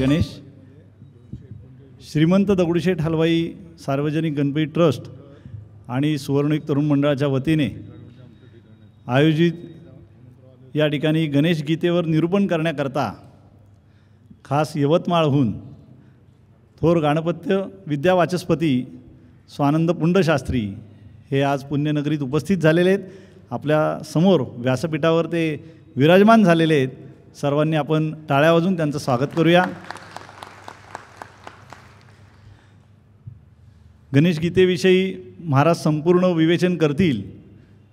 गणेश. श्रीमंत दगडूशेठ हलवाई सार्वजनिक गणपती ट्रस्ट आणि सुवर्णयुग तरुण मंडळाच्या वतीने आयोजित या ठिकाणी गणेश गीतेवर निरूपण करण्याकरता खास यवतमाळहून थोर गाणपत्य विद्यावाचस्पती स्वानंद पुंडशास्त्री हे आज पुण्यनगरीत उपस्थित झालेले आहेत. आपल्या समोर व्यासपीठावर ते विराजमान झालेले आहेत. सर्वांनी आपण टाळ्या वाजवून त्यांचं स्वागत करूया. गणेश गीतेविषयी महाराज संपूर्ण विवेचन करतील.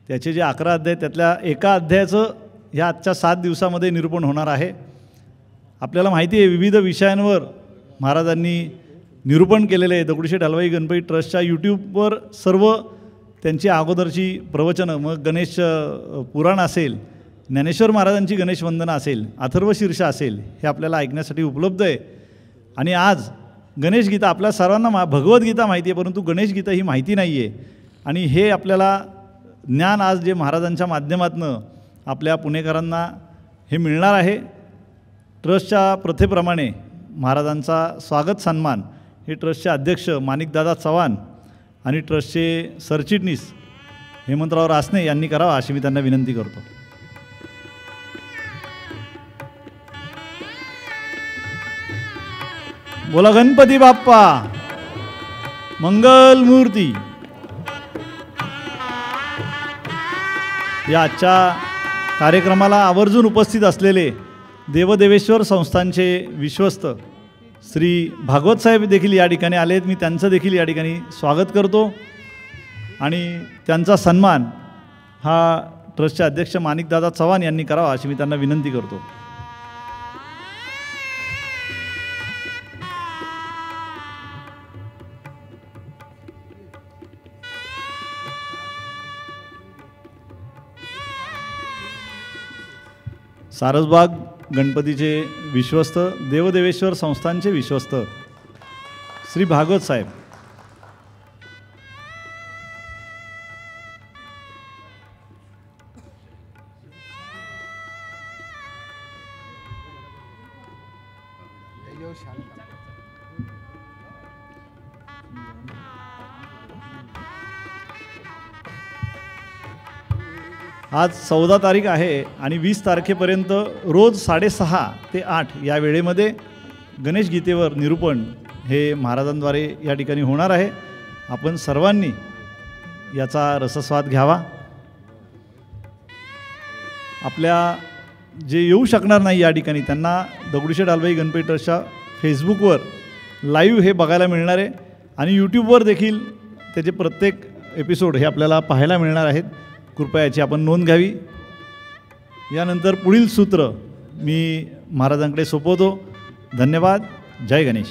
त्याचे जे 11 अध्याय त्यातल्या एका अध्यायाचं ह्या आजच्या 7 दिवसामध्ये निरूपण होणार आहे. आपल्याला माहिती आहे विविध विषयांवर महाराजांनी निरूपण केलेले आहे. दगडूशेठ हलवाई गणपती ट्रस्टच्या यूट्यूबवर सर्व त्यांची अगोदरची प्रवचनं, मग गणेश पुराण असेल, ज्ञानेश्वर महाराजांची गणेश वंदना असेल, अथर्वशीर्ष असेल, हे आपल्याला ऐकण्यासाठी उपलब्ध आहे. आणि आज गणेश गीता आपल्या सर्वांना भगवद्गीता माहिती आहे, परंतु गणेश गीता ही माहिती नाही आहे. आणि हे आपल्याला ज्ञान आज जे महाराजांच्या माध्यमातून आपल्या पुणेकरांना हे मिळणार आहे. ट्रस्टच्या प्रथेप्रमाणे महाराजांचा स्वागत सन्मान हे ट्रस्टचे अध्यक्ष माणिकदादा चव्हाण आणि ट्रस्टचे सरचिटणीस हेमंतराव रासने यांनी करावा अशी मी त्यांना विनंती करतो. बोला गणपती बाप्पा मंगल मूर्ती. या आजच्या कार्यक्रमाला आवर्जून उपस्थित असलेले देवदेवेश्वर संस्थांचे विश्वस्त श्री भागवत साहेब देखील या ठिकाणी आले आहेत. मी त्यांचं देखील या ठिकाणी स्वागत करतो आणि त्यांचा सन्मान हा ट्रस्टचे अध्यक्ष माणिकदादा चव्हाण यांनी करावा अशी मी त्यांना विनंती करतो. सारसबाग गणपतीचे विश्वस्त देवदेवेश्वर संस्थांचे विश्वस्त श्री भागवत साहेब. आज 14 तारीख आहे आणि 20 तारखेपर्यंत रोज 6:30 ते 8 या वेळेमध्ये गणेश गीतेवर निरूपण हे महाराजांद्वारे या ठिकाणी होणार आहे. आपण सर्वांनी याचा रसस्वाद घ्यावा. आपल्या जे येऊ शकणार नाही या ठिकाणी त्यांना दगडूशेठ हलवाई गणपती ट्रस्टच्या फेसबुकवर लाईव्ह हे बघायला मिळणार आहे आणि यूट्यूबवर देखील त्याचे प्रत्येक एपिसोड हे आपल्याला पाहायला मिळणार आहेत. कृपया याची आपण नोंद घ्यावी. यानंतर पुढील सूत्र मी महाराजांकडे सोपवतो. धन्यवाद. जय गणेश.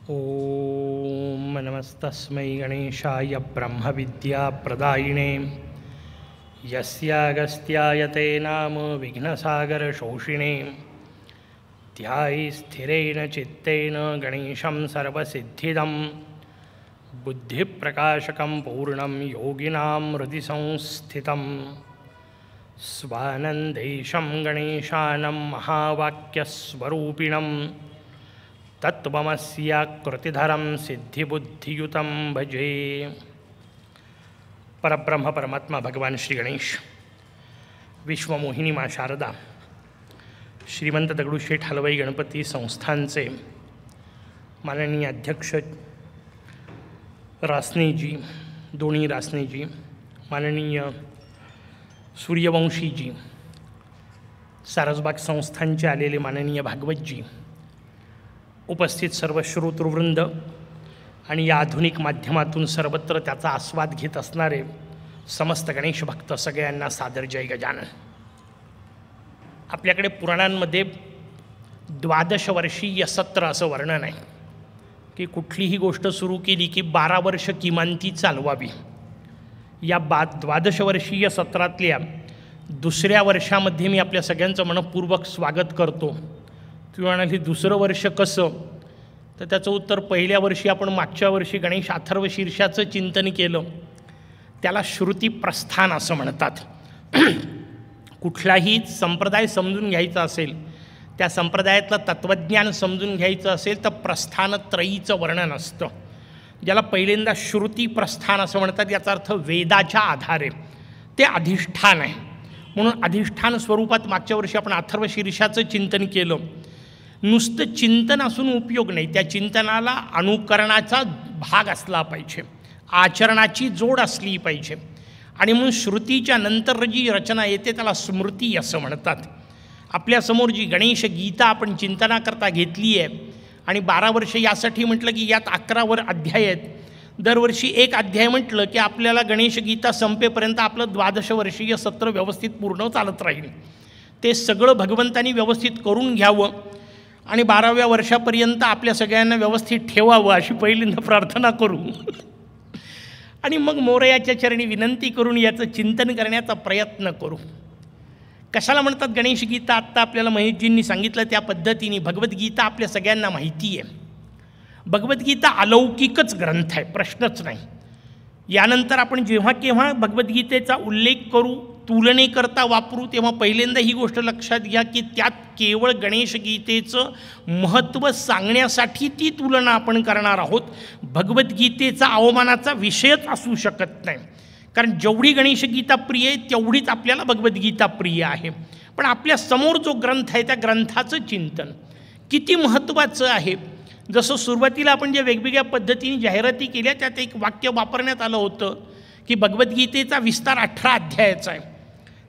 ओम नमस्तस्मै गणेशाय ब्रह्मविद्याप्रदायिने यस्यागस्त्याय ते नाम विघ्नसागरशोषिणे ध्यायि स्थिरेण चित्तेन गणेशं सर्वसिद्धिदं बुद्धिप्रकाशकं पूर्णं योगिनां हृदि संस्थितं स्वानन्देशं गणेशानं महावाक्यस्वरूपिणं तत्त्वमस्याकृतिधरं सिद्धिबुद्धियुतं भजे. परब्रह्म परमात्मा भगवान श्री गणेश, विश्वमोहिनी माँ शारदा, श्रीमंत दगडूशेठ हलवाई गणपती संस्थानचे माननीय अध्यक्ष रासनेजी, दोन्ही रासनेजी, माननीय सूर्यवंशीजी, सारसबाग संस्थानचे आलेले माननीय भागवतजी, उपस्थित सर्व श्रोतृवृंद आणि या आधुनिक माध्यमातून सर्वत्र त्याचा आस्वाद घेत असणारे समस्त गणेश भक्त, सगळ्यांना सादर जय गजानन. आपल्याकडे पुराणांमध्ये 12 वर्षीय सत्र असं वर्णन आहे की कुठलीही गोष्ट सुरू केली की 12 वर्ष किमान ती चालवावी. या 12 वर्षीय सत्रातल्या दुसऱ्या वर्षामध्ये मी आपल्या सगळ्यांचं मनपूर्वक स्वागत करतो. तुम्ही म्हणाली दुसरं वर्ष कसं, तर त्याचं उत्तर, पहिल्या वर्षी आपण मागच्या वर्षी गणेश अथर्व शीर्षाचं चिंतन केलं, त्याला श्रुती प्रस्थान असं म्हणतात. कुठलाही संप्रदाय समजून घ्यायचा असेल, त्या संप्रदायातलं तत्त्वज्ञान समजून घ्यायचं असेल तर प्रस्थानत्रयीचं वर्णन असतं, ज्याला पहिल्यांदा श्रुती प्रस्थान असं म्हणतात. याचा अर्थ वेदाच्या आधारे ते अधिष्ठान आहे. म्हणून अधिष्ठान स्वरूपात मागच्या वर्षी आपण अथर्व शीर्षाचं चिंतन केलं. नुसतं चिंतन असून उपयोग नाही, त्या चिंतनाला अनुकरणाचा भाग असला पाहिजे, आचरणाची जोड असली पाहिजे. आणि म्हणून श्रुतीच्या नंतर जी रचना येते त्याला स्मृती असं म्हणतात. आपल्यासमोर जी गणेश गीता आपण चिंतनाकरता घेतली आहे आणि 12 वर्ष यासाठी म्हटलं की यात 11 अध्याय आहेत. दरवर्षी एक अध्याय म्हटलं की आपल्याला गणेश गीता संपेपर्यंत आपलं 12 वर्षीय सत्र व्यवस्थित पूर्ण चालत राहील. ते सगळं भगवंतांनी व्यवस्थित करून घ्यावं आणि 12व्या वर्षापर्यंत आपल्या सगळ्यांना व्यवस्थित ठेवावं अशी पहिल्यांदा प्रार्थना करू आणि मग मोरयाच्या चरणी विनंती करून याचं चिंतन करण्याचा प्रयत्न करू. कशाला म्हणतात गणेश गीता? आत्ता आपल्याला महेशजींनी सांगितलं त्या पद्धतीने भगवद्गीता आपल्या सगळ्यांना माहिती आहे. भगवद्गीता अलौकिकच ग्रंथ आहे, प्रश्नच नाही. यानंतर आपण जेव्हा केव्हा भगवद्गीतेचा उल्लेख करू, तुलनेकरता वापरू, तेव्हा पहिल्यांदा ही गोष्ट लक्षात घ्या की त्यात केवळ गणेश गीतेचं महत्त्व सांगण्यासाठी ती तुलना आपण करणार आहोत. भगवद्गीतेचा अवमानाचा विषयच असू शकत नाही, कारण जेवढी गणेश गीता प्रिय आहे तेवढीच आपल्याला भगवद्गीता प्रिय आहे. पण आपल्या समोर जो ग्रंथ आहे त्या ग्रंथाचं चिंतन किती महत्त्वाचं आहे. जसं सुरुवातीला आपण ज्या वेगवेगळ्या पद्धतीने जाहिराती केल्या त्यात एक वाक्य वापरण्यात आलं होतं की भगवद्गीतेचा विस्तार 18 अध्यायाचा आहे.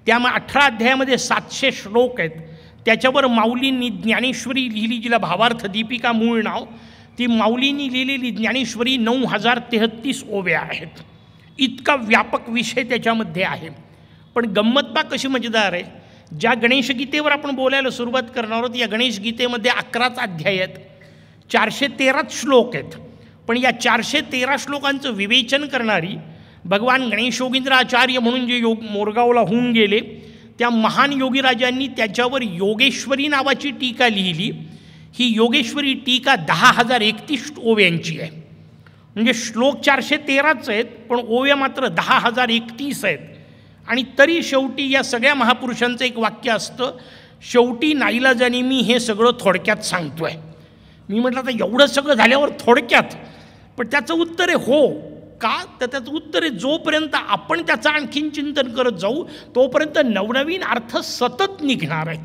त्यामुळे 18 अध्यायामध्ये 700 श्लोक आहेत. त्याच्यावर माऊलींनी ज्ञानेश्वरी लिहिली, जिला भावार्थ दीपिका मूळ नाव, ती माऊलींनी लिहिलेली ज्ञानेश्वरी 9033 ओव्या आहेत. इतका व्यापक विषय त्याच्यामध्ये आहे. पण गंमत पा कशी मजेदार आहे, ज्या गणेश गीतेवर आपण बोलायला सुरुवात करणार आहोत या गणेश गीतेमध्ये 11 अध्याय आहेत, 413 श्लोक आहेत. पण या 413 श्लोकांचं विवेचन करणारी भगवान गणेशोगींद्राचार्य म्हणून जे मोरगावला होऊन गेले त्या महान योगीराजांनी त्याच्यावर योगेश्वरी नावाची टीका लिहिली. ही योगेश्वरी टीका 10,031 ओव्यांची आहे. म्हणजे श्लोक 413च आहेत पण ओव्या मात्र 10,031 आहेत. आणि तरी शेवटी या सगळ्या महापुरुषांचं एक वाक्य असतं, शेवटी नाईलाजाने मी हे सगळं थोडक्यात सांगतो आहे. मी म्हटलं आता एवढं सगळं झाल्यावर थोडक्यात, पण त्याचं उत्तर आहे हो. का? तर त्याचं उत्तर आहे जोपर्यंत आपण त्याचं आणखीन चिंतन करत जाऊ तोपर्यंत नवनवीन अर्थ सतत निघणार आहेत.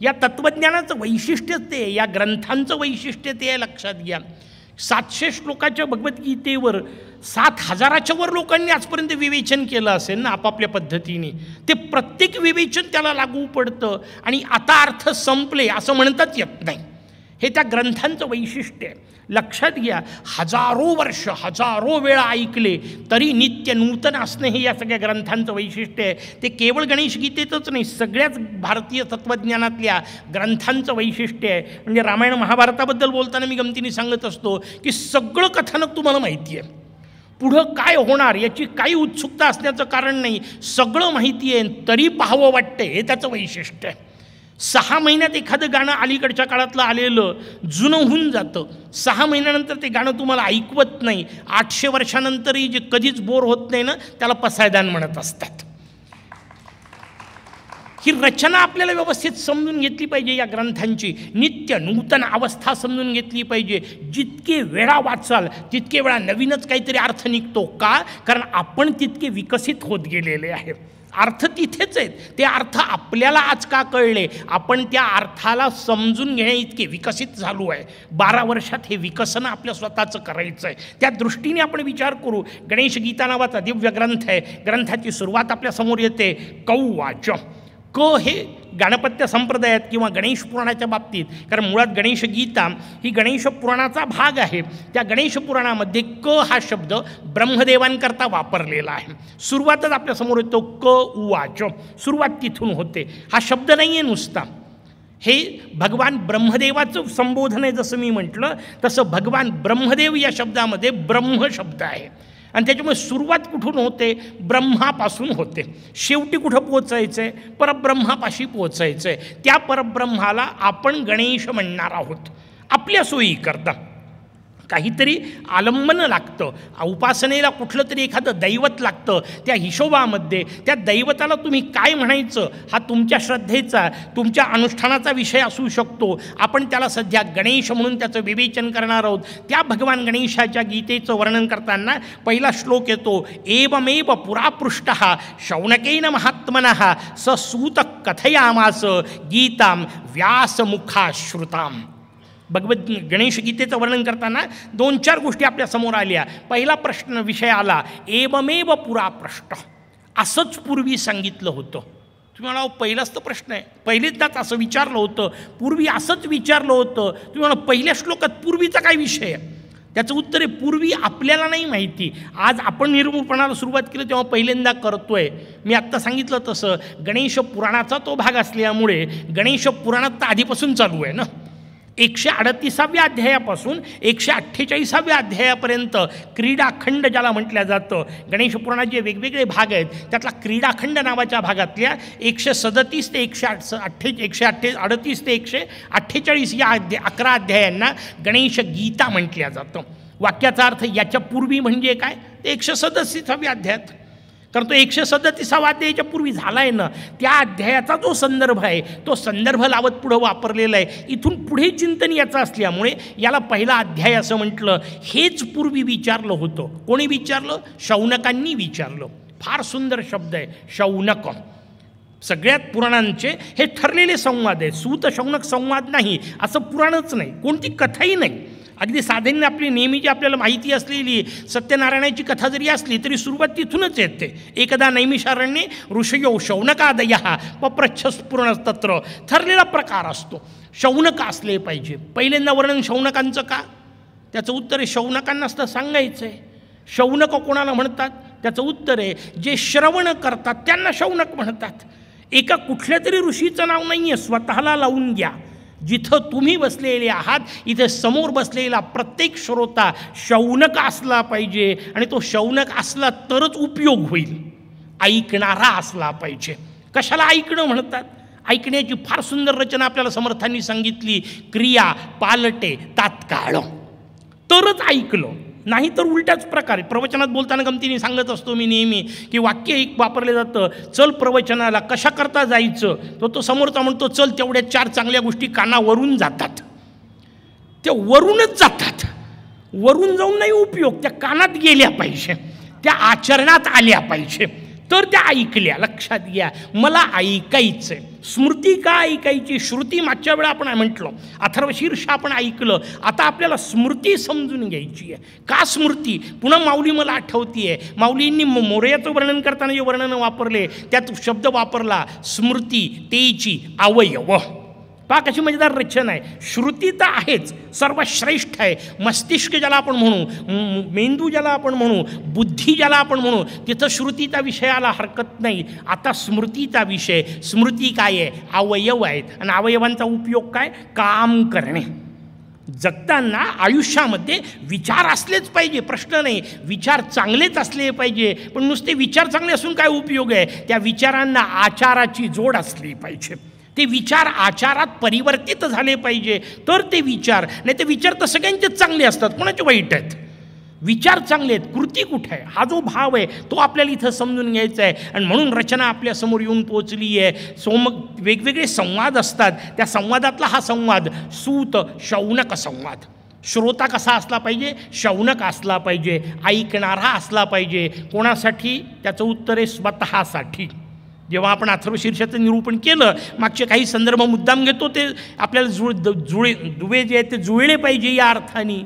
या तत्त्वज्ञानाचं वैशिष्ट्य ते, या ग्रंथांचं वैशिष्ट्य ते लक्षात घ्या. 700 श्लोकाच्या भगवद्गीतेवर 7,000च्या वर लोकांनी आजपर्यंत विवेचन केलं असेल ना आपापल्या पद्धतीने. ते प्रत्येक विवेचन त्याला लागू पडतं आणि आता अर्थ संपले असं म्हणताच येत नाही. हे त्या ग्रंथांचं वैशिष्ट्य आहे. लक्षात घ्या, हजारो वर्ष हजारो वेळा ऐकले तरी नित्य नूतन असणं हे या सगळ्या ग्रंथांचं वैशिष्ट्य आहे. ते केवळ गणेश गीतेतच नाही, सगळ्याच भारतीय तत्त्वज्ञानातल्या ग्रंथांचं वैशिष्ट्य आहे. म्हणजे रामायण महाभारताबद्दल बोलताना मी गमतीने सांगत असतो की सगळं कथानक तुम्हाला माहिती आहे, पुढं काय होणार याची काही उत्सुकता असण्याचं कारण नाही, सगळं माहिती आहे तरी पाहावं वाटतं, हे त्याचं वैशिष्ट्य आहे. 6 महिन्यात एखादं गाणं अलीकडच्या काळातलं आलेलं जुनं होऊन जातं. 6 महिन्यानंतर ते गाणं तुम्हाला ऐकवत नाही. 800 वर्षानंतरही जे कधीच बोर होत नाही ना त्याला पसायदान म्हणत असतात. ही रचना आपल्याला व्यवस्थित समजून घेतली पाहिजे. या ग्रंथांची नित्य नूतन अवस्था समजून घेतली पाहिजे. जितके वेळा वाचाल तितके वेळा नवीनच काहीतरी अर्थ निघतो. का? कारण आपण तितके विकसित होत गेलेले आहे. अर्थ तिथेच आहेत. ते अर्थ आपल्याला आज का कळले? आपण त्या अर्थाला समजून घेणे इतके विकसित झालो आहे. 12 वर्षात हे विकसन आपल्या स्वतःचं करायचं आहे. त्या दृष्टीने आपण विचार करू. गणेश गीता नावाचा दिव्य ग्रंथ आहे. ग्रंथाची सुरुवात आपल्या समोर येते कौवाच. क हे गणपत्य संप्रदायात किंवा गणेश पुराणाच्या बाबतीत, कारण मुळात गणेश गीता ही गणेश पुराणाचा भाग आहे. त्या गणेश पुराणामध्ये क हा शब्द ब्रह्मदेवांकरता वापरलेला आहे. सुरुवातच आपल्यासमोर येतो क उवाच. सुरुवात तिथून होते. हा शब्द नाही आहे नुसता, हे भगवान ब्रह्मदेवाचं संबोधन आहे. जसं मी म्हटलं तसं भगवान ब्रह्मदेव या शब्दामध्ये ब्रह्म शब्द आहे. आणि त्याच्यामुळे सुरुवात कुठून होते? ब्रह्मापासून होते. शेवटी कुठं पोचायचं आहे? परब्रह्मापाशी पोचायचं आहे. त्या परब्रह्माला आपण गणेश म्हणणार आहोत. आपल्या सोयीकरता काहीतरी आलंबन लागतं. उपासनेला कुठलं तरी एखादं दैवत लागतं. त्या हिशोबामध्ये त्या दैवताला तुम्ही काय म्हणायचं हा तुमच्या श्रद्धेचा, तुमच्या अनुष्ठानाचा विषय असू शकतो. आपण त्याला सध्या गणेश म्हणून त्याचं विवेचन करणार आहोत. त्या भगवान गणेशाच्या गीतेचं वर्णन करताना पहिला श्लोक येतो, एवमेव पुरापृष्टः शौनकेन महात्मनः स सूत कथयामास गीताम व्यासमुखाश्रुताम. गणेश गीतेचं वर्णन करताना 2-4 गोष्टी आपल्या समोर आल्या. पहिला प्रश्न विषय आला, एवमेव पुरापृष्ट. असंच पूर्वी सांगितलं होतं. तुम्ही म्हणाल पहिलाच तर प्रश्न आहे, पहिल्यांदाच असं विचारलं होतं, पूर्वी असंच विचारलं होतं. तुम्ही म्हणाल पहिल्या श्लोकात पूर्वीचा काय विषय आहे? त्याचं उत्तर आहे, पूर्वी आपल्याला नाही माहिती. आज आपण निर्मूलपणाला सुरुवात केली तेव्हा पहिल्यांदा करतोय. मी आत्ता सांगितलं तसं गणेश पुराणाचा तो भाग असल्यामुळे गणेश पुराणात तर आधीपासून चालू आहे ना. 138व्या अध्यायापासून 148व्या अध्यायापर्यंत क्रीडाखंड ज्याला म्हटलं जातं. गणेश पुराणात जे वेगवेगळे भाग आहेत त्यातला क्रीडाखंड नावाच्या भागातल्या 137 ते 138 ते 148 या 11 अध्यायांना गणेश गीता म्हटल्या जातं. वाक्याचा अर्थ याच्या पूर्वी म्हणजे काय? ते 137व्या अध्यायात. कारण तो 137वा अध्यायाच्या पूर्वी झाला आहे ना. त्या अध्यायाचा जो संदर्भ आहे तो संदर्भ लावत पुढं वापरलेला आहे. इथून पुढे चिंतन याचं असल्यामुळे याला पहिला अध्याय असं म्हटलं. हेच पूर्वी विचारलं होतं. कोणी विचारलं? शौनकांनी विचारलं. फार सुंदर शब्द आहे शौनक. सगळ्यात पुराणांचे हे ठरलेले संवाद आहे. सूत शौनक संवाद नाही असं पुराणच नाही, कोणती कथाही नाही. अगदी साधेने आपली नेहमीची आपल्याला माहिती असलेली सत्यनारायणाची कथा जरी असली तरी सुरुवात तिथूनच येते. एकदा नैमिषारण्ये ऋषयो शौनकादयः पप्रच्छस्फुरणस्तत्र. ठरलेला प्रकार असतो. शौनक असले पाहिजे. पहिल्यांदा वर्णन शौनकांचं का? त्याचं उत्तर आहे शौनकांना असतं सांगायचं आहे. शौनक कोणाला म्हणतात? त्याचं उत्तर आहे जे श्रवण करतात त्यांना शौनक म्हणतात. एका कुठल्या तरी ऋषीचं नाव नाही आहे, स्वतःला लावून घ्या. जिथं तुम्ही बसलेले आहात इथे समोर बसलेला प्रत्येक श्रोता शौनक असला पाहिजे. आणि तो शौनक असला तरच उपयोग होईल. ऐकणारा असला पाहिजे. कशाला ऐकणं म्हणतात? ऐकण्याची फार सुंदर रचना आपल्याला समर्थांनी सांगितली. क्रिया पालटे तात्काळ. तरच ऐकलं, नाही तर उलटाच प्रकारे. प्रवचनात बोलताना गमतीने सांगत असतो मी नेहमी की वाक्य एक वापरलं जातं, चल प्रवचनाला कशा करता जायचं. तो समोरचा म्हणतो चल, तेवढ्या 4 चांगल्या गोष्टी कानावरून जातात. त्या वरूनच जातात. वरून जाऊन नाही उपयोग, त्या कानात गेल्या पाहिजे, त्या आचरणात आल्या पाहिजे, तर त्या ऐकल्या. लक्षात घ्या, मला ऐकायचं आहे. स्मृती का ऐकायची? श्रुती मागच्या वेळा आपण म्हटलं, अथर्वशीर्ष आपण ऐकलं. आता आपल्याला स्मृती समजून घ्यायची आहे. का स्मृती? पुन्हा माऊली मला आठवती आहे. माऊलींनी मोरयाचं वर्णन करताना जे वर्णन वापरले त्यात शब्द वापरला स्मृती तेची अवयव. पहा कशी मजेदार रचना आहे. श्रुती तर आहेच, सर्वश्रेष्ठ आहे. मस्तिष्क ज्याला आपण म्हणू, मेंदू ज्याला आपण म्हणू, बुद्धी ज्याला आपण म्हणू, तिथं श्रुतीचा विषयाला हरकत नाही. आता स्मृतीचा विषय. स्मृती काय आहे? अवयव आहेत. आणि अवयवांचा उपयोग काय? काम करणे. जगताना आयुष्यामध्ये विचार असलेच पाहिजे, प्रश्न नाही. विचार चांगलेच असले पाहिजे. पण नुसते विचार चांगले असून काय उपयोग आहे? त्या विचारांना आचाराची जोड असली पाहिजे. ते विचार आचारात परिवर्तित झाले पाहिजे तर ते विचार. नाही ते विचार तर सगळ्यांचेच चांगले असतात, कोणाचे वाईट आहेत? विचार चांगले आहेत, कृती कुठे आहे, हा जो भाव आहे तो आपल्याला इथं समजून घ्यायचा आहे. आणि म्हणून रचना आपल्यासमोर येऊन पोचली आहे. वेगवेगळे संवाद असतात, त्या संवादातला हा संवाद सूत शौनक संवाद. श्रोता कसा असला पाहिजे, शौनक असला पाहिजे, ऐकणारा असला पाहिजे. कोणासाठी? त्याचं उत्तर आहे स्वतःसाठी. जेव्हा आपण अथर्वशीर्षाचं निरूपण केलं, मागचे काही संदर्भ मुद्दाम घेतो, ते आपल्याला दुवे जे आहेत ते जुळले पाहिजे. या अर्थाने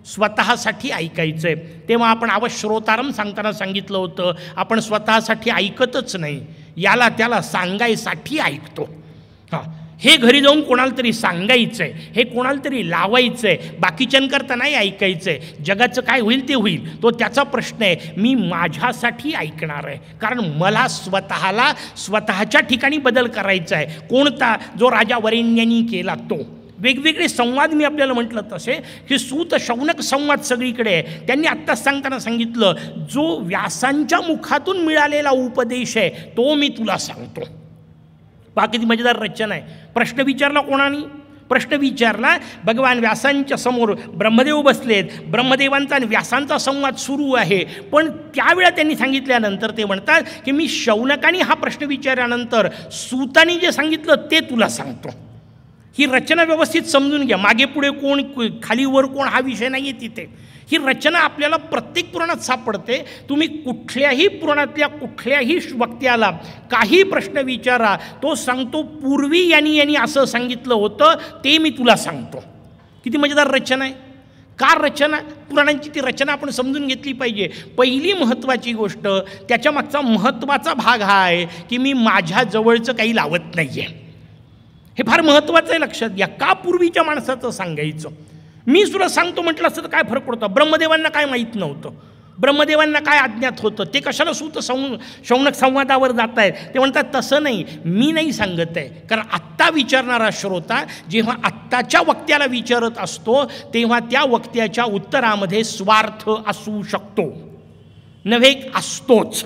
स्वतःसाठी ऐकायचं आहे. तेव्हा आपण श्रोतारम सांगताना सांगितलं होतं, आपण स्वतःसाठी ऐकतच नाही, याला त्याला सांगायसाठी ऐकतो. हां, हे घरी जाऊन कोणाला तरी सांगायचं आहे, हे कोणाला तरी लावायचं आहे, बाकीच्यांकरता नाही ऐकायचं आहे. जगाचं काय होईल ते होईल, तो त्याचा प्रश्न आहे. मी माझ्यासाठी ऐकणार आहे, कारण मला स्वतःला स्वतःच्या ठिकाणी बदल करायचा आहे. कोणता? जो राजा वरेण्यांनी केला तो. वेगवेगळे संवाद मी आपल्याला म्हटलं तसे की सूत शौनक संवाद सगळीकडे आहे. त्यांनी आत्ताच सांगताना सांगितलं, जो व्यासांच्या मुखातून मिळालेला उपदेश आहे तो मी तुला सांगतो. पहा किती मजेदार रचना आहे. प्रश्न विचारला कोणाने? प्रश्न विचारला भगवान व्यासांच्या समोर ब्रह्मदेव बसलेत. ब्रह्मदेवांचा आणि व्यासांचा संवाद सुरू आहे. पण त्यावेळा त्यांनी सांगितल्यानंतर ते म्हणतात की मी शौनकाने हा प्रश्न विचारल्यानंतर सूताने जे सांगितलं ते तुला सांगतो. ही रचना व्यवस्थित समजून घ्या. मागे पुढे कोण, खाली वर कोण, हा विषय नाही आहे तिथे. ही रचना आपल्याला प्रत्येक पुराणात सापडते. तुम्ही कुठल्याही पुराणातल्या कुठल्याही वक्त्याला काही प्रश्न विचारा, तो सांगतो पूर्वी यांनी असं सांगितलं होतं, ते मी तुला सांगतो. किती मजेदार रचना आहे. का रचना? पुराणांची ती रचना आपण समजून घेतली पाहिजे. पहिली महत्त्वाची गोष्ट, त्याच्या मागचा महत्त्वाचा भाग हा आहे की मी माझ्या जवळचं काही लावत नाही आहे. हे फार महत्त्वाचं आहे, लक्षात घ्या. का पूर्वीच्या माणसाचं सांगायचं? मी तुला सांगतो म्हटलं असतं तर काय फरक पडतो? ब्रह्मदेवांना काय माहीत नव्हतं, ब्रह्मदेवांना काय अज्ञात होतं, ते कशाला सूत शौनक संवादावर जात आहेत? ते म्हणतात तसं नाही, मी नाही सांगत आहे. कारण आत्ता विचारणारा श्रोता जेव्हा आत्ताच्या वक्त्याला विचारत असतो तेव्हा त्या वक्त्याच्या उत्तरामध्ये स्वार्थ असू शकतो, नव्हे असतोच.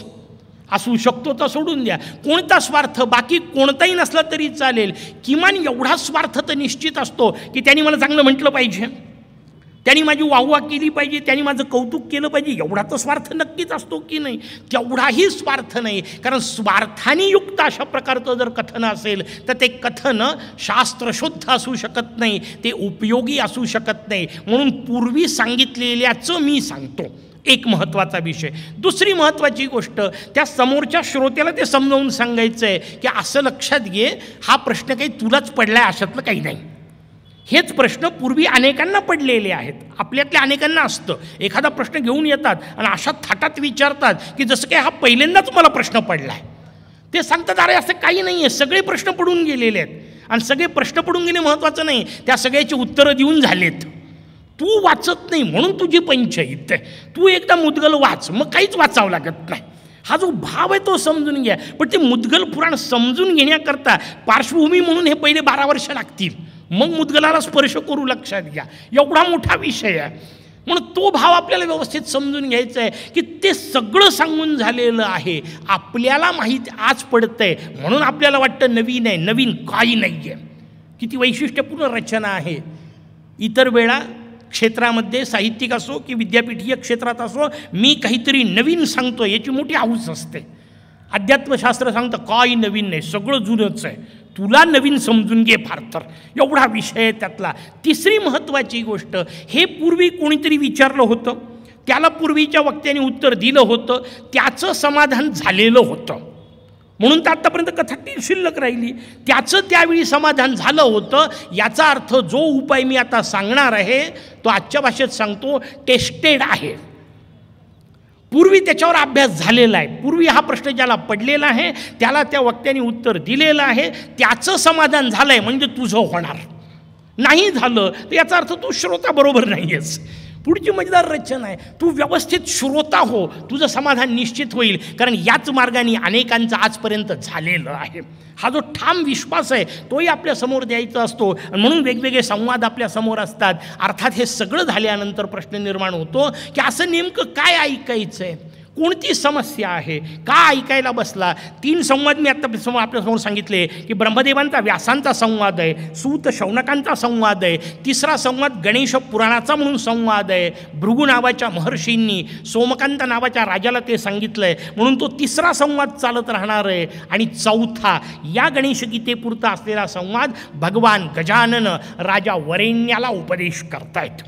असू शकतो तर सोडून द्या, कोणता स्वार्थ, बाकी कोणताही नसला तरी चालेल, किमान एवढा स्वार्थ तर निश्चित असतो की त्यांनी मला चांगलं म्हटलं पाहिजे, त्यांनी माझी वाहवा केली पाहिजे, त्यांनी माझं कौतुक केलं पाहिजे. एवढा तर स्वार्थ नक्कीच असतो की नाही? तेवढाही स्वार्थ नाही. कारण स्वार्थाने युक्त अशा प्रकारचं जर कथन असेल तर ते कथन शास्त्रशुद्ध असू शकत नाही, ते उपयोगी असू शकत नाही. म्हणून पूर्वी सांगितलेल्याचं मी सांगतो, एक महत्त्वाचा विषय. दुसरी महत्त्वाची गोष्ट, त्या समोरच्या श्रोत्याला ते समजावून सांगायचं आहे की असं लक्षात घे, हा प्रश्न काही तुलाच पडला आहे अशातलं काही नाही. हेच प्रश्न पूर्वी अनेकांना पडलेले आहेत. आपल्यातल्या अनेकांना असतं, एखादा प्रश्न घेऊन येतात आणि अशा थाटात विचारतात की जसं काही हा पहिल्यांदाच मला प्रश्न पडला आहे. ते सांगतात अरे असं काही नाही आहे, सगळे प्रश्न पडून गेलेले आहेत. आणि सगळे प्रश्न पडून गेले महत्त्वाचं नाही, त्या सगळ्याची उत्तरं देऊन झालेत. तू वाचत नाही म्हणून तुझी पंचायत आहे. तू एकदा मुद्गल वाच, मग काहीच वाचावं लागत नाही. हा जो भाव आहे तो समजून घ्या. पण ते मुद्गल पुराण समजून घेण्याकरता पार्श्वभूमी म्हणून हे पहिले 12 वर्ष लागतील, मग मुद्गलाला स्पर्श करू. लक्षात घ्या, एवढा मोठा विषय आहे. म्हणून तो भाव आपल्याला व्यवस्थित समजून घ्यायचा आहे की ते सगळं सांगून झालेलं आहे, आपल्याला माहीत आज पडतंय. म्हणून आपल्याला वाटतं नवीन आहे, नवीन काही नाही आहे. किती वैशिष्ट्यपूर्ण रचना आहे. इतर वेळा क्षेत्रामध्ये साहित्यिक असो की विद्यापीठीय क्षेत्रात असो, मी काहीतरी नवीन सांगतो याची मोठी हौस असते. अध्यात्मशास्त्र सांगतं काही नवीन नाही, सगळं जुनंच आहे, तुला नवीन समजून घे. फार तर एवढा विषय आहे त्यातला. तिसरी महत्त्वाची गोष्ट, हे पूर्वी कोणीतरी विचारलं होतं, त्याला पूर्वीच्या वक्त्याने उत्तर दिलं होतं, त्याचं समाधान झालेलं होतं, म्हणून तर आत्तापर्यंत कथा शिल्लक राहिली. त्याचं त्यावेळी समाधान झालं होतं. याचा अर्थ जो उपाय मी आता सांगणार आहे तो आजच्या भाषेत सांगतो टेस्टेड आहे. पूर्वी त्याच्यावर अभ्यास झालेला आहे. पूर्वी हा प्रश्न ज्याला पडलेला आहे त्याला त्या वक्त्याने उत्तर दिलेलं आहे, त्याचं समाधान झालं आहे, म्हणजे तुझं होणार. नाही झालं तर याचा अर्थ तू श्रोता बरोबर नाही आहेस. पुढची मजेदार रचना आहे, तू व्यवस्थित श्रोता हो, तुझं समाधान निश्चित होईल. कारण याच मार्गाने अनेकांचं आजपर्यंत झालेलं आहे. हा जो ठाम विश्वास आहे तोही आपल्यासमोर द्यायचा असतो. म्हणून वेगवेगळे संवाद आपल्यासमोर असतात. अर्थात हे सगळं झाल्यानंतर प्रश्न निर्माण होतो की असं नेमकं काय ऐकायचं आहे, कोणती समस्या आहे, का ऐकायला बसला. 3 संवाद मी आत्ता आपल्यासमोर सांगितले की ब्रह्मदेवांचा व्यासांचा संवाद आहे, सूत शौनकांचा संवाद आहे, 3रा संवाद गणेश पुराणाचा म्हणून संवाद आहे. भृगु नावाच्या महर्षींनी सोमकांत नावाच्या राजाला ते सांगितलं आहे म्हणून तो 3रा संवाद चालत राहणार आहे. आणि 4था या गणेश गीतेपुरता असलेला संवाद भगवान गजानन राजा वरेण्याला उपदेश करतायत.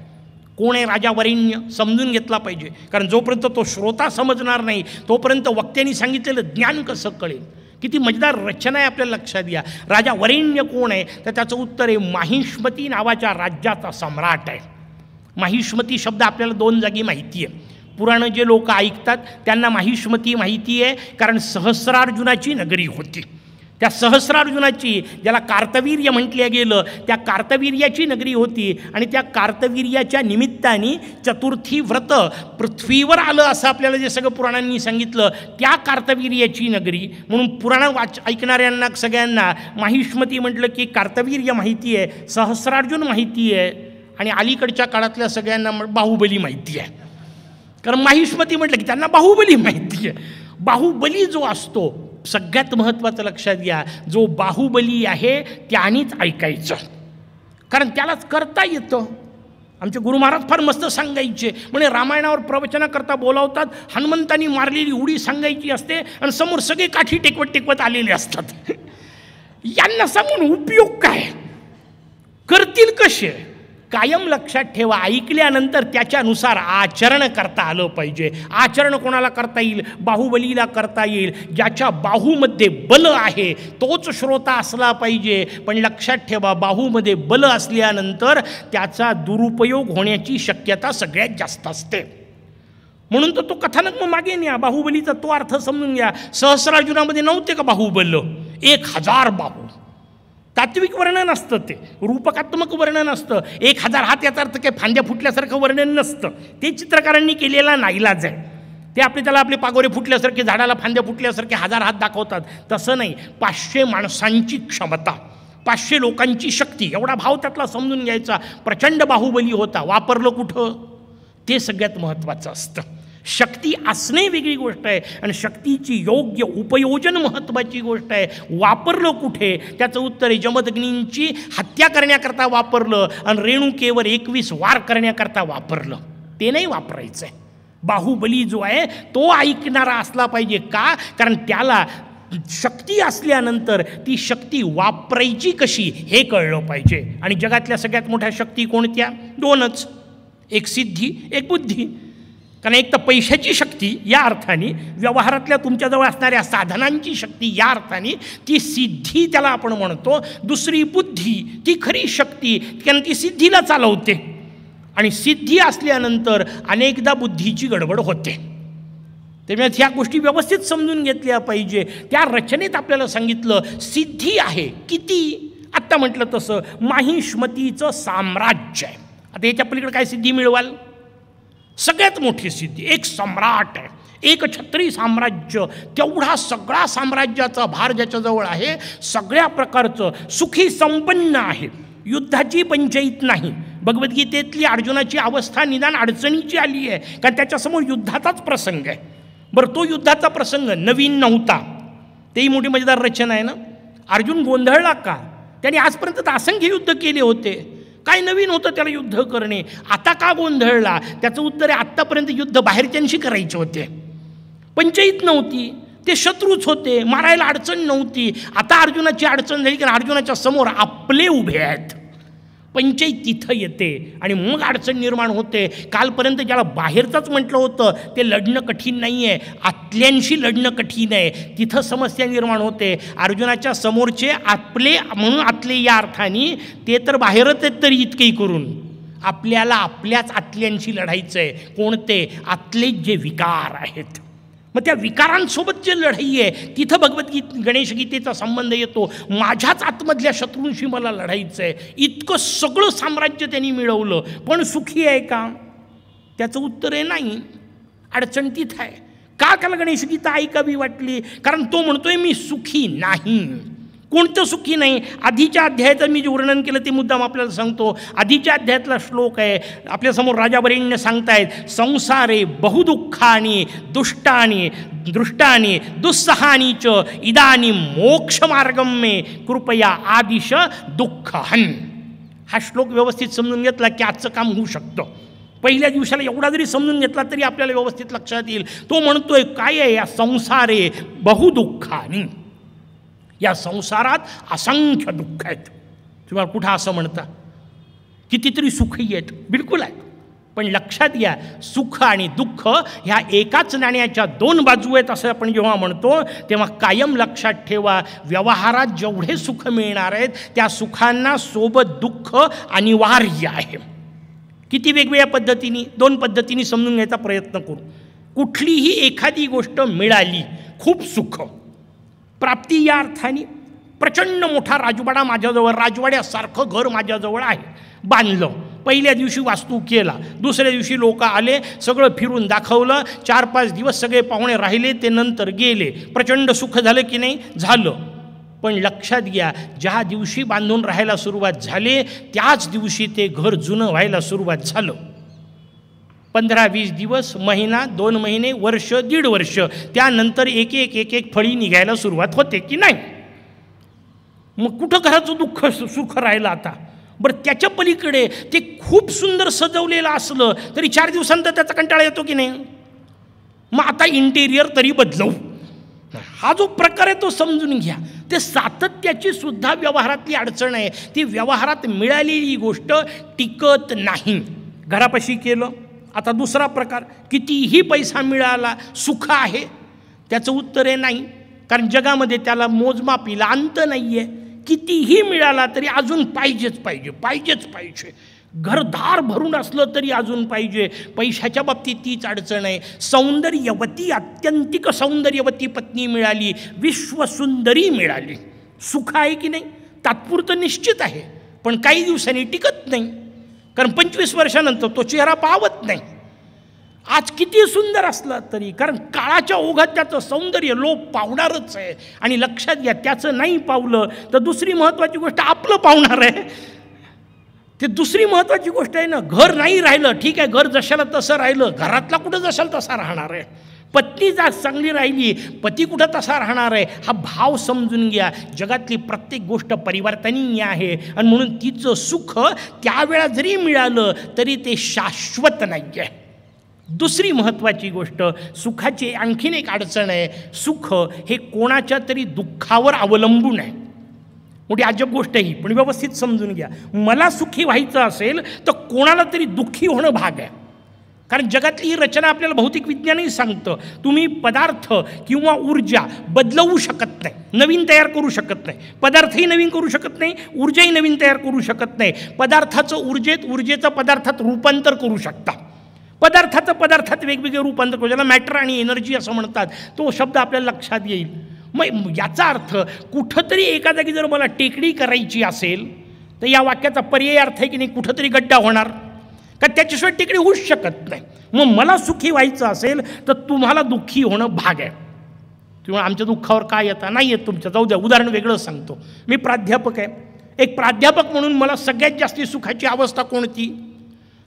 कोण आहे राजा वरेण्य समजून घेतला पाहिजे, कारण जोपर्यंत तो श्रोता समजणार नाही तोपर्यंत वक्त्यांनी सांगितलेलं ज्ञान कसं कळेल. किती मजेदार रचना आहे आपल्या लक्षात या. राजा वरेण्य कोण आहे तर त्याचं उत्तर आहे माहिष्मती नावाच्या राज्याचा सम्राट आहे. माहिष्मती शब्द आपल्याला 2 जागी माहिती आहे. पुराणं जे लोक ऐकतात त्यांना माहिष्मती माहिती आहे, कारण सहस्रार्जुनाची नगरी होती. त्या सहस्रार्जुनाची, ज्याला कार्तवीर्य म्हटलं गेलं, त्या कार्तवीर्याची नगरी होती. आणि त्या कार्तवीर्याच्या निमित्ताने चतुर्थी व्रत पृथ्वीवर आलं असं आपल्याला जे सगळं पुराणांनी सांगितलं, त्या कार्तवीर्याची नगरी. म्हणून पुराण ऐकणाऱ्यांना सगळ्यांना माहिष्मती म्हटलं की कार्तवीर्य माहिती आहे, सहस्रार्जुन माहिती आहे, आणि अलीकडच्या काळातल्या सगळ्यांना बाहुबली माहिती आहे. कारण माहिष्मती म्हटलं की त्यांना बाहुबली माहिती आहे. बाहुबली जो असतो, सगळ्यात महत्त्वाचं लक्षात घ्या, जो बाहुबली आहे त्यानेच ऐकायचं, कारण त्यालाच करता येतं. आमचे गुरु महाराज फार मस्त सांगायचे, म्हणजे रामायणावर प्रवचनाकरता बोलावतात, हनुमंतांनी मारलेली उडी सांगायची असते आणि समोर सगळे काठी टेकवत टेकवत आलेले असतात. यांना सांगून उपयोग काय, करतील कसे. कायम लक्षात ठेवा, ऐकल्यानंतर त्याच्यानुसार आचरण करता आलं पाहिजे. आचरण कोणाला करता येईल, बाहुबलीला करता येईल. ज्याच्या बाहूमध्ये बल आहे तोच श्रोता असला पाहिजे. पण लक्षात ठेवा, बाहूमध्ये बल असल्यानंतर त्याचा दुरुपयोग होण्याची शक्यता सगळ्यात जास्त असते. म्हणून तर तो कथानक मग मागे न्या, बाहुबलीचा तो अर्थ समजून घ्या. सहस्रार्जुनामध्ये नव्हते का बाहुबल, 1000 बाहू. तात्विक वर्णन असतं, ते रूपकात्मक वर्णन असतं. 1000 हात याचा अर्थ काही फांद्या फुटल्यासारखं वर्णन नसतं. ते चित्रकारांनी केलेला नाईलाज आहे. ते त्याला आपले पागोरे फुटल्यासारखे, झाडाला फांद्या फुटल्यासारखे 1000 हात दाखवतात. तसं नाही. 500 माणसांची क्षमता, 500 लोकांची शक्ती, एवढा भाव त्यातला समजून घ्यायचा. प्रचंड बाहुबली होता. वापरलं कुठं ते सगळ्यात महत्त्वाचं असतं. शक्ती असणे वेगळी गोष्ट आहे आणि शक्तीची योग्य उपयोजन महत्त्वाची गोष्ट आहे. वापरलं कुठे त्याचं उत्तर आहे, जमदग्नींची हत्या करण्याकरता वापरलं आणि रेणुकेवर 21 वार करण्याकरता वापरलं. ते नाही वापरायचं आहे. बाहुबली जो आहे तो ऐकणारा असला पाहिजे. का, कारण त्याला शक्ती असल्यानंतर ती शक्ती वापरायची कशी हे कळलं पाहिजे. आणि जगातल्या सगळ्यात मोठ्या शक्ती कोणत्या, 2च, एक सिद्धी, एक बुद्धी. कारण एक तर पैशाची शक्ती या अर्थाने, व्यवहारातल्या तुमच्याजवळ असणाऱ्या साधनांची शक्ती या अर्थाने, ती सिद्धी त्याला आपण म्हणतो. दुसरी बुद्धी, ती खरी शक्ती, कारण ती सिद्धीला चालवते. आणि सिद्धी असल्यानंतर अनेकदा बुद्धीची गडबड होते. त्यामुळे ह्या गोष्टी व्यवस्थित समजून घेतल्या पाहिजे. त्या रचनेत आपल्याला सांगितलं सिद्धी आहे किती. आत्ता म्हटलं तसं माहिष्मतीचं साम्राज्य आहे. आता याच्या पलीकडे काय सिद्धी मिळवाल, सगळ्यात मोठी सिद्धी, एक सम्राट आहे, एक छत्री साम्राज्य. तेवढा सगळा साम्राज्याचा भार ज्याच्याजवळ आहे, सगळ्या प्रकारचं सुखी संपन्न आहे, युद्धाची पंचायत नाही. भगवद्गीतेतली अर्जुनाची अवस्था निदान अडचणीची आली आहे, कारण त्याच्यासमोर युद्धाचाच प्रसंग आहे. बरं, तो युद्धाचा प्रसंग नवीन नव्हता, तेही मोठी मजेदार रचना आहे ना. अर्जुन गोंधळला का, त्याने आजपर्यंत असंख्य युद्ध केले होते, काय नवीन होतं त्याला युद्ध करणे, आता का गोंधळला. त्याचं उत्तर आहे, आत्तापर्यंत युद्ध बाहेरच्यांशी करायचे होते, पंचायत नव्हती, ते शत्रूच होते, मारायला अडचण नव्हती. आता अर्जुनाची अडचण झाली, कारण अर्जुनाच्या समोर आपले उभे आहेत, पंचायत तिथं येते आणि मग अडचण निर्माण होते. कालपर्यंत ज्याला बाहेरचंच म्हटलं होतं ते लढणं कठीण नाही आहे, आतल्यांशी लढणं कठीण आहे, तिथं समस्या निर्माण होते. अर्जुनाच्या समोरचे आपले म्हणून आतले या अर्थाने, ते तर बाहेरच आहेत तरी इतकेही करून आपल्याला आपल्याच आतल्यांशी लढायचं आहे. कोणते, आतले जे विकार आहेत. मग त्या विकारांसोबत जे लढाई आहे तिथं गणेश गीतेचा संबंध येतो. माझ्याच आतमधल्या शत्रूंशी मला लढायचं आहे. इतकं सगळं साम्राज्य त्यांनी मिळवलं, पण सुखी आहे का, त्याचं उत्तर आहे नाही, अडचण तिथं आहे. का त्याला गणेश गीता ऐकावी वाटली, कारण तो म्हणतोय मी सुखी नाही. कोणतं सुखी नाही? आधीच्या अध्यायाचं मी जे वर्णन केलं ते मुद्दाम आपल्याला सांगतो. आधीच्या अध्यायातला श्लोक आहे, आपल्यासमोर राजा वरेण्य सांगतायत, संसारे बहुदुःखानी दुष्टानी दृष्टानी दुस्सहानी च इदानी मोक्षमार्गम मे कृपया आदिश दुःखहन. हा श्लोक व्यवस्थित समजून घेतला की आजचं काम होऊ शकतं. पहिल्या दिवसाला एवढा जरी समजून घेतला तरी आपल्याला व्यवस्थित लक्षात येईल. तो म्हणतोय काय आहे, या संसारे बहुदुःखानी, या संसारात असंख्य दुःख आहेत. तुम्हाला कुठं असं म्हणता कितीतरी सुखही आहेत? बिलकुल आहेत. पण लक्षात घ्या, सुख आणि दुःख ह्या एकाच नाण्याच्या दोन बाजू आहेत असं आपण जेव्हा म्हणतो तेव्हा कायम लक्षात ठेवा, व्यवहारात जेवढे सुख मिळणार आहेत त्या सुखांना सोबत दुःख अनिवार्य आहे. किती वेगवेगळ्या पद्धतीने, दोन पद्धतीने समजून घ्यायचा प्रयत्न करू. कुठलीही एखादी गोष्ट मिळाली, खूप सुख प्राप्ती, या अर्थाने प्रचंड मोठा राजवाडा माझ्याजवळ, राजवाड्यासारखं घर माझ्याजवळ आहे, बांधलं. पहिल्या दिवशी वास्तू केला, दुसऱ्या दिवशी लोक आले, सगळं फिरून दाखवलं, 4-5 दिवस सगळे पाहुणे राहिले, ते नंतर गेले. प्रचंड सुख झालं की नाही? झालं. पण लक्षात घ्या, ज्या दिवशी बांधून राहायला सुरुवात झाली त्याच दिवशी ते घर जुनं व्हायला सुरुवात झालं. 15-20 दिवस, महिना, 2 महिने, वर्ष, 1.5 वर्ष, त्यानंतर एक एक फळी निघायला सुरुवात होते की नाही? मग कुठं घराचं दुःख सुख राहिलं आता? बरं, त्याच्या पलीकडे ते खूप सुंदर सजवलेलं असलं तरी 4 दिवसांतर त्याचा कंटाळा येतो की नाही? मग आता इंटेरियर तरी बदलवू. हा जो प्रकार आहे तो समजून घ्या. ते सातत्याची सुद्धा व्यवहारातली अडचण आहे. ती व्यवहारात मिळालेली गोष्ट टिकत नाही. घरापाशी केलं, आता दुसरा प्रकार, कितीही पैसा मिळाला सुख आहे? त्याचं उत्तर आहे नाही. कारण जगामध्ये त्याला मोजमापीला अंत नाही आहे. कितीही मिळाला तरी अजून पाहिजेच पाहिजे. घरदार भरून असलं तरी अजून पाहिजे. पैशाच्या बाबतीत तीच अडचण आहे. सौंदर्यवती, अत्यंतिक सौंदर्यवती पत्नी मिळाली, विश्वसुंदरी मिळाली, सुख आहे की नाही? तात्पुरतं निश्चित आहे, पण काही दिवसांनी टिकत नाही. कारण 25 वर्षानंतर तो चेहरा पावत नाही. आज किती सुंदर असला तरी, कारण काळाच्या ओघात त्याचं सौंदर्य लोप पावणारच आहे. आणि लक्षात घ्या, त्याचं नाही पावलं तर दुसरी महत्त्वाची गोष्ट आपलं पावणार आहे. ते दुसरी महत्त्वाची गोष्ट आहे ना. घर नाही राहिलं, ठीक आहे, घर जशाला तसं राहिलं, घरातला कुठं जशाला तसा राहणार आहे. पत्नी चांगली राहिली, पती कुठं तसा राहणार आहे. हा भाव समजून घ्या. जगातली प्रत्येक गोष्ट परिवर्तनीय आहे आणि म्हणून तिचं सुख त्यावेळा जरी मिळालं तरी ते शाश्वत नाही आहे. दुसरी महत्त्वाची गोष्ट, सुखाची आणखीन एक अडचण आहे, सुख हे कोणाच्या तरी दुःखावर अवलंबून आहे. मोठी अजब गोष्ट ही, पण व्यवस्थित समजून घ्या. मला सुखी व्हायचं असेल तर कोणाला तरी दुःखी होणं भाग आहे. कारण जगातली ही रचना आपल्याला भौतिक विज्ञानही सांगतं, तुम्ही पदार्थ किंवा ऊर्जा बदलवू शकत नाही, नवीन तयार करू शकत नाही. पदार्थही नवीन करू शकत नाही, ऊर्जाही नवीन तयार करू शकत नाही. पदार्थाचं ऊर्जेचं पदार्थात रूपांतर करू शकता. पदार्थाचं पदार्थात वेगवेगळे रूपांतर करू, ज्याला मॅटर आणि एनर्जी असं म्हणतात, तो शब्द आपल्याला लक्षात येईल. मग याचा अर्थ कुठंतरी एका जागी जर मला टेकडी करायची असेल तर या वाक्याचा पर्याय अर्थ आहे की नाही, कुठंतरी गड्डा होणार का? त्याच्याशिवाय टेकडी होऊच शकत नाही. मग मला सुखी व्हायचं असेल तर तुम्हाला दुःखी होणं भाग आहे. तुम्हाला आमच्या दुःखावर काय येतं? नाही येत तुमच्या, जाऊ द्या, उदाहरण वेगळं सांगतो. मी प्राध्यापक आहे. एक प्राध्यापक म्हणून मला सगळ्यात जास्ती सुखाची अवस्था कोणती?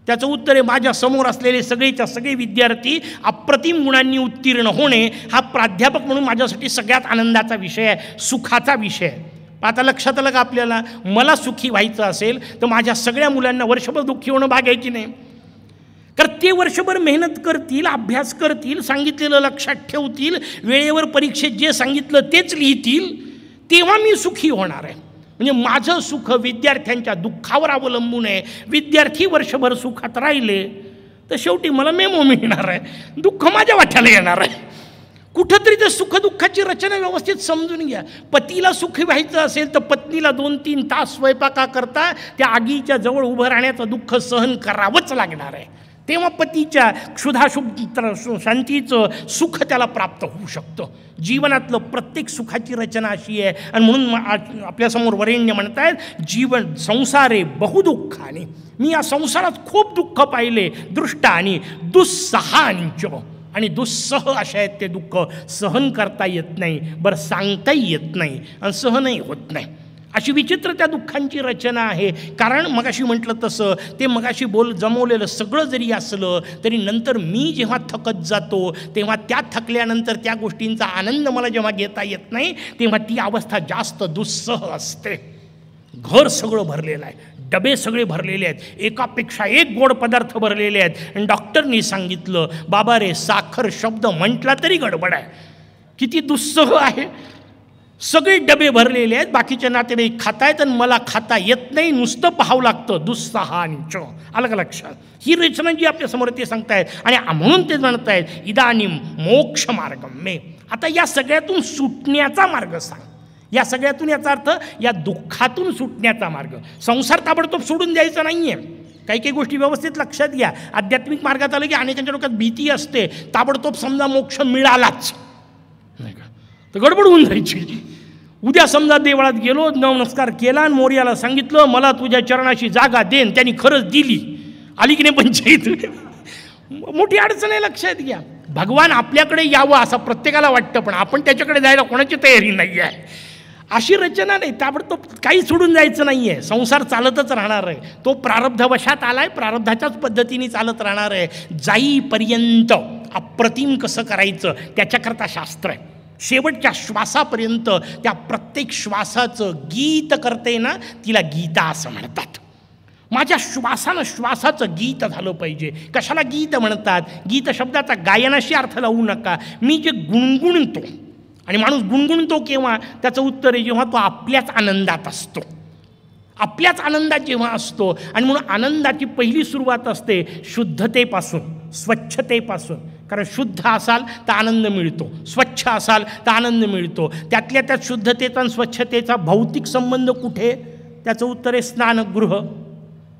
त्याचं उत्तर आहे, माझ्या समोर असलेले सगळेच्या सगळे विद्यार्थी अप्रतिम गुणांनी उत्तीर्ण होणे हा प्राध्यापक म्हणून माझ्यासाठी सगळ्यात आनंदाचा विषय आहे, सुखाचा विषय आहे. आता लक्षात आलं का आपल्याला? मला सुखी व्हायचं असेल तर माझ्या सगळ्या मुलांना वर्षभर दुःखी होणं भाग आहे की नाही? कारण ते वर्षभर मेहनत करतील, अभ्यास करतील, सांगितलेलं लक्षात ठेवतील, वेळेवर परीक्षेत जे सांगितलं तेच लिहितील, तेव्हा मी सुखी होणार आहे. म्हणजे माझं सुख विद्यार्थ्यांच्या दुःखावर अवलंबून आहे. विद्यार्थी वर्षभर सुखात राहिले तर शेवटी मला मेमो मिळणार आहे, दुःख माझ्या वाट्याला येणार आहे. कुठंतरी ते सुखदुःखाची रचना व्यवस्थित समजून घ्या. पतीला सुखी व्हायचं असेल तर पत्नीला 2-3 तास स्वयंपाकाकरता त्या आगीच्या जवळ उभं राहण्याचं दुःख सहन करावंच लागणार आहे. तेव्हा पतीच्या क्षुधाशुभ शांतीचं सुख त्याला प्राप्त होऊ शकतं. जीवनातलं प्रत्येक सुखाची रचना अशी आहे. आणि म्हणून आपल्यासमोर वरेण्य म्हणतायत, जीवन संसारे बहुदुःखाने, मी या संसारात खूप दुःख पाहिले, दृष्टानी दुस्सहानीच, आणि दुस्सह अशा आहेत ते दुःख. सहन करता येत नाही, बरं सांगताही येत नाही आणि सहनही होत नाही. अशी विचित्र त्या दुःखांची रचना आहे. कारण मगाशी म्हटलं तसं ते मगाशी जमवलेलं सगळं जरी असलं तरी नंतर मी जेव्हा थकत जातो तेव्हा त्या थकल्यानंतर त्या गोष्टींचा आनंद मला जेव्हा घेता येत नाही तेव्हा ती अवस्था जास्त दुस्सह असते. घर सगळं भरलेलं आहे, डबे सगळे भरलेले आहेत, एकापेक्षा एक गोड पदार्थ भरलेले आहेत, आणि डॉक्टरनी सांगितलं बाबा रे साखर शब्द म्हटला तरी गडबड आहे. किती दुस्सह आहे. सगळे डबे भरलेले आहेत, बाकीचे नातेवाईक खातायत आणि मला खाता येत नाही, नुसतं पाहावं लागतं. दुस्सहांच. आलं का लक्षात? ही रचना जी आपल्यासमोर ते सांगतायत आणि म्हणून ते म्हणतायत इदानीम मोक्ष मार्गम मे. आता या सगळ्यातून सुटण्याचा मार्ग सांग. या सगळ्यातून याचा अर्थ या दुःखातून सुटण्याचा मार्ग. संसार ताबडतोब सोडून द्यायचा नाही आहे. काही काही गोष्टी व्यवस्थित लक्षात घ्या. आध्यात्मिक मार्गात आलं की अनेकांच्या डोक्यात भीती असते, ताबडतोब समजा मोक्ष मिळालाच नाही का तर गडबड होऊन जायची. उद्या समजा देवळात गेलो, नमस्कार केला आणि मोर्याला सांगितलं मला तुझ्या चरणाशी जागा देन, त्यांनी खरंच दिली, आली की नाही पंचायत, मोठी अडचण आहे. लक्षात घ्या. भगवान आपल्याकडे यावं असं प्रत्येकाला वाटतं, पण आपण त्याच्याकडे जायला कोणाची तयारी नाही आहे. अशी रचना नाही. ताबडतोब काही सोडून जायचं नाही आहे. संसार चालतच राहणार आहे. तो प्रारब्धवशात आला आहे, प्रारब्धाच्याच पद्धतीने चालत राहणार आहे. जाईपर्यंत अप्रतिम कसं करायचं त्याच्याकरता शास्त्र आहे. शेवटच्या श्वासापर्यंत त्या प्रत्येक श्वासाचं गीत करते ना, तिला गीता असं म्हणतात. माझ्या श्वासानं श्वासाचं गीत झालं पाहिजे. कशाला गीत म्हणतात? गीत शब्दाचा गायनाशी अर्थ लावू नका. मी जे गुणगुणतो, आणि माणूस गुणगुणतो केव्हा? त्याचं उत्तर आहे जेव्हा तो आपल्याच आनंदात असतो. आपल्याच आनंदात जेव्हा असतो. आणि म्हणून आनंदाची पहिली सुरुवात असते शुद्धतेपासून, स्वच्छतेपासून. कारण शुद्ध असाल तर आनंद मिळतो, स्वच्छ असाल तर आनंद मिळतो. त्यातल्या त्यात शुद्धतेचा आणि स्वच्छतेचा भौतिक संबंध कुठे? त्याचं उत्तर आहे स्नानगृह.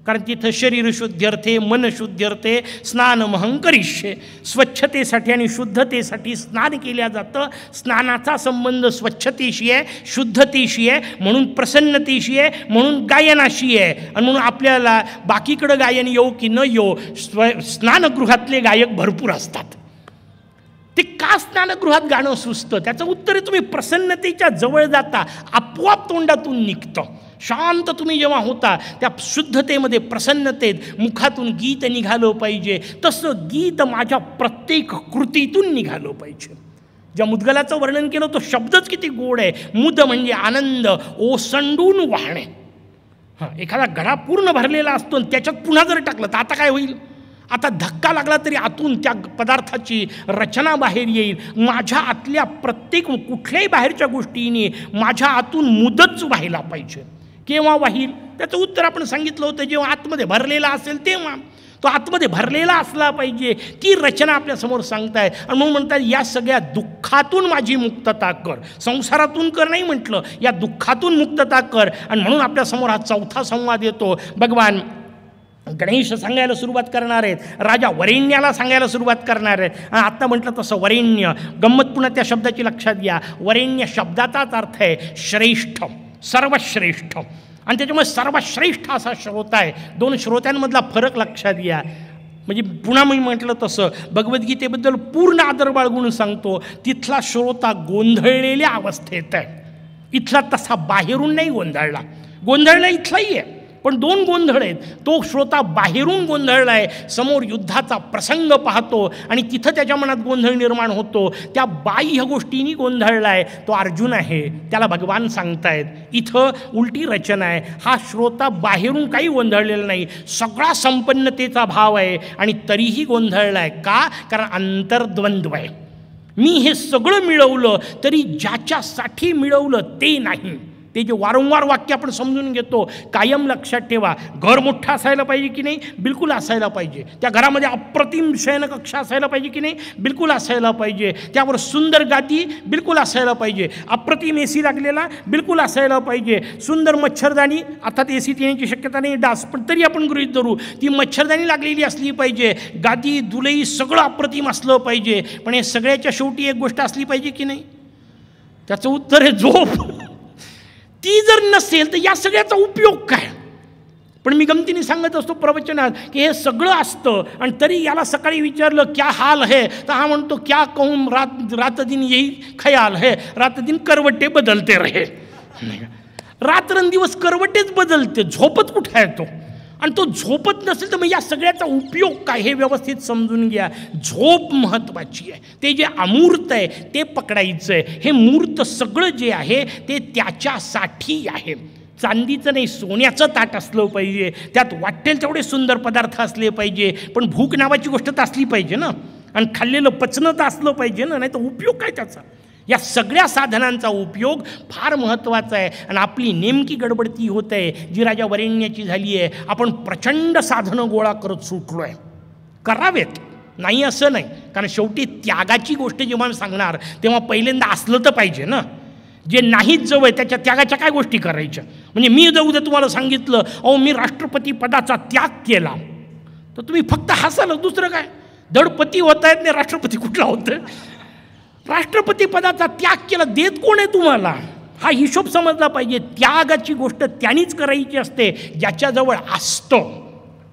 कारण तिथं शरीर शुद्ध्यर्थे, मन शुद्ध्यर्थे स्नानमहं करिष्ये. स्वच्छतेसाठी आणि शुद्धतेसाठी स्नान केल्या जातं. स्नानाचा संबंध स्वच्छतेशी आहे, शुद्धतेशी आहे, म्हणून प्रसन्नतेशी आहे, म्हणून गायनाशी आहे. आणि म्हणून आपल्याला बाकीकडं गायन येऊ की न येऊ, स्नानगृहातले गायक भरपूर असतात. ते का स्नानगृहात गाणं सुचतं? त्याचं उत्तर आहे तुम्ही प्रसन्नतेच्या जवळ जाता, आपोआप तोंडातून निघतं. शांत तुम्ही जेव्हा होता त्या शुद्धतेमध्ये, प्रसन्नतेत मुखातून गीत निघालं पाहिजे. तसं गीत माझ्या प्रत्येक कृतीतून निघालं पाहिजे. ज्या मुद्गलाचं वर्णन केलं तो शब्दच किती गोड आहे. मुद म्हणजे आनंद, ओसंडून वाहणे. एखादा घडा पूर्ण भरलेला असतो आणि त्याच्यात पुन्हा जर टाकलं तर आता काय होईल? आता धक्का लागला तरी आतून त्या पदार्थाची रचना बाहेर येईल. माझ्या आतल्या प्रत्येक कुठल्याही बाहेरच्या गोष्टीने माझ्या आतून मुदच व्हायला पाहिजे. केव्हा वाहील? त्याचं उत्तर आपण सांगितलं होतं, जेव्हा आतमध्ये भरलेला असेल तेव्हा. तो आतमध्ये भरलेला असला पाहिजे. ती रचना आपल्यासमोर सांगताय. आणि म्हणून म्हणतात या सगळ्या दुःखातून माझी मुक्तता कर. संसारातून कर नाही म्हटलं, या दुःखातून मुक्तता कर. आणि म्हणून आपल्यासमोर हा चौथा संवाद येतो. भगवान गणेश सांगायला सुरुवात करणार आहेत, राजा वरेण्याला सांगायला सुरुवात करणार आहेत. आणि आत्ता म्हटलं तसं वरेण्य, गंमत पुन्हा त्या शब्दाची लक्षात घ्या. वरेण्य शब्दाचाच अर्थ आहे श्रेष्ठ, सर्वश्रेष्ठ. आणि त्याच्यामुळे सर्वश्रेष्ठ असा श्रोता आहे. दोन श्रोत्यांमधला फरक लक्षात घ्या. म्हणजे पुन्हा मी म्हटलं तसं भगवद्गीतेबद्दल पूर्ण आदर बाळगून सांगतो. तिथला श्रोता गोंधळलेल्या अवस्थेत आहे. इथला तसा बाहेरून नाही गोंधळला. गोंधळला इथलाही आहे, पण दोन गोंधळ आहेत. तो श्रोता बाहेरून गोंधळला आहे, समोर युद्धाचा प्रसंग पाहतो आणि तिथं त्याच्या मनात गोंधळ निर्माण होतो. त्या बाह्य गोष्टींनी गोंधळला आहे, तो अर्जुन आहे. त्याला भगवान सांगतायत इथं उलटी रचना आहे. हा श्रोता बाहेरून काही गोंधळलेला नाही, सगळा संपन्नतेचा भाव आहे आणि तरीही गोंधळला आहे. का? कारण अंतर्द्वंद्व आहे. मी हे सगळं मिळवलं तरी ज्याच्यासाठी मिळवलं ते नाही. ते जे वारंवार वाक्य आपण समजून घेतो, कायम लक्षात ठेवा. घर मोठं असायला पाहिजे की नाही? बिलकुल असायला पाहिजे. त्या घरामध्ये अप्रतिम शयनकक्ष असायला पाहिजे की नाही? बिलकुल असायला पाहिजे. त्यावर सुंदर गादी बिलकुल असायला पाहिजे. अप्रतिम AC लागलेला बिलकुल असायला पाहिजे. सुंदर मच्छरदाणी, अर्थात AC येण्याची शक्यता नाही, डास, पण तरी आपण गृहीत धरू ती मच्छरदाणी लागलेली असली पाहिजे. गादी दुलई सगळं अप्रतिम असलं पाहिजे. पण हे सगळ्याच्या शेवटी एक गोष्ट असली पाहिजे की नाही? त्याचं उत्तर आहे झोप. ती जर नसेल तर या सगळ्याचा उपयोग काय? पण मी गमतीने सांगत असतो प्रवचनात की हे सगळं असतं आणि तरी याला सकाळी विचारलं क्या हाल है, तर हा म्हणतो क्या कहूं रात दिन यही ख्याल है, रात दिन करवटे बदलते रहे. रात्रंदिवस करवटेच बदलते, झोपत कुठं आहे तो. आणि तो झोपत नसेल तर मग या सगळ्याचा उपयोग काय हे व्यवस्थित समजून घ्या. झोप महत्त्वाची आहे. ते जे अमूर्त आहे ते पकडायचं आहे. हे मूर्त सगळं जे आहे ते त्याच्यासाठी आहे. चांदीचं नाही, सोन्याचं ताट असलं पाहिजे, त्यात वाटेल तेवढे सुंदर पदार्थ असले पाहिजे, पण भूक नावाची गोष्ट तर असली पाहिजे ना, आणि खाल्लेलं पचनं तर असलं पाहिजे ना, नाही तर उपयोग काय त्याचा. या सगळ्या साधनांचा उपयोग फार महत्त्वाचा आहे. आणि आपली नेमकी गडबडती होत आहे जी राजा वरेण्याची झाली आहे. आपण प्रचंड साधनं गोळा करत सुटलो आहे. करावेत नाही असं नाही, कारण शेवटी त्यागाची गोष्ट जेव्हा मी सांगणार तेव्हा पहिल्यांदा असलं तर पाहिजे ना. जे नाहीच जवळ त्याच्या त्यागाच्या काय गोष्टी करायच्या. म्हणजे मी जर उद्या तुम्हाला सांगितलं अहो मी राष्ट्रपती पदाचा त्याग केला, तर तुम्ही फक्त हसाल, दुसरं काय. दडपती होता येत नाही, राष्ट्रपती कुठला होतं. राष्ट्रपती पदाचा त्याग केला, देत कोण आहे तुम्हाला, हा हिशोब समजला पाहिजे. त्यागाची गोष्ट त्यांनीच करायची असते ज्याच्याजवळ असतं.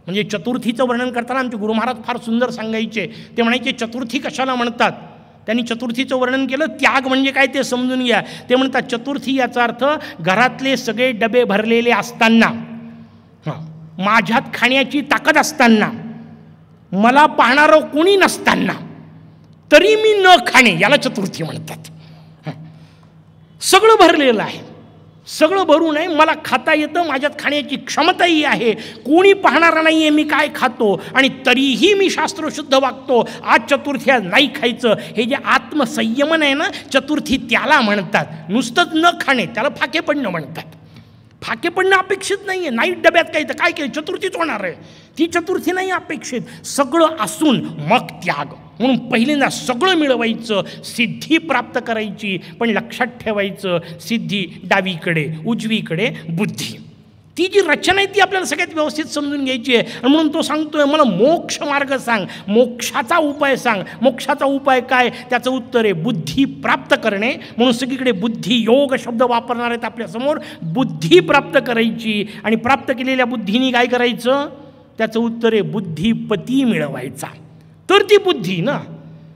म्हणजे चतुर्थीचं वर्णन करताना आमचे गुरु महाराज फार सुंदर सांगायचे. ते म्हणायचे चतुर्थी कशाला म्हणतात. त्यांनी चतुर्थीचं वर्णन केलं, त्याग म्हणजे काय ते समजून घ्या. ते म्हणतात चतुर्थी याचा अर्थ घरातले सगळे डबे भरलेले असताना, माझ्यात खाण्याची ताकद असताना, मला पाहणारं कोणी नसताना तरी मी न खाणे, याला चतुर्थी म्हणतात. सगळं भरलेलं आहे, सगळं भरून आहे, मला खाता येतं, माझ्यात खाण्याची क्षमताही आहे, कोणी पाहणारा नाही आहे मी काय खातो, आणि तरीही मी शास्त्रशुद्ध वागतो. आज चतुर्थी आज नाही खायचं, हे जे आत्मसंयमन आहे ना, चतुर्थी त्याला म्हणतात. नुसतंच न खाणे त्याला फाके पडणं म्हणतात. फाके पडणं अपेक्षित नाही आहे. नाही डब्यात काही तर काय केलं, चतुर्थीच होणार आहे. ती चतुर्थी नाही अपेक्षित. सगळं असून मग त्याग. म्हणून पहिल्यांदा सगळं मिळवायचं, सिद्धी प्राप्त करायची, पण लक्षात ठेवायचं सिद्धी डावीकडे उजवीकडे बुद्धी. ती जी रचना आहे ती आपल्याला सगळ्यात व्यवस्थित समजून घ्यायची आहे. आणि म्हणून तो सांगतोय मला मोक्ष मार्ग सांग, मोक्षाचा उपाय सांग. मोक्षाचा उपाय काय, त्याचं उत्तर आहे बुद्धी प्राप्त करणे. म्हणून सगळीकडे बुद्धी योग शब्द वापरणार आहेत आपल्यासमोर. बुद्धी प्राप्त करायची, आणि प्राप्त केलेल्या बुद्धीने काय करायचं, त्याचं उत्तर आहे बुद्धिपती मिळवायचा. तर ती बुद्धी ना,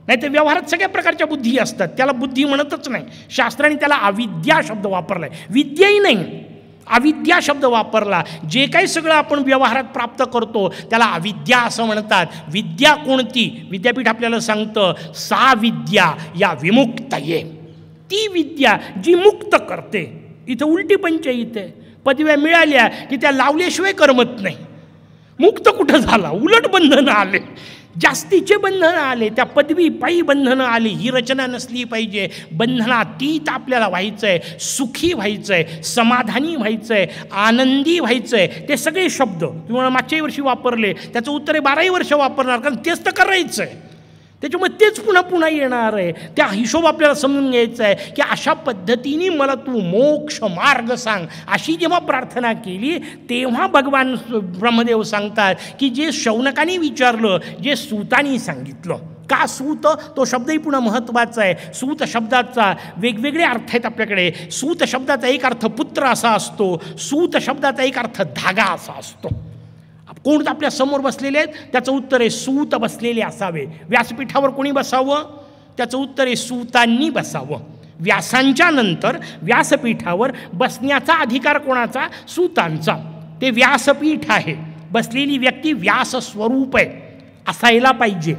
नाही तर व्यवहारात सगळ्या प्रकारच्या बुद्धी असतात, त्याला बुद्धी म्हणतच नाही. शास्त्राने त्याला अविद्या शब्द वापरला आहे, विद्याही नाही, अविद्या शब्द वापरला. जे काही सगळं आपण व्यवहारात प्राप्त करतो त्याला अविद्या असं म्हणतात. विद्या कोणती, विद्यापीठ आपल्याला सांगतं सा विद्या या विमुक्तये. ती विद्या जी मुक्त करते. इथं उलटी पंचायत आहे. पदव्या मिळाल्या की त्या लावल्याशिवाय करमत नाही. मुक्त कुठं झाला, उलट बंधनं आले, जास्तीचे बंधनं आले, त्या पदवी पायी बंधनं आली. ही रचना नसली पाहिजे. बंधनातीत आपल्याला व्हायचं आहे, सुखी व्हायचं आहे, समाधानी व्हायचं आहे, आनंदी व्हायचं आहे. ते सगळे शब्द तुम्हाला मागच्याही वर्षी वापरले, त्याचं उत्तर 12ही वर्ष वापरणार, कारण तेच तर करायचं आहे. त्याच्यामुळे तेच पुन्हा पुन्हा येणार आहे. त्या हिशोब आपल्याला समजून घ्यायचा आहे की अशा पद्धतीने मला तू मोक्ष मार्ग सांग. अशी जेव्हा प्रार्थना केली तेव्हा भगवान ब्रह्मदेव सांगतात की जे शौनकाने विचारलं, जे सूतानी सांगितलं. का सूत, तो शब्दही पुन्हा महत्त्वाचा आहे. सूत शब्दाचा वेगवेगळे अर्थ आहेत आपल्याकडे. सूत शब्दाचा एक अर्थ पुत्र असा असतो, सूत शब्दाचा एक अर्थ धागा असा असतो. कोण आपल्या समोर बसलेले आहेत, त्याचं उत्तर आहे सूत बसलेले असावे. व्यासपीठावर कोणी बसावं, त्याचं उत्तर आहे सूतांनी बसावं. व्यासांच्या नंतर व्यासपीठावर बसण्याचा अधिकार कोणाचा, सूतांचा. ते व्यासपीठ आहे, बसलेली व्यक्ती व्यास स्वरूप आहे, असायला पाहिजे.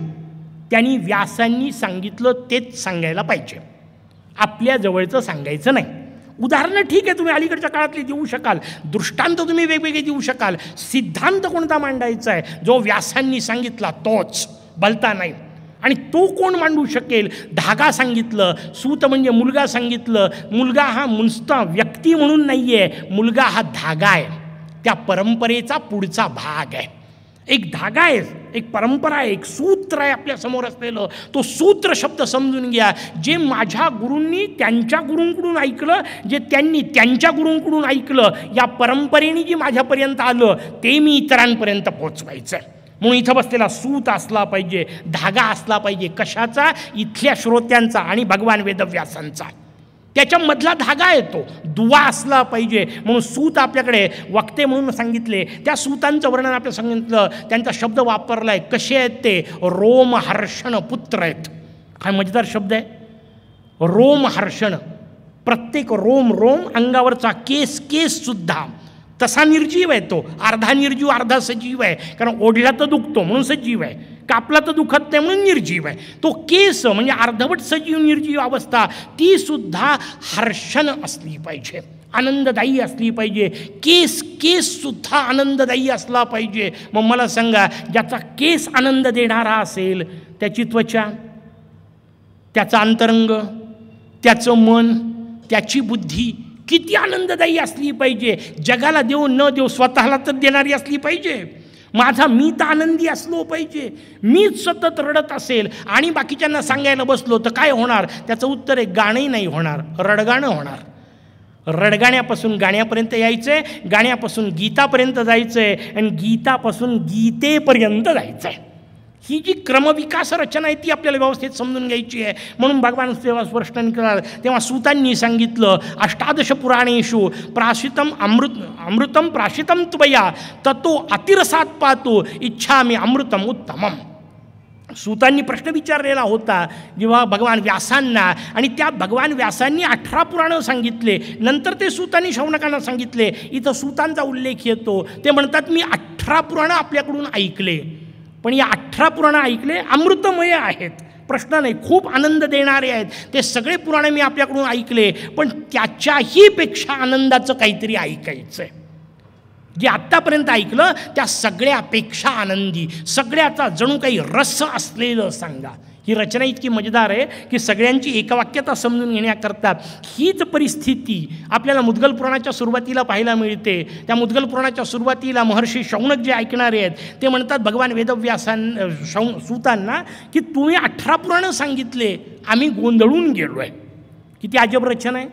त्यांनी व्यासांनी सांगितलं तेच सांगायला पाहिजे, आपल्या जवळचं सांगायचं नाही. उदाहरणं ठीक आहे तुम्ही अलीकडच्या काळातली देऊ शकाल, दृष्टांत तुम्ही वेगवेगळे देऊ शकाल. सिद्धांत कोणता मांडायचा आहे, जो व्यासांनी सांगितला तोच, भलता नाही. आणि तो कोण मांडू शकेल, धागा सांगितलं, सूत म्हणजे मुलगा सांगितलं. मुलगा हा नुसता व्यक्ती म्हणून नाही आहे, मुलगा हा धागा आहे, त्या परंपरेचा पुढचा भाग आहे. एक धागा आहे, एक परंपरा आहे, एक सूत्र आहे आपल्यासमोर असलेलं. तो सूत्र शब्द समजून घ्या. जे माझ्या गुरूंनी त्यांच्या गुरूंकडून ऐकलं, जे त्यांनी त्यांच्या गुरूंकडून ऐकलं, या परंपरेने जी माझ्यापर्यंत आलं ते मी इतरांपर्यंत पोचवायचं आहे. म्हणून इथं बसलेला सूत असला पाहिजे, धागा असला पाहिजे. कशाचा, इथल्या श्रोत्यांचा आणि भगवान वेदव्यासांचा. त्याच्यामधला धागा येतो, दुवा असला पाहिजे. म्हणून सूत आपल्याकडे वक्ते म्हणून सांगितले, त्या सूतांचं वर्णन आपल्याला सांगितलं. त्यांचा शब्द वापरला आहे. कसे आहेत ते? रोमहर्षण पुत्र आहेत. काय मजेदार शब्द आहे, रोमहर्षण. प्रत्येक रोम अंगावरचा केस सुद्धा तसा निर्जीव आहे. तो अर्धा निर्जीव अर्धा सजीव आहे. कारण ओढला तर दुखतो म्हणून सजीव आहे, कापला तर दुखत नाही म्हणून निर्जीव आहे. तो केस म्हणजे अर्धवट सजीव निर्जीव अवस्था ती सुद्धा हर्षण असली पाहिजे, आनंददायी असली पाहिजे. केस सुद्धा आनंददायी असला पाहिजे. मग मला सांगा, ज्याचा केस आनंद देणारा असेल, त्याची त्वचा, त्याचा अंतरंग, त्याचं मन, त्याची बुद्धी किती आनंददायी असली पाहिजे. जगाला देऊ न देऊ स्वतःला तर देणारी असली पाहिजे. माझा मी तर आनंदी असलो पाहिजे. मीच सतत रडत असेल आणि बाकीच्यांना सांगायला बसलो तर काय होणार? त्याचं उत्तर आहे, गाणंही नाही होणार, रडगाणं होणार. रडगाण्यापासून गाण्यापर्यंत यायचं आहे, गाण्यापासून गीतापर्यंत जायचं आहे आणि गीतापासून गीतेपर्यंत जायचं आहे. ही जी क्रमविकास रचना आहे ती आपल्याला व्यवस्थित समजून घ्यायची आहे. म्हणून भगवान तेव्हा स्पष्ट केलं, तेव्हा सूतांनी सांगितलं, अष्टादश पुराणेषु प्राशितम अमृतम प्राशितम त्वया ततो अतिरसात पातो इच्छामि अमृतम उत्तमम. सूतांनी प्रश्न विचारलेला होता जेव्हा भगवान व्यासांना, आणि त्या भगवान व्यासांनी 18 पुराणं सांगितले. नंतर ते सूतांनी शौनकांना सांगितले. इथं सूतांचा उल्लेख येतो. ते म्हणतात, मी 18 पुराणं आपल्याकडून ऐकले, पण या 18 पुराणं ऐकले अमृतमय आहेत, प्रश्न नाही, खूप आनंद देणारे आहेत. ते सगळे पुराणे मी आपल्याकडून ऐकले, पण त्याच्याही पेक्षा आनंदाचं काहीतरी ऐकायचं आहे. जे आत्तापर्यंत ऐकलं त्या सगळ्यापेक्षा आनंदी, सगळ्याचा जणू काही रस असलेलं सांगा. ही रचना इतकी मजेदार आहे की सगळ्यांची एकवाक्यता समजून घेण्याकरता हीच परिस्थिती आपल्याला मुद्गल पुराणाच्या सुरुवातीला पाहायला मिळते. त्या मुद्गल पुराणाच्या सुरुवातीला महर्षी शौनक जे ऐकणारे आहेत ते म्हणतात भगवान सूतांना की तुम्ही 18 पुराणं सांगितले, आम्ही गोंधळून गेलो आहे. किती अजब रचना आहे.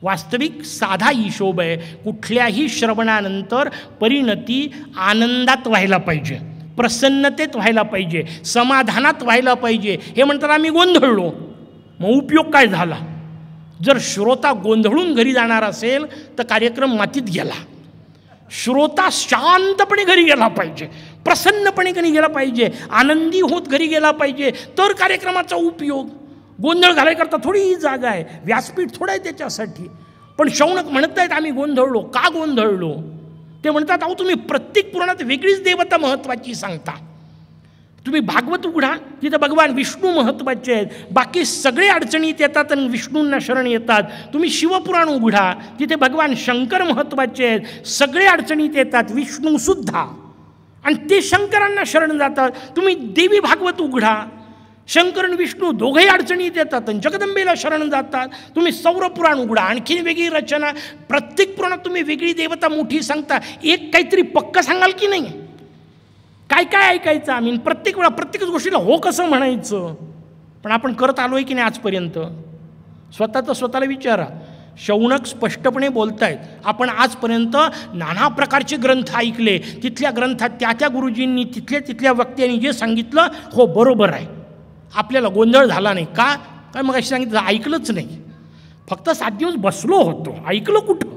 वास्तविक साधा हिशोब आहे. कुठल्याही श्रवणानंतर परिणती आनंदात व्हायला पाहिजे, प्रसन्नतेत व्हायला पाहिजे, समाधानात व्हायला पाहिजे. हे म्हणतात आम्ही गोंधळलो, मग उपयोग काय झाला? जर श्रोता गोंधळून घरी जाणार असेल तर कार्यक्रम मातीत गेला. श्रोता शांतपणे घरी गेला पाहिजे, प्रसन्नपणे घरी गेला पाहिजे, आनंदी होत घरी गेला पाहिजे, तर कार्यक्रमाचा उपयोग. गोंधळ घालायकरता थोडी ही जागा आहे, व्यासपीठ थोडं आहे त्याच्यासाठी. पण शौनक म्हणत आहेत आम्ही गोंधळलो. का गोंधळलो? ते म्हणतात, अहो तुम्ही प्रत्येक पुराणात वेगळीच देवता महत्त्वाची सांगता. तुम्ही भागवत उघडा, तिथं भगवान विष्णू महत्त्वाचे आहेत, बाकी सगळे अडचणीत येतात आणि विष्णूंना शरण येतात. तुम्ही शिवपुराण उघडा, तिथे भगवान शंकर महत्त्वाचे आहेत, सगळे अडचणीत येतात, विष्णूसुद्धा, आणि ते शंकरांना शरण जातात. तुम्ही देवी भागवत उघडा, शंकर आणि विष्णू दोघेही अडचणीत येतात आणि जगदंबेला शरण जातात. तुम्ही सौरपुराण उघडा, आणखीन वेगळी रचना. प्रत्येक पुराणात तुम्ही वेगळी देवता मोठी सांगता. एक काहीतरी पक्क सांगाल की नाही? काय काय ऐकायचं आम्ही? प्रत्येक वेळा प्रत्येकच गोष्टीला हो कसं म्हणायचं? पण आपण करत आलो आहे की नाही आजपर्यंत? स्वतःला विचारा. शौनक स्पष्टपणे बोलत आहेत, आपण आजपर्यंत नाना प्रकारचे ग्रंथ ऐकले, तिथल्या ग्रंथात त्या गुरुजींनी तिथल्या वक्त्यांनी जे सांगितलं हो बरोबर आहे, आपल्याला गोंधळ झाला नाही. का? काय मग अशी सांगितलं ऐकलंच नाही, फक्त 7 दिवस बसलो होतो, ऐकलं कुठं?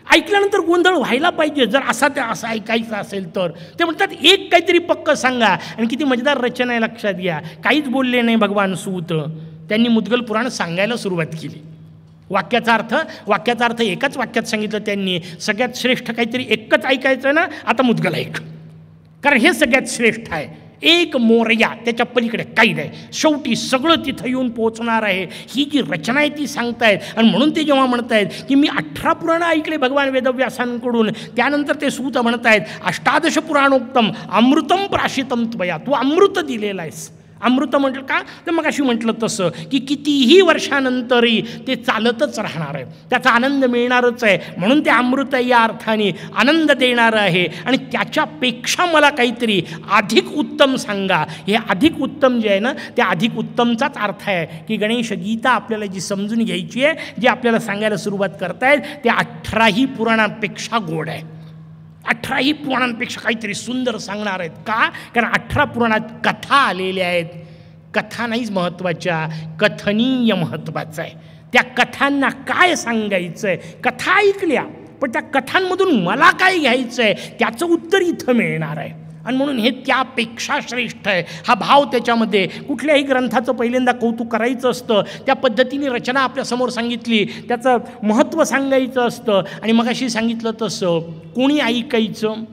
ऐकल्यानंतर गोंधळ व्हायला पाहिजे जर असं ऐकायचं असेल तर. ते म्हणतात एक काहीतरी पक्क सांगा. आणि किती मजेदार रचना आहे लक्षात घ्या. काहीच बोलले नाही भगवान सूत, त्यांनी मुद्गल पुराण सांगायला सुरुवात केली. वाक्याचा अर्थ एकाच वाक्यात सांगितलं त्यांनी. सगळ्यात श्रेष्ठ काहीतरी एकच ऐकायचं ना, आता मुद्गल ऐक, कारण हे सगळ्यात श्रेष्ठ आहे. एक मोरया, त्याच्या पलीकडे काही नाही, शेवटी सगळं तिथं येऊन पोहोचणार आहे. ही जी रचना आहे ती सांगतायत. आणि म्हणून ते जेव्हा म्हणतायत की मी 18 पुराणं ऐकले भगवान वेदव्यासांकडून, त्यानंतर ते सूत म्हणतायत अष्टादश पुराणोक्तम अमृतम प्राशितम त्वया, तू अमृत दिलेलं आहेस. अमृत म्हटलं का? तर मग अशी म्हटलं तसं की कितीही वर्षानंतरही ते चालतच राहणार आहे, त्याचा आनंद मिळणारच आहे. म्हणून ते अमृत या अर्थाने आनंद देणारं आहे. आणि त्याच्यापेक्षा मला काहीतरी अधिक उत्तम सांगा. हे अधिक उत्तम जे आहे ना, त्या अधिक उत्तमचाच अर्थ आहे की गणेश गीता आपल्याला जी समजून घ्यायची आहे, जी आपल्याला सांगायला सुरुवात करतायत, ते 18ही पुराणांपेक्षा गोड आहे. 18ही पुराणांपेक्षा काहीतरी सुंदर सांगणार आहेत. का? कारण 18 पुराणात कथा आलेल्या आहेत. कथा नाहीच महत्त्वाच्या, कथनीय महत्त्वाचं आहे. त्या कथांना काय सांगायचं आहे, कथा ऐकल्या पण त्या कथांमधून मला काय घ्यायचं आहे त्याचं उत्तर इथं मिळणार आहे. आणि म्हणून हे त्यापेक्षा श्रेष्ठ आहे. हा भाव त्याच्यामध्ये. कुठल्याही ग्रंथाचं पहिल्यांदा कौतुक करायचं असतं, त्या पद्धतीने रचना आपल्यासमोर सांगितली, त्याचं महत्त्व सांगायचं असतं. आणि मग अशी सांगितलं तसं कोणी ऐकायचं.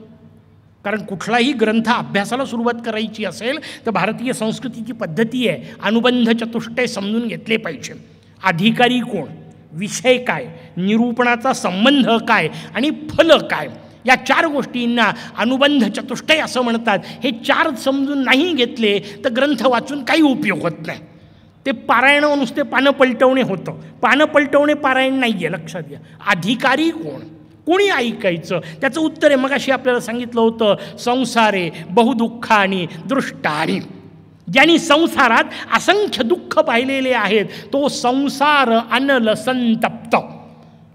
कारण कुठलाही ग्रंथ अभ्यासाला सुरुवात करायची असेल तर भारतीय संस्कृतीची पद्धती आहे, अनुबंध चतुष्टय समजून घेतले पाहिजे. अधिकारी कोण, विषय काय, निरूपणाचा संबंध काय आणि फल काय, या 4 गोष्टींना अनुबंध चतुष्टय असं म्हणतात. हे 4 समजून नाही घेतले तर ग्रंथ वाचून काही उपयोग होत नाही. ते पारायण नुसते पानं पलटवणे होतं. पानं पलटवणे पारायण नाही आहे, लक्षात घ्या. अधिकारी कोण, कोणी ऐकायचं, त्याचं उत्तर आहे मगाशी आपल्याला सांगितलं होतं, संसारे बहुदुःखानी दृष्टानी. ज्यांनी संसारात असंख्य दुःख पाहिलेले आहेत तो संसार अनल संतप्त.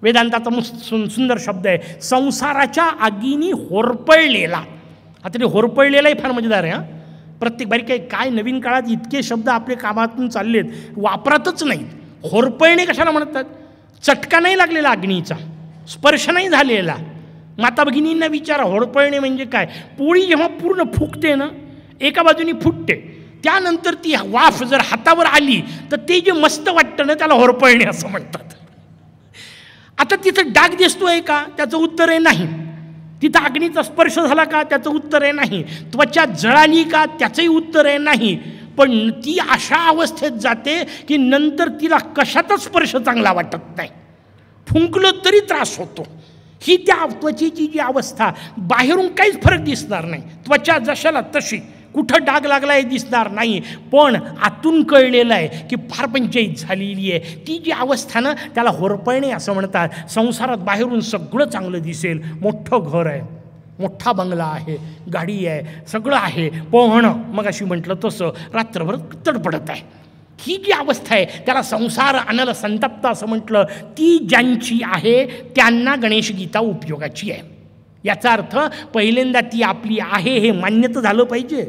वेदांताचा सुंदर शब्द आहे, संसाराच्या आगीनी होरपळलेला. आता ते होरपळलेलाही फार मजेदार आहे. प्रत्येक बारी काय नवीन काळात इतके शब्द आपले कामातून चाललेत, वापरातच नाहीत. होरपळणे कशाला म्हणतात? चटका नाही लागलेला अग्नीचा, स्पर्श नाही झालेला. माता भगिनींना विचारा, होरपळणे म्हणजे काय? पोळी जेव्हा पूर्ण फुगते ना, एका बाजूनी फुटते, त्यानंतर ती वाफ जर हातावर आली तर ते जे मस्त वाटतं ना त्याला होरपळणे असं म्हणतात. आता तिथं डाग दिसतोय का? त्याचं उत्तर आहे नाही. तिथं अग्नीचा स्पर्श झाला का? त्याचं उत्तर आहे नाही. त्वचा जळाली का? त्याचंही उत्तर आहे नाही. पण ती अशा अवस्थेत जाते की नंतर तिला कशातच स्पर्श चांगला वाटत नाही, फुंकलं तरी त्रास होतो. ही त्या त्वचेची जी अवस्था, बाहेरून काहीच फरक दिसणार नाही, त्वचा जशाला तशी, कुठं डाग लागला हे दिसणार नाही, पण आतून कळलेलं आहे की फार पंचायत झालेली आहे. ती जी अवस्था ना त्याला होरपळणे असं म्हणतात. संसारात बाहेरून सगळं चांगलं दिसेल, मोठं घर आहे, मोठा बंगला आहे, गाडी आहे, सगळं आहे, पण मग अशी म्हटलं तसं रात्रभर तडपडत आहे. ही जी अवस्था आहे त्याला संसार अनल संतप्त असं म्हटलं. ती ज्यांची आहे त्यांना गणेश गीता उपयोगाची आहे. याचा अर्थ पहिल्यांदा ती आपली आहे हे मान्य तर झालं पाहिजे.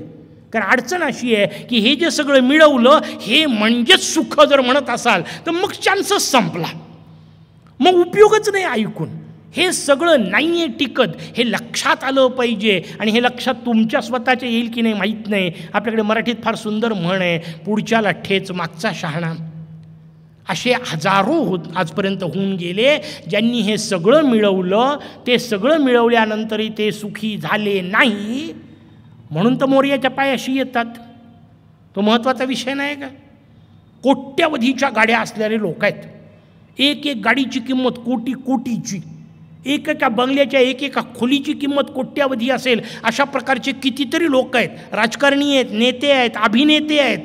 कारण अडचण अशी आहे की हे जे सगळं मिळवलं हे म्हणजेच सुख जर म्हणत असाल तर मग चान्सच संपला, मग उपयोगच नाही ऐकून. हे सगळं नाही आहे टिकत, हे लक्षात आलं पाहिजे. आणि हे लक्षात तुमच्या स्वतःच्या येईल की नाही माहीत नाही. आपल्याकडे मराठीत फार सुंदर म्हण आहे, पुढच्याला ठेच मागचा शहाणा. असे हजारो आजपर्यंत होऊन गेले ज्यांनी हे सगळं मिळवलं, ते सगळं मिळवल्यानंतरही ते सुखी झाले नाही. म्हणून तर मोरयाच्या पायाशी येतात. तो महत्त्वाचा विषय नाही का? कोट्यवधीच्या गाड्या असलेले लोक आहेत. एक एक गाडीची किंमत कोटीची, एकेका बंगल्याच्या एकेका खोलीची किंमत कोट्यावधी असेल. अशा प्रकारचे कितीतरी लोक आहेत, राजकारणी आहेत, नेते आहेत, अभिनेते आहेत.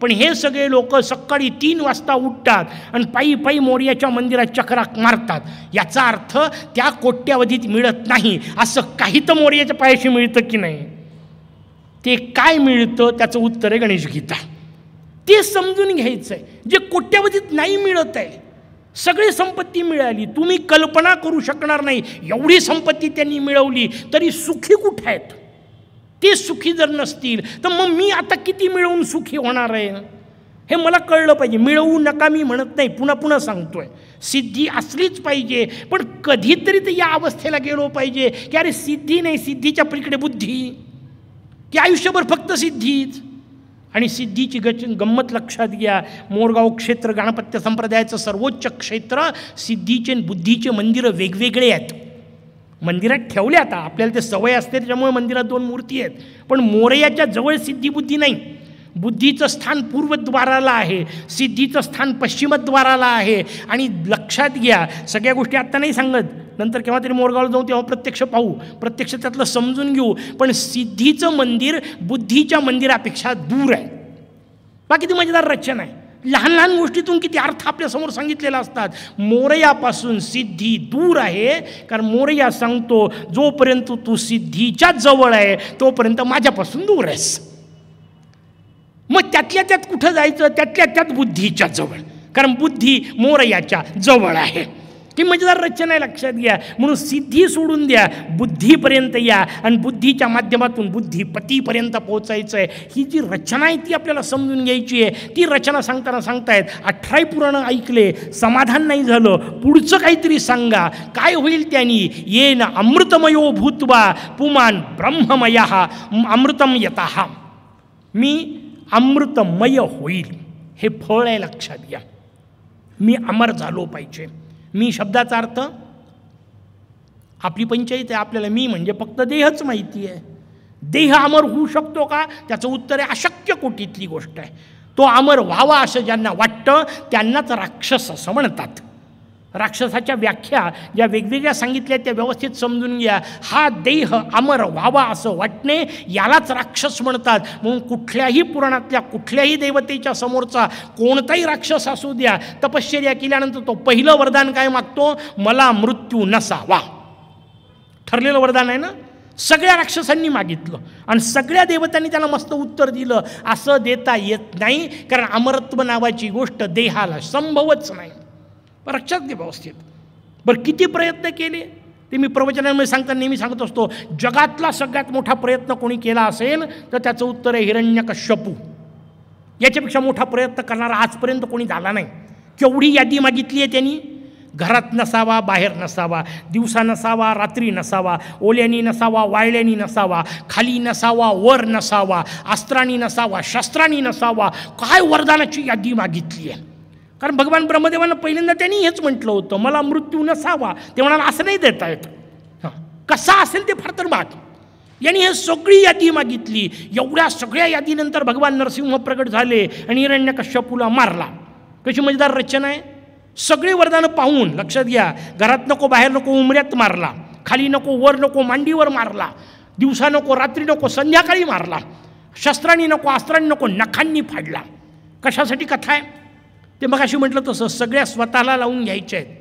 पण हे सगळे लोक सकाळी 3 वाजता उठतात आणि पायी पायी मोरयाच्या मंदिरात चक्रा मारतात. याचा अर्थ त्या कोट्यावधीत मिळत नाही असं काही तर मोरयाच्या पायाशी मिळतं की नाही? ते काय मिळतं त्याचं उत्तर आहे गणेश गीता. ते समजून घ्यायचं आहे. जे कोट्यावधीत नाही मिळत आहे, सगळी संपत्ती मिळाली, तुम्ही कल्पना करू शकणार नाही एवढी संपत्ती त्यांनी मिळवली, तरी सुखी कुठे आहेत? ते सुखी जर नसतील तर मग मी आता किती मिळवून सुखी होणार आहे हे मला कळलं पाहिजे. मिळवू नका मी म्हणत नाही, पुन्हा पुन्हा सांगतोय, सिद्धी असलीच पाहिजे. पण कधीतरी तर या अवस्थेला गेलो पाहिजे की अरे सिद्धी नाही, सिद्धीच्या पलीकडे बुद्धी, की आयुष्यभर फक्त सिद्धीच. आणि सिद्धीची गंमत लक्षात घ्या. मोरगाव क्षेत्र गणपत्य संप्रदायाचं सर्वोच्च क्षेत्र, सिद्धीचे बुद्धीचे मंदिरं वेगवेगळे आहेत. मंदिरात ठेवले, आता आपल्याला ते सवय असते त्याच्यामुळे मंदिरात 2 मूर्ती आहेत. पण मोरयाच्या जवळ सिद्धिबुद्धी नाही. बुद्धीचं स्थान पूर्वद्वाराला आहे, सिद्धीचं स्थान पश्चिमद्वाराला आहे. आणि लक्षात घ्या, सगळ्या गोष्टी आत्ता नाही सांगत, नंतर केव्हा तरी मोरगावला जाऊ तेव्हा प्रत्यक्ष पाहू, प्रत्यक्ष त्यातलं समजून घेऊ. पण सिद्धीचं मंदिर बुद्धीच्या मंदिरापेक्षा दूर आहे. बाकी ती मजेदार रचना आहे. लहान लहान गोष्टीतून किती अर्थ आपल्यासमोर सांगितलेला असतात. मोरयापासून सिद्धी दूर आहे, कारण मोरया सांगतो जोपर्यंत तू सिद्धीच्या जवळ आहे तोपर्यंत माझ्यापासून दूर आहेस. मग त्यातल्या त्यात कुठं जायचं? त्यातल्या त्यात बुद्धीच्या जवळ, कारण बुद्धी मोरयाच्या जवळ आहे. ती मजेदार रचना आहे, लक्षात घ्या. म्हणून सिद्धी सोडून द्या, बुद्धीपर्यंत या आणि बुद्धीच्या माध्यमातून बुद्धिपतीपर्यंत पोहोचायचं आहे. ही जी रचना आहे ती आपल्याला समजून घ्यायची आहे. ती रचना सांगताना सांगतायत 18 पुराणं ऐकले, समाधान नाही झालं, पुढचं काहीतरी सांगा. काय होईल त्यांनी? येन अमृतमयो भूत्वा पुमान ब्रह्ममय अमृतम यतः. मी अमृतमय होईल, हे फळ आहे, लक्षात घ्या. मी अमर झालो पाहिजे. मी शब्दाचा अर्थ आपली पंचायत आहे, आपल्याला मी म्हणजे फक्त देहच माहिती आहे. देह अमर होऊ शकतो का? त्याचं उत्तर आहे अशक्य कोटीतली गोष्ट आहे. तो अमर व्हावा असं ज्यांना वाटतं त्यांनाच राक्षस असं म्हणतात. राक्षसाच्या व्याख्या ज्या वेगवेगळ्या सांगितल्या त्या व्यवस्थित समजून घ्या. हा देह अमर व्हावा असं वाटणे यालाच राक्षस म्हणतात. म्हणून कुठल्याही पुराणातल्या कुठल्याही देवतेच्या समोरचा कोणताही राक्षस असू द्या, तपश्चर्या केल्यानंतर तो पहिलं वरदान काय मागतो? मला मृत्यू नसावा. ठरलेलं वरदान आहे ना. सगळ्या राक्षसांनी मागितलं आणि सगळ्या देवतांनी त्याला मस्त उत्तर दिलं. असं देता येत नाही, कारण अमरत्व नावाची गोष्ट देहाला संभवच नाही. लक्षात घे व्यवस्थित. बरं, किती प्रयत्न केले ते मी प्रवचनामध्ये सांगताना नेहमी सांगत असतो. जगातला सगळ्यात मोठा प्रयत्न कोणी केला असेल तर त्याचं उत्तर आहे हिरण्यकश्यपू. याच्यापेक्षा मोठा प्रयत्न करणारा आजपर्यंत कोणी झाला नाही. केवढी यादी मागितली आहे त्यांनी. घरात नसावा, बाहेर नसावा, दिवसा नसावा, रात्री नसावा, ओल्यानी नसावा, वाळल्यानी नसावा, खाली नसावा, वर नसावा, अस्त्रांनी नसावा, शस्त्रांनी नसावा. काय वरदानाची यादी मागितली आहे. कारण भगवान ब्रह्मदेवानं पहिल्यांदा त्यांनी हेच म्हटलं होतं, मला मृत्यू नसावा. ते म्हणाला असं नाही देता येत. कसा असेल ते फार तर बात. यांनी हे सगळी यादी मागितली. एवढ्या सगळ्या यादीनंतर भगवान नरसिंह प्रगट झाले आणि हिरण्यकश्यपूला मारला. कशी मजेदार रचना आहे. सगळे वरदानं पाहून, लक्षात घ्या, घरात नको, बाहेर नको, उमऱ्यात मारला, खाली नको, वर नको, मांडीवर मारला, दिवसा नको, रात्री नको, संध्याकाळी मारला, शस्त्रांनी नको, अस्त्रांनी नको, नखांनी फाडला. कशासाठी कथा आहे ते मग अशी म्हटलं तसं सगळ्या स्वतःला लावून घ्यायच्या आहेत.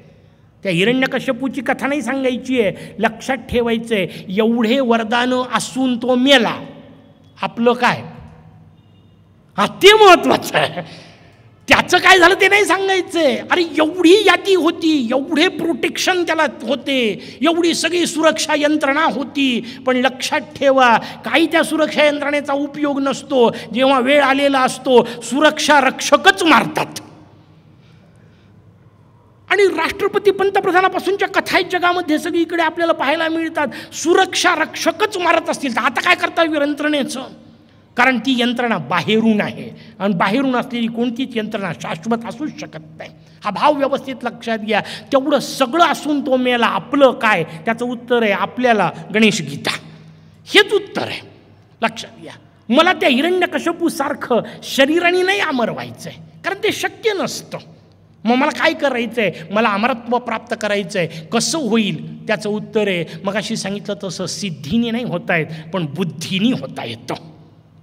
त्या हिरण्यकश्यपूची कथा नाही सांगायची आहे. लक्षात ठेवायचं आहे, एवढे वरदानं असून तो मेला. आपलं काय? हा, ते महत्त्वाचं आहे. त्याचं काय झालं ते नाही सांगायचं आहे. अरे एवढी यादी होती, एवढे प्रोटेक्शन त्याला होते, एवढी सगळी सुरक्षा यंत्रणा होती. पण लक्षात ठेवा, काही त्या सुरक्षा यंत्रणेचा उपयोग नसतो. जेव्हा वेळ आलेला असतो सुरक्षा रक्षकच मारतात. आणि राष्ट्रपती पंतप्रधानापासूनच्या कथा जगामध्ये सगळीकडे आपल्याला पाहायला मिळतात. सुरक्षा रक्षकच मारत असतील तर आता काय करता येईल यंत्रणेचं? कारण ती यंत्रणा बाहेरून आहे आणि बाहेरून असलेली कोणतीच यंत्रणा शाश्वत असूच शकत नाही. हा भाव व्यवस्थित लक्षात घ्या. तेवढं सगळं असून तो मेला. आपलं काय? त्याचं उत्तर आहे आपल्याला गणेश गीता. हेच उत्तर आहे. लक्षात घ्या. मला त्या हिरण्यकश्यपूसारखं शरीराने नाही अमर व्हायचं आहे, कारण ते शक्य नसतं. मग मला काय करायचं आहे? मला अमरत्व प्राप्त करायचं आहे. कसं होईल? त्याचं उत्तर आहे मग अशी सांगितलं तसं सिद्धीने नाही होता येत, पण बुद्धीने होता येतं.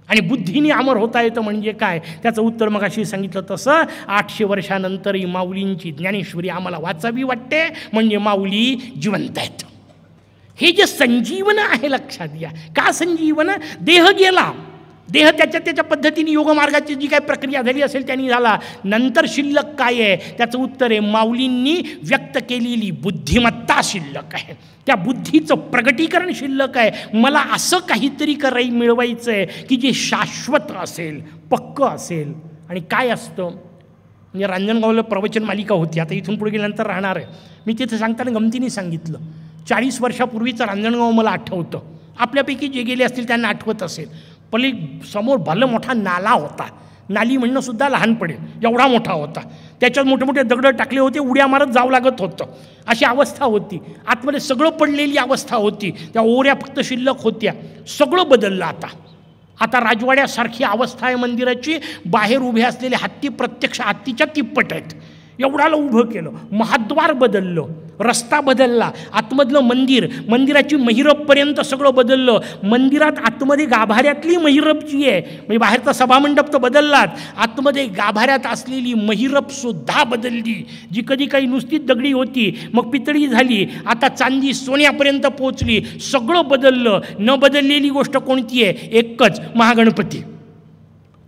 आणि बुद्धीने अमर होता येतं म्हणजे काय? त्याचं उत्तर मग अशी सांगितलं तसं 800 वर्षानंतरही माऊलींची ज्ञानेश्वरी आम्हाला वाचावी वाटते, म्हणजे माऊली जिवंत आहेत. हे जे संजीवन आहे, लक्षात घ्या. का संजीवन? देह गेला, देह त्याच्या पद्धतीने योगमार्गाची जी काय प्रक्रिया झाली असेल त्यांनी झाला. नंतर शिल्लक काय आहे? त्याचं उत्तर आहे माऊलींनी व्यक्त केलेली बुद्धिमत्ता शिल्लक आहे. त्या बुद्धीचं प्रगटीकरण शिल्लक आहे. मला असं काहीतरी मिळवायचं आहे की जे शाश्वत असेल, पक्क असेल. आणि काय असतं म्हणजे रांजणगावला प्रवचन मालिका होती, आता इथून पुढे गेल्यानंतर राहणार आहे. मी तिथे सांगताना गमतीने सांगितलं, 40 वर्षापूर्वीचं रांजणगाव मला आठवतं. आपल्यापैकी जे गेले असतील त्यांना आठवत असेल. पहिले समोर भलं मोठा नाला होता. नाली म्हणणं सुद्धा लहान पडेल, एवढा मोठा होता. त्याच्यात मोठे मोठे दगडं टाकले होते, उड्या मारत जावं लागत होतं. अशी अवस्था होती. आतमध्ये सगळं पडलेली अवस्था होती. त्या ओऱ्या फक्त शिल्लक होत्या. सगळं बदललं आता. आता राजवाड्यासारखी अवस्था आहे मंदिराची. बाहेर उभे असलेले हत्ती प्रत्यक्ष हत्तीच्या तिप्पट आहेत. एवढाला उभं केलं. महाद्वार बदललं, रस्ता बदलला, आतमधलं मंदिराची महिरबपर्यंत सगळं बदललं. मंदिरात आतमध्ये गाभाऱ्यातली महिरब जी आहे, म्हणजे बाहेरचा सभामंडप तर बदललाच, आतमध्ये गाभाऱ्यात असलेली महिरबसुद्धा बदलली. जी कधी काही नुसतीच दगडी होती, मग पितळी झाली, आता चांदी सोन्यापर्यंत पोचली. सगळं बदललं. न बदललेली गोष्ट कोणती आहे? एकच, महागणपती.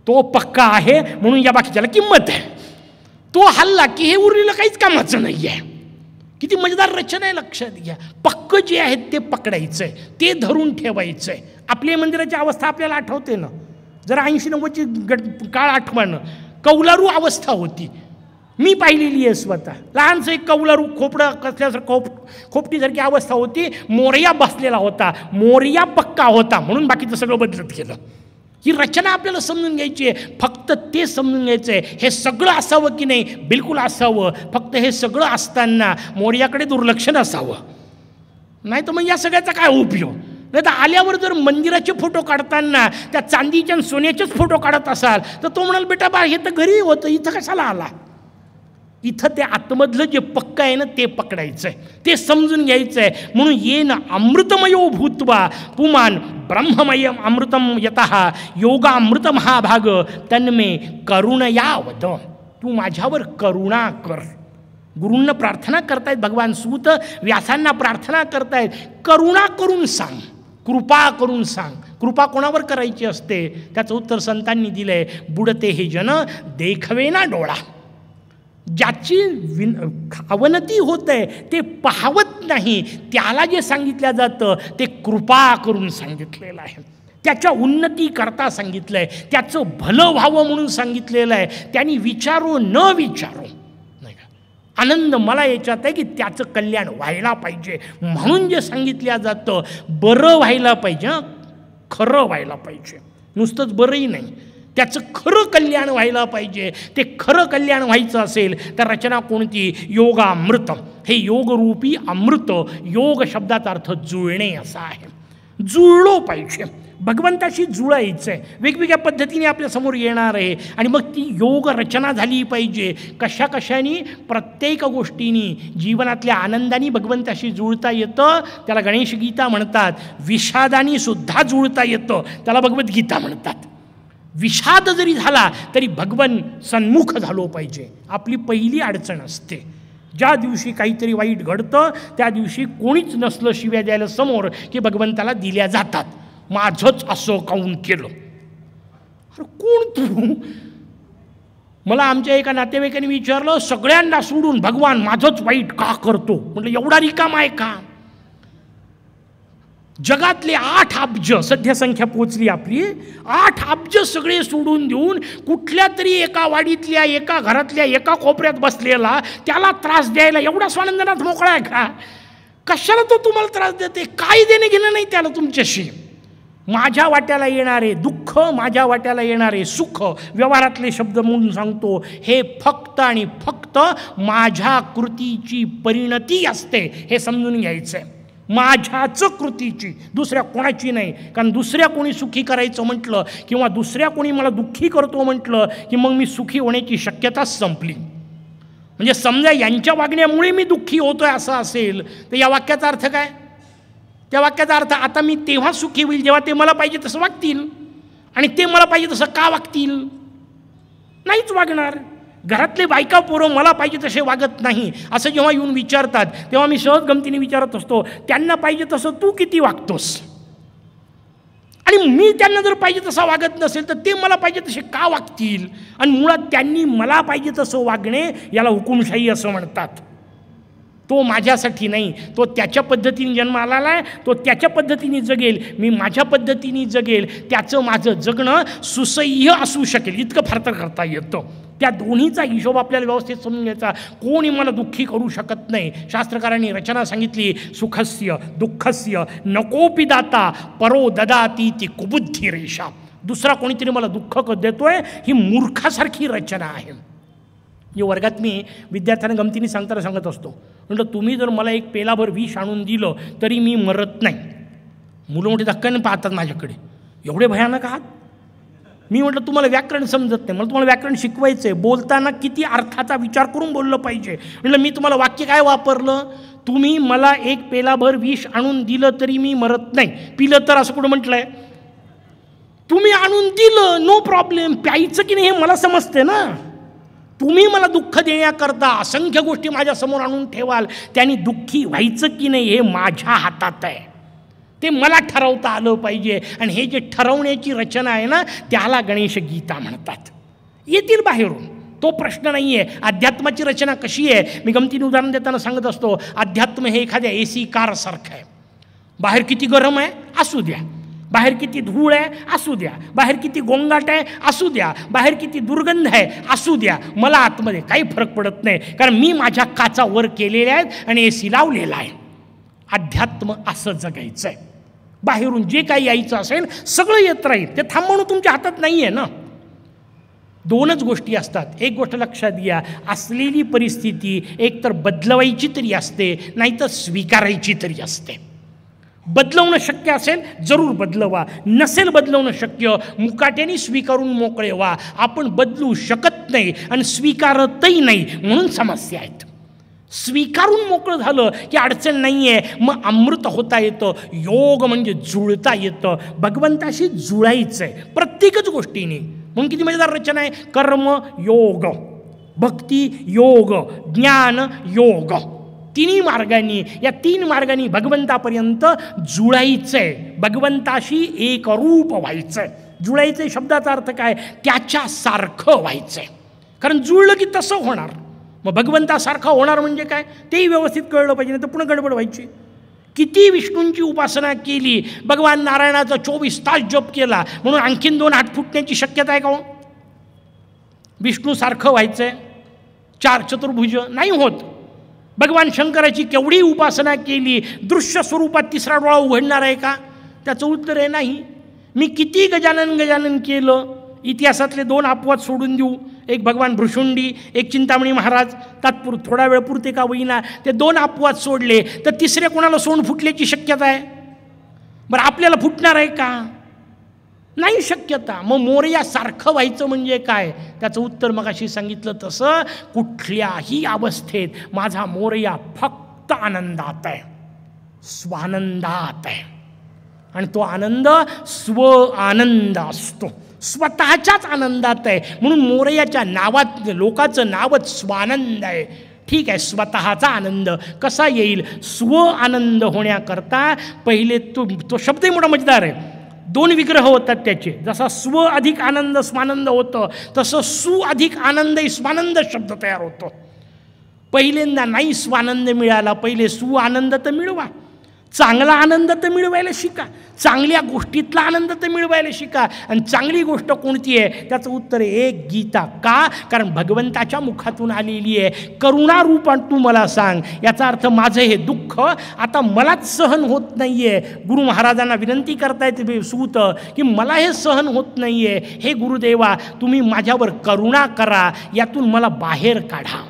तो पक्का आहे म्हणून या बाकीच्याला किंमत आहे. तो हल्ला की हे उरलेलं काहीच कामाचं नाही आहे. किती मजेदार रचना आहे, लक्षात घ्या. पक्क जे आहेत ते पकडायचं आहे, ते धरून ठेवायचं आहे. आपल्या मंदिराची अवस्था आपल्याला आठवते ना, जरा 80-90ची काळ आठवणं. कौलारू अवस्था होती, मी पाहिलेली आहे स्वतः. लहानसं एक कौलारू खोपडं कसल्यासारखं खोपटीसारखी अवस्था होती. मोरया बसलेला होता, मोरया पक्का होता, म्हणून बाकीचं सगळं बदलत गेलं. ही रचना आपल्याला समजून घ्यायची आहे. फक्त ते समजून घ्यायचं आहे, हे सगळं असावं की नाही, बिलकुल असावं. फक्त हे सगळं असताना मोरयाकडे दुर्लक्ष नसावं. नाही तर मग या सगळ्याचा काय उपयोग. नाही तर आल्यावर जर मंदिराचे फोटो काढताना त्या चांदीच्या आणि सोन्याचेच फोटो काढत असाल तर तो म्हणाल, बेटा बा हे तर घरी होतं, इथं कशाला आला. इथं ते आतमधलं जे पक्क आहे ना ते पकडायचं आहे, ते समजून घ्यायचं आहे. म्हणून येन अमृतमयो भूत्वा पुमान ब्रह्ममय अमृतम यतः योगा अमृत महाभाग तन्मे करुणया वद. तू माझ्यावर करुणा कर. गुरूंना प्रार्थना करतायत भगवान सूत, व्यासांना प्रार्थना करतायत, करुणा करून सांग, कृपा करून सांग. कृपा कोणावर करायची असते, त्याचं उत्तर संतांनी दिलंय, बुडते हे जन देखवे ना डोळा. ज्याची अवनती होत आहे ते पाहवत नाही, त्याला जे सांगितलं जातं ते कृपा करून सांगितलेलं आहे. त्याच्या उन्नती करता सांगितलं आहे, त्याचं भलं व्हावं म्हणून सांगितलेलं आहे. त्यांनी विचारो न विचारो नाही का. आनंद मला याच्यात आहे की त्याचं कल्याण व्हायला पाहिजे म्हणून जे सांगितलं जातं, बरं व्हायला पाहिजे, खरं व्हायला पाहिजे, नुसतंच बरंही नाही, त्याचं खरं कल्याण व्हायला पाहिजे. ते खरं कल्याण व्हायचं असेल तर रचना कोणती, योगामृत. हे योगरूपी अमृत, योग शब्दाचा अर्थ जुळणे असा आहे. जुळलो पाहिजे, भगवंताशी जुळायचं आहे. वेगवेगळ्या पद्धतीने आपल्यासमोर येणार आहे आणि मग ती योग रचना झाली पाहिजे. कशा कशाने, प्रत्येक गोष्टींनी जीवनातल्या आनंदाने भगवंताशी जुळता येतं, त्याला गणेश गीता म्हणतात. विषादानी सुद्धा जुळता येतं, त्याला भगवद्गीता म्हणतात. विषाद जरी झाला तरी भगवन सन्मुख झालो पाहिजे. आपली पहिली अडचण असते, ज्या दिवशी काहीतरी वाईट घडतं त्या दिवशी कोणीच नसलं शिव्या द्यायला समोर की भगवंताला दिल्या जातात. माझंच असं काऊन केलं. अरे कोण तू. मला आमच्या एका नातेवाईकांनी विचारलं, सगळ्यांना सोडून भगवान माझंच वाईट का करतो. म्हटलं एवढा रिकाम आहे का. जगातले 8 अब्ज सध्या संख्या पोचली आपली, 8 अब्ज सगळे सोडून देऊन कुठल्या तरी एका वाडीतल्या एका घरातल्या एका कोपऱ्यात बसलेला त्याला त्रास द्यायला एवढा स्वानंदनाथ मोकळा आहे का. कशाला तो तुम्हाला त्रास देते, काही देणे घेणं नाही त्याला तुमच्याशी. माझ्या वाट्याला येणारे दुःख, माझ्या वाट्याला येणारे सुख, व्यवहारातले शब्द म्हणून सांगतो, हे फक्त आणि फक्त माझ्या कृतीची परिणती असते, हे समजून घ्यायचं आहे. माझ्याच कृतीची, दुसऱ्या कोणाची नाही. कारण दुसऱ्या कोणी सुखी करायचं म्हटलं किंवा दुसऱ्या कोणी मला दुःखी करतो म्हटलं की मग मी सुखी होण्याची शक्यताच संपली. म्हणजे समजा यांच्या वागण्यामुळे मी दुःखी होतोय असं असेल तर या वाक्याचा अर्थ काय. त्या वाक्याचा अर्थ आता मी तेव्हा सुखी होईल जेव्हा ते मला पाहिजे तसं वागतील, आणि ते मला पाहिजे तसं का वागतील, नाहीच वागणार. घरातले बायका पोरं मला पाहिजे तसे वागत नाही असं जेव्हा येऊन विचारतात तेव्हा मी सहज गमतीने विचारत असतो, त्यांना पाहिजे तसं तू किती वागतोस. आणि मी त्यांना जर पाहिजे तसा वागत नसेल तर ते मला पाहिजे तसे का वागतील. आणि मुळात त्यांनी मला पाहिजे तसं वागणे याला हुकुमशाही असं म्हणतात. तो माझ्यासाठी नाही, तो त्याच्या पद्धतीने जन्माला आहे, तो त्याच्या पद्धतीने जगेल, मी माझ्या पद्धतीने जगेल. त्याचं माझं जगणं सुसह्य असू शकेल इतकं फार तर करता येतं. त्या दोन्हीचा हिशोब आपल्याला व्यवस्थित समजून घ्यायचा. कोणी मला दुःखी करू शकत नाही. शास्त्रकारांनी रचना सांगितली, सुखस्य दुःखस्य नकोपी दाता परो ददाती ती कुबुद्धी रेषा. दुसरा कोणीतरी मला दुःख देतोय ही मूर्खासारखी रचना आहे. जे वर्गात मी विद्यार्थ्यांना गमतीने सांगताना सांगत असतो, म्हटलं तुम्ही जर मला एक पेलाभर विष आणून दिलं तरी मी मरत नाही. मुलं मोठी धक्क्याने पाहतात माझ्याकडे, एवढे भयानक आहात. मी म्हटलं तुम्हाला व्याकरण समजत नाही, मला तुम्हाला व्याकरण शिकवायचं आहे. बोलताना किती अर्थाचा विचार करून बोललं पाहिजे. म्हटलं मी तुम्हाला वाक्य काय वापरलं, तुम्ही मला एक पेलाभर विष आणून दिलं तरी मी मरत नाही. पिलं तर असं कुठं म्हटलं आहे. तुम्ही आणून दिलं नो प्रॉब्लेम, प्यायचं की नाही हे मला समजते ना. तुम्ही मला दुःख देण्याकरता असंख्य गोष्टी माझ्यासमोर आणून ठेवाल, त्यांनी दुःखी व्हायचं की नाही हे माझ्या हातात आहे. ते मला ठरवता आलं पाहिजे. आणि हे जे ठरवण्याची रचना आहे ना त्याला गणेश गीता म्हणतात. येतील बाहेरून, तो प्रश्न नाही आहे. अध्यात्माची रचना कशी आहे? मी गमतीने उदाहरण देताना सांगत असतो, अध्यात्म हे एखाद्या AC कारसारखं आहे. बाहेर किती गरम आहे असू द्या, बाहेर किती धूळ आहे असू द्या, बाहेर किती गोंगाट आहे असू द्या, बाहेर किती दुर्गंध आहे असू द्या, मला आतमध्ये काही फरक पडत नाही, कारण मी माझ्या काचा वर केलेल्या आहेत आणि AC लावलेला आहे. अध्यात्म असं जगायचं आहे. बाहेरून जे काही यायचं असेल सगळं येत राहील, ते थांबवणं तुमच्या हातात नाही आहे ना. दोनच गोष्टी असतात. एक गोष्ट लक्षात घ्या, असलेली परिस्थिती एकतर बदलवायची तरी असते, नाहीतर स्वीकारायची तरी असते. बदलवणं शक्य असेल जरूर बदलवा, नसेल बदलवणं शक्य मुकाट्याने स्वीकारून मोकळे व्हा. आपण बदलू शकत नाही आणि स्वीकारतही नाही म्हणून समस्या आहेत. स्वीकारून मोकळं झालं की अडचण नाही आहे, मग अमृत होता येतं. योग म्हणजे जुळता येतं, भगवंताशी जुळायचं आहे प्रत्येकच गोष्टीने. म्हणून किती मजेदार रचना आहे. कर्म योग, भक्ती योग, ज्ञान योग, तिन्ही मार्गांनी, या 3 मार्गांनी भगवंतापर्यंत जुळायचं आहे, भगवंताशी एकरूप व्हायचं आहे. जुळायचं शब्दाचा अर्थ काय? त्याच्यासारखं व्हायचं आहे. कारण जुळलं की तसं होणार. मग भगवंतासारखं होणार म्हणजे काय तेही व्यवस्थित कळलं पाहिजे, नाही तर पुन्हा गडबड व्हायची. किती विष्णूंची उपासना केली, भगवान नारायणाचा 24 तास जप केला म्हणून आणखीन 2 हात फुटण्याची शक्यता आहे का हो? विष्णूसारखं व्हायचं आहे, 4 चतुर्भुज नाही होत. भगवान शंकराची केवढी उपासना केली, दृश्य स्वरूपात 3रा डोळा उघडणार आहे का? त्याचं उत्तर आहे नाही. मी किती गजानन केलं, इतिहासातले 2 अपवाद सोडून देऊ, एक भगवान भृशुंडी, एक चिंतामणी महाराज, थोडा वेळ पुरते का होईना ते 2 अपवाद सोडले तर 3रे कोणाला सोंड फुटल्याची शक्यता आहे? बरं आपल्याला फुटणार आहे का? नाही शक्यता. मग मोरयासारखं व्हायचं म्हणजे काय? त्याचं उत्तर मगाशी सांगितलं तसं, कुठल्याही अवस्थेत माझा मोरया फक्त आनंदात आहे, स्वानंदात आहे. आणि तो आनंद स्व आनंद असतो, स्वतःच्याच आनंदात आहे. म्हणून मोरयाच्या नावात लोकाचं नावच स्वानंद आहे. ठीक आहे, स्वतःचा आनंद कसा येईल? स्व आनंद होण्याकरता पहिले तो शब्दही मोठा मजेदार आहे. 2 विग्रह होतात त्याचे. जसा स्व अधिक आनंद स्वानंद होतं, तसं सु अधिक आनंदही स्वानंद शब्द तयार होतो. पहिल्यांदा नाही स्वानंद मिळाला, पहिले सु आनंद तर मिळवा. चांगला आनंद तर मिळवायला शिका, चांगल्या गोष्टीतला आनंद तर मिळवायला शिका. आणि चांगली गोष्ट कोणती आहे? त्याचं उत्तर आहे एक गीता. का? कारण भगवंताच्या मुखातून आलेली आहे. करुणारूपात तू मला सांग. याचा अर्थ माझं हे दुःख आता मलाच सहन होत नाही आहे. गुरु महाराजांना विनंती करतायत सूत की मला हे सहन होत नाही आहे, हे गुरुदेवा तुम्ही माझ्यावर करुणा करा, यातून मला बाहेर काढा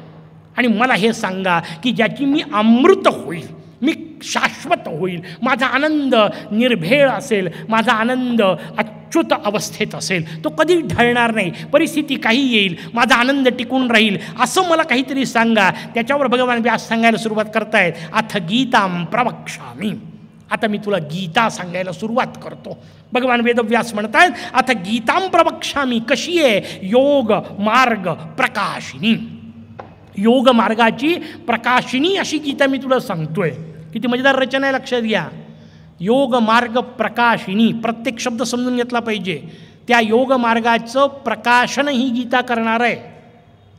आणि मला हे सांगा की ज्याची मी अमृत होईल, मी शाश्वत होईल, माझा आनंद निर्भेळ असेल, माझा आनंद अच्युत अवस्थेत असेल, तो कधी ढळणार नाही, परिस्थिती काही येईल, माझा आनंद टिकून राहील, असं मला काहीतरी सांगा. त्याच्यावर भगवान व्यास सांगायला सुरुवात करतायत. अथ गीतां प्रवक्ष्यामि. आता मी तुला गीता सांगायला सुरुवात करतो. भगवान वेदव्यास म्हणतायत अथ गीतां प्रवक्ष्यामि. कशी आहे? योग मार्ग प्रकाशिनी. योग मार्गाची प्रकाशिनी अशी गीता मी तुला सांगतोय. किती मजेदार रचना आहे, लक्षात घ्या. योग मार्ग प्रकाशिनी, प्रत्येक शब्द समजून घेतला पाहिजे. त्या योग मार्गाचं प्रकाशन ही गीता करणार आहे,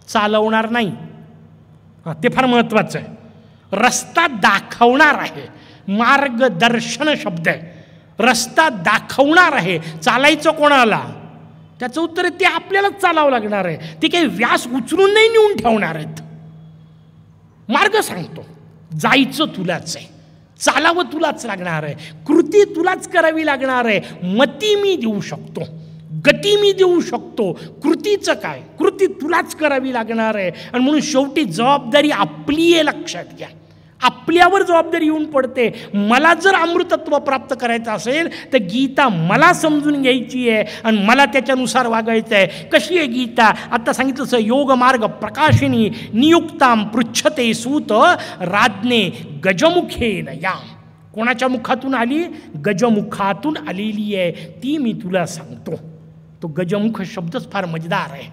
चालवणार नाही. ते फार महत्त्वाचं आहे. रस्ता दाखवणार आहे. मार्गदर्शन शब्द आहे. रस्ता दाखवणार आहे. चालायचं कोणाला? त्याचं उत्तर आहे ते आपल्यालाच चालावं लागणार आहे. ते काही व्यास उचलून नाही नेऊन ठेवणार आहेत. मार्ग सांगतो, जायचं तुलाच आहे, चालावं तुलाच लागणार आहे, कृती तुलाच करावी लागणार आहे. मती मी देऊ शकतो, गती मी देऊ शकतो, कृतीचं काय? कृती तुलाच करावी लागणार आहे. आणि म्हणून शेवटी जबाबदारी आपली आहे, लक्षात घ्या. आपल्यावर जबाबदारी येऊन पडते. मला जर अमृतत्व प्राप्त करायचं असेल तर गीता मला समजून घ्यायची आहे आणि मला त्याच्यानुसार वागायचं आहे. कशी आहे गीता? आता सांगितलं तसं योग मार्ग प्रकाशिनी नियुक्तां पृच्छते सूत राज्ञे गजमुखेन या. कोणाच्या मुखातून आली? गजमुखातून आलेली आहे, ती मी तुला सांगतो. तो गजमुख शब्दच फार मजेदार आहे.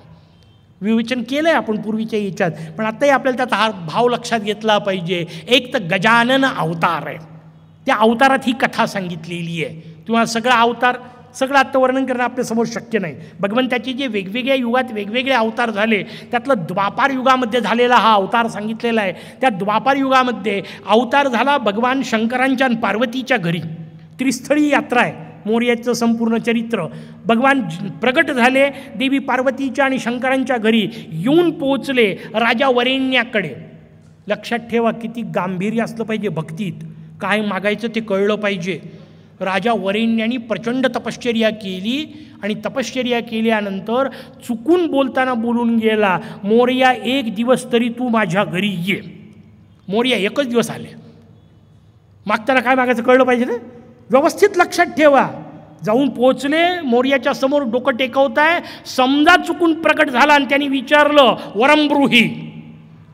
विवेचन केलं आहे आपण पूर्वीच्या याच्यात, पण आत्ताही आपल्याला त्याचा हा भाव लक्षात घेतला पाहिजे. एक तर गजानन अवतार आहे, त्या अवतारात ही कथा सांगितलेली आहे. तुम्हाला सगळा अवतार सगळं आत्ता वर्णन करणं आपल्यासमोर शक्य नाही. भगवंताचे जे वेगवेगळ्या युगात वेगवेगळे अवतार झाले त्यातलं द्वापार युगामध्ये झालेला हा अवतार सांगितलेला आहे. त्या द्वापार युगामध्ये अवतार झाला भगवान शंकरांच्या आणि पार्वतीच्या घरी. त्रिस्थळी यात्रा आहे मोरयाचं संपूर्ण चरित्र. भगवान प्रगट झाले देवी पार्वतीच्या आणि शंकरांच्या घरी येऊन पोहोचले राजा वरेण्याकडे. लक्षात ठेवा किती गांभीर्य असलं पाहिजे भक्तीत, काय मागायचं ते कळलं पाहिजे. राजा वरेण्याने प्रचंड तपश्चर्या केली आणि तपश्चर्या केल्यानंतर चुकून बोलताना बोलून गेला, मोरया 1 दिवस तरी तू माझ्या घरी ये. मोरया 1च दिवस आले. मागताना काय मागायचं कळलं पाहिजे ना, व्यवस्थित लक्षात ठेवा. जाऊन पोचले, मोरयाच्या समोर डोकं टेकवताय, समजा चुकून प्रकट झाला आणि त्यांनी विचारलं वरमब्रूही,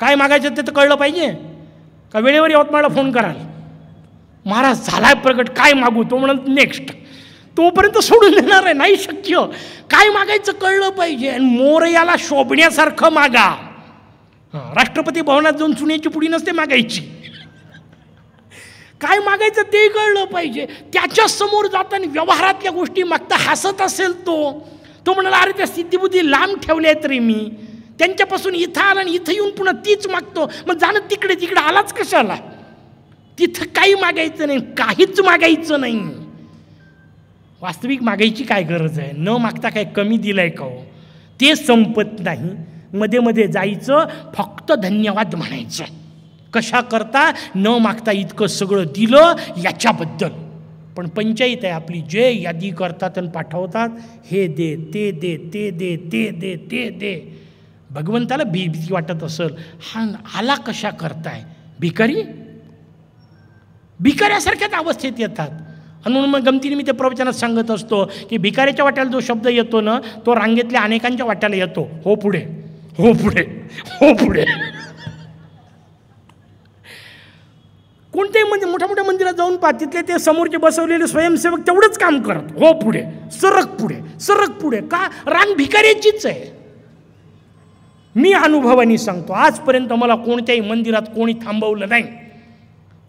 काय मागायचं ते तर कळलं पाहिजे का. वेळेवर यवतमाळला फोन कराल, महाराज झालाय प्रगट काय मागू, तो म्हणत नेक्स्ट, तोपर्यंत सोडून देणार आहे, नाही शक्य. काय मागायचं कळलं पाहिजे आणि मोरयाला शोभण्यासारखं मागा. राष्ट्रपती भवनात जाऊन चुन्याची पुडी नसते मागायची, काय मागायचं ते कळलं पाहिजे. त्याच्या समोर जाताना व्यवहारातल्या गोष्टी मागता हसत असेल तो म्हणाला, अरे त्या सिद्धिबुद्धी लांब ठेवल्या आहेत रे मी, त्यांच्यापासून इथं आला आणि इथं येऊन पुन्हा तीच मागतो, मग जाणं तिकडे आलाच कशाला. तिथं काही मागायचं नाही, काहीच मागायचं नाही. वास्तविक मागायची काय गरज आहे, न मागता काय कमी दिलंय का हो, ते संपत नाही. मध्ये मध्ये जायचं, फक्त धन्यवाद म्हणायचं. कशा करता, न मागता इतकं सगळं दिलं याच्याबद्दल. पण पंचायत आहे आपली, जे यादी करतात आणि पाठवतात, हे दे ते दे ते दे ते दे ते दे. भगवंताला भीती वाटत असेल, हा आला कशा करताय, भिकाऱ्यासारख्याच अवस्थेत येतात. आणि म्हणून मग गमतीने मी ते प्रवचनात सांगत असतो की भिकाऱ्याच्या वाट्याला जो शब्द येतो ना, तो रांगेतल्या अनेकांच्या वाट्याला येतो, हो पुढे हो पुढे हो पुढे. कोणत्याही मोठ्या मोठ्या मंदिरात जाऊन पहा, तिथले ते समोरचे बसवलेले स्वयंसेवक तेवढंच काम करत, हो पुढे सरक पुढे. का, रांग भिकाऱ्याचीच आहे. मी अनुभवाने सांगतो, आजपर्यंत मला कोणत्याही मंदिरात कोणी थांबवलं नाही,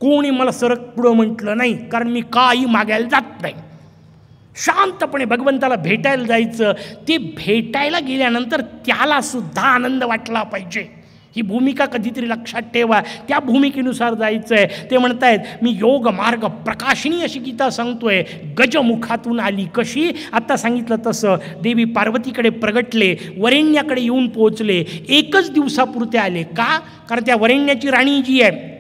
कोणी मला सरक पुढं म्हटलं नाही, कारण मी काही मागायला जात नाही. शांतपणे भगवंताला भेटायला जायचं. ते भेटायला गेल्यानंतर त्याला सुद्धा आनंद वाटला पाहिजे. ही भूमिका कधीतरी लक्षात ठेवा, त्या भूमिकेनुसार जायचं आहे. ते म्हणतायत, मी योग मार्ग प्रकाशिनी अशी गीता सांगतोय, गजमुखातून आली कशी, आता सांगितलं तसं देवी पार्वतीकडे प्रगटले, वरेण्याकडे येऊन पोहोचले. 1च दिवसापुरते आले. का, कारण त्या वरेण्याची राणी जी आहे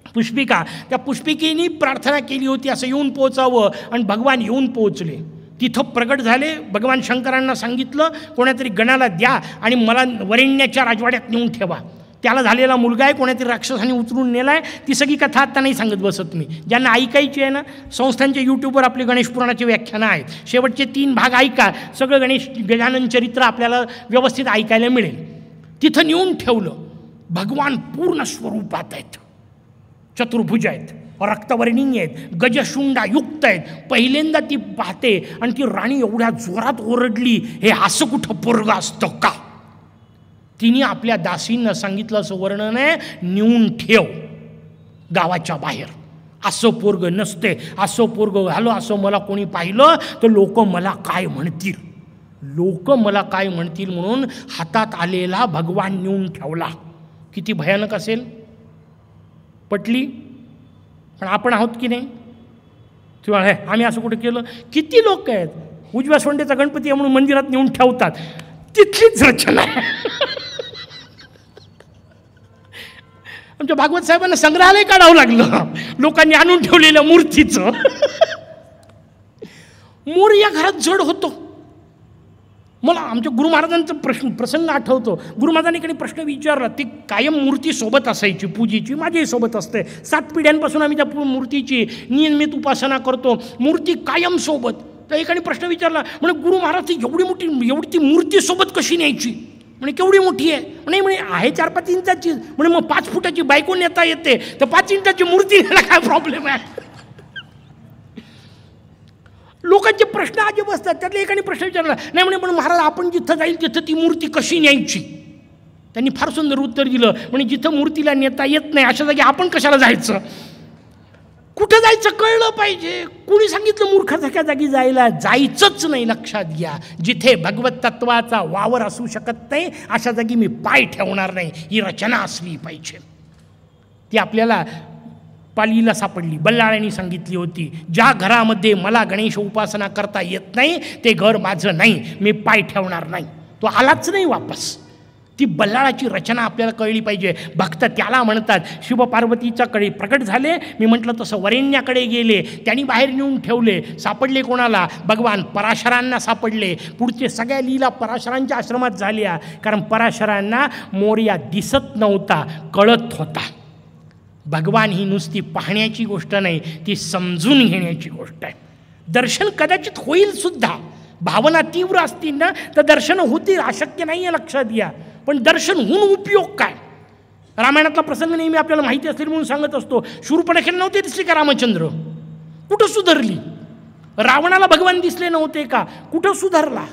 पुष्पिका, त्या पुष्पिकेनी प्रार्थना केली होती असं येऊन पोहोचावं, आणि भगवान येऊन पोहोचले. तिथं प्रगट झाले. भगवान शंकरांना सांगितलं, कोणातरी गणाला द्या आणि मला वरेण्याच्या राजवाड्यात नेऊन ठेवा. त्याला झालेला मुलगा आहे, कोणातरी राक्षसाने उचलून नेला आहे. ती सगळी कथा आत्ता नाही सांगत बसत मी. ज्यांना ऐकायची आहे ना, संस्थांच्या यूट्यूबवर आपले गणेश पुराणाचे व्याख्यानं आहेत, शेवटचे 3 भाग ऐका, सगळं गणेश गजानन चरित्र आपल्याला व्यवस्थित ऐकायला मिळेल. तिथं नेऊन ठेवलं. भगवान पूर्ण स्वरूपात आहेत, चतुर्भुज आहेत, रक्तवर्णीय आहेत, गजशुंडा युक्त आहेत. पहिल्यांदा ती पाहते आणि ती राणी एवढ्या जोरात ओरडली, हे असं कुठं पोरगं असतं का. तिने आपल्या दासींना सांगितलं, असं वर्णन आहे, नेऊन ठेव गावाच्या बाहेर, असं पोरग नसते, असं पोरग झालं असं मला कोणी पाहिलं तर लोक मला काय म्हणतील, म्हणून हातात आलेला भगवान नेऊन ठेवला. किती भयानक असेल. पटली. पण आपण आहोत की नाही, किंवा आम्ही असं कुठं केलं. किती लोक आहेत उजव्या सोंडेचा गणपती आहे म्हणून मंदिरात नेऊन ठेवतात, तिथलीच रचना. आमच्या भागवत साहेबांना संग्रहालय काढावं लागलं लोकांनी आणून ठेवलेल्या मूर्तीचं. मोर या घरात जड होतो. मला आमच्या गुरु महाराजांचा प्रसंग आठवतो. गुरु महाराजांनी प्रश्न विचारला, ती कायम मूर्ती सोबत असायची पूजेची, माझ्याही सोबत असते. 7 पिढ्यांपासून आम्ही त्या मूर्तीची नियमित उपासना करतो, मूर्ती कायम सोबत. तर एकाने प्रश्न विचारला, म्हणे गुरु महाराज एवढी ती मूर्ती सोबत कशी न्यायची. म्हणे केवढी मोठी आहे. म्हणे आहे 4-5 इंचाची. म्हणे मग 5 फुटाची बायको नेता येते, तर 5 इंचाची मूर्ती न्यायला काय प्रॉब्लेम आहे. लोकांचे प्रश्न अजब असतात. त्यातल्या एकाने प्रश्न विचारला, नाही म्हणे पण महाराज आपण जिथं जाईल तिथं ती मूर्ती कशी न्यायची. त्यांनी फार सुंदर उत्तर दिलं. म्हणे जिथं मूर्तीला नेता येत नाही अशा जागी आपण कशाला जायचं. कुठं जायचं कळलं पाहिजे. कुणी सांगितलं मूर्खासारख्या जागी जायला? जायचंच नाही. लक्षात घ्या, जिथे भगवत तत्वाचा वावर असू शकत नाही अशा जागी मी पाय ठेवणार नाही. ही रचना असली पाहिजे. ती आपल्याला पालीला सापडली. बल्लाळ्यांनी सांगितली होती, ज्या घरामध्ये मला गणेश उपासना करता येत नाही ते घर माझं नाही, मी पाय ठेवणार नाही. तो आलाच नाही वापस. ती बल्लाळाची रचना आपल्याला कळली पाहिजे. भक्त त्याला म्हणतात. शिवपार्वतीचा कडे प्रकट झाले, मी म्हटलं तसं वरेण्याकडे गेले, त्यांनी बाहेर नेऊन ठेवले. सापडले कोणाला? भगवान पराशरांना सापडले. पुढचे सगळ्या लीला पराशरांच्या आश्रमात झाल्या, कारण पराशरांना मोरया दिसत नव्हता, कळत होता. भगवान ही नुसती पाहण्याची गोष्ट नाही, ती समजून घेण्याची गोष्ट आहे. दर्शन कदाचित होईल सुद्धा. भावना तीव्र असतील ना तर दर्शन होतील, अशक्य नाही आहे, लक्षात घ्या. पण दर्शन होऊन उपयोग काय? रामायणातला प्रसंग नेहमी आपल्याला माहिती असेल म्हणून सांगत असतो. शूर्पणखेला नव्हते दिसले का रामचंद्र? कुठं सुधारली? रावणाला भगवान दिसले नव्हते का? कुठं सुधारला?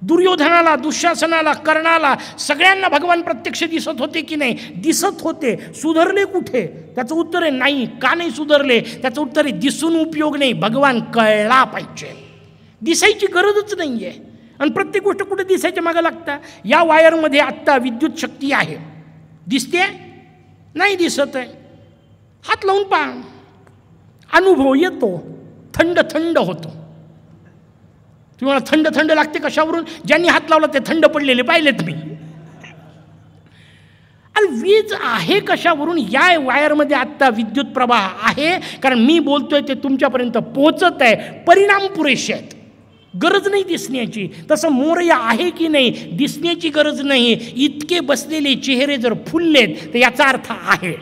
दुर्योधनाला, दुःशासनाला, कर्णाला, सगळ्यांना भगवान प्रत्यक्ष दिसत होते की नाही? दिसत होते. सुधारले कुठे? त्याचं उत्तर आहे नाही. का नाही सुधारले? त्याचं उत्तर आहे दिसून उपयोग नाही. भगवान कळला पाहिजे. दिसायची गरजच नाही आहे. आणि प्रत्येक गोष्ट कुठे दिसायच्या मागं लागता. या वायरमध्ये आत्ता विद्युत शक्ती आहे, दिसते? नाही दिसत आहे. हात लावून पहा, अनुभव येतो, थंड थंड होतो. तुम्हाला थंड थंड लागते कशावरून? ज्यांनी हात लावला ते थंड पडलेले पाहिलेत मी. आणि वीज आहे कशावरून? या वायरमध्ये आत्ता विद्युत प्रवाह आहे, कारण मी बोलतोय ते तुमच्यापर्यंत पोहोचत आहे. परिणाम पुरेसे आहेत, गरज नाही दिसण्याची. तसं मोरया आहे की नाही? दिसण्याची गरज नाही. इतके बसलेले चेहरे जर फुललेत तर याचा अर्थ आहे.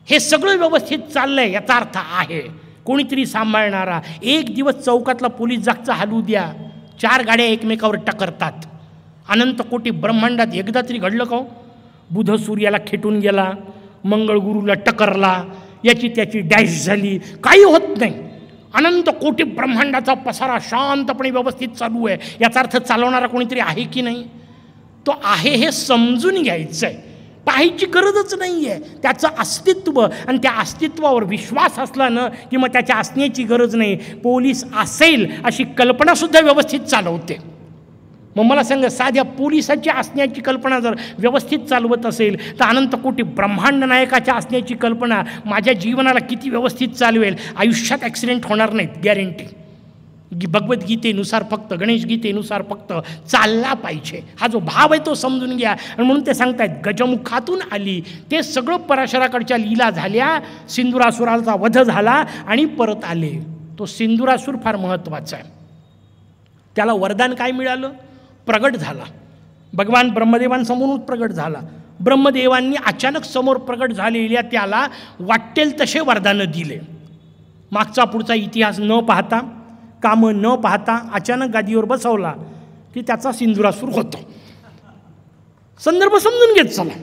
हे सगळं व्यवस्थित चाललंय याचा अर्थ आहे. कोणीतरी सांभाळणारा. एक दिवस चौकातला पोलीस जागचा हलू द्या, 4 गाड्या एकमेकावर टकरतात. अनंत कोटी ब्रह्मांडात एकदा तरी घडलं का? बुध सूर्याला खेटून गेला, मंगळगुरूला टकरला, याची त्याची डॅश झाली, काही होत नाही. अनंत कोटी ब्रह्मांडाचा पसारा शांतपणे व्यवस्थित चालू आहे. याचा अर्थ चालवणारा कोणीतरी आहे की नाही? तो आहे हे समजून घ्यायचं आहे. पाहायची गरजच नाही आहे. त्याचं अस्तित्व आणि त्या अस्तित्वावर विश्वास असला ना की मग त्याच्या असण्याची गरज नाही. पोलीस असेल अशी कल्पनासुद्धा व्यवस्थित चालवते. मग मला सांगा, साध्या पोलिसाची असण्याची कल्पना जर व्यवस्थित चालवत असेल तर अनंत कोटी ब्रह्मांड नायकाच्या असण्याची कल्पना माझ्या जीवनाला किती व्यवस्थित चालवेल. आयुष्यात ॲक्सिडेंट होणार नाहीत, गॅरंटी. भगवद्गीतेनुसार फक्त, गणेश गीतेनुसार फक्त चालला पाहिजे. हा जो भाव आहे तो समजून घ्या. आणि म्हणून ते सांगतायत गजमुखातून आली. ते सगळं पराशराकडच्या लीला झाल्या, सिंदुरासुराचा वध झाला आणि परत आले. तो सिंदुरासूर फार महत्त्वाचा आहे. त्याला वरदान काय मिळालं? प्रगट झाला. भगवान ब्रह्मदेवांसमोरून प्रगट झाला. ब्रह्मदेवांनी अचानक समोर प्रगट झालेल्या त्याला वाटेल तसे वरदानं दिले. मागचा पुढचा इतिहास न पाहता, कामं न पाहता अचानक गादीवर बसवला की त्याचा सिंदुरासूर होतो. संदर्भ समजून घेत चला.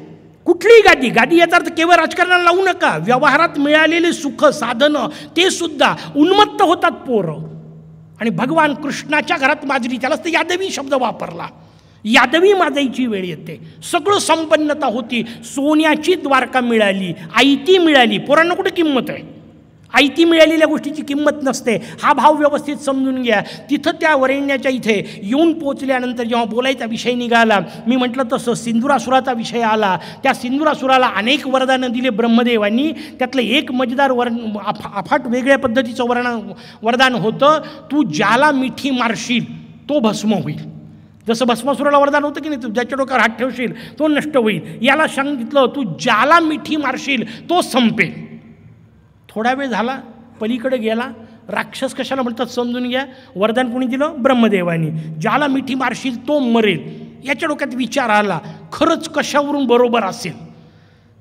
कुठलीही गादी, गादी याचा अर्थ केवळ राजकारणाला लावू नका. व्यवहारात मिळालेले सुख साधनं ते सुद्धा उन्मत्त होतात पोरं. आणि भगवान कृष्णाच्या घरात माजली, त्यालाच तर यादवी शब्द वापरला. यादवी माजायची वेळ येते. सगळं संपन्नता होती. सोन्याची द्वारका मिळाली, आयती मिळाली. पोरांना कुठे किंमत आहे? आयती मिळालेल्या गोष्टीची किंमत नसते. हा भाव व्यवस्थित समजून घ्या. तिथं त्या वरेण्याच्या इथे येऊन पोचल्यानंतर जेव्हा बोलायचा विषय निघाला, मी म्हटलं तसं सिंदुरासुराचा विषय आला. त्या सिंदुरासुराला अनेक वरदानं दिले ब्रह्मदेवांनी. त्यातलं एक मजेदार अफाट वेगळ्या पद्धतीचं वरदान होतं, तू ज्याला मिठी मारशील तो भस्म होईल. जसं भस्मासुराला वरदान होतं की नाही, तू ज्याच्या डोक्यावर हात ठेवशील तो नष्ट होईल. याला सांगितलं तू ज्याला मिठी मारशील तो संपेल. थोडा वेळ झाला, पलीकडे गेला. राक्षस कशाला म्हणतात समजून घ्या. वरदान कोणी दिलं? ब्रह्मदेवानी. ज्याला मिठी मारशील तो मरेल. याच्या डोक्यात विचार आला, खरंच कशावरून बरोबर असेल?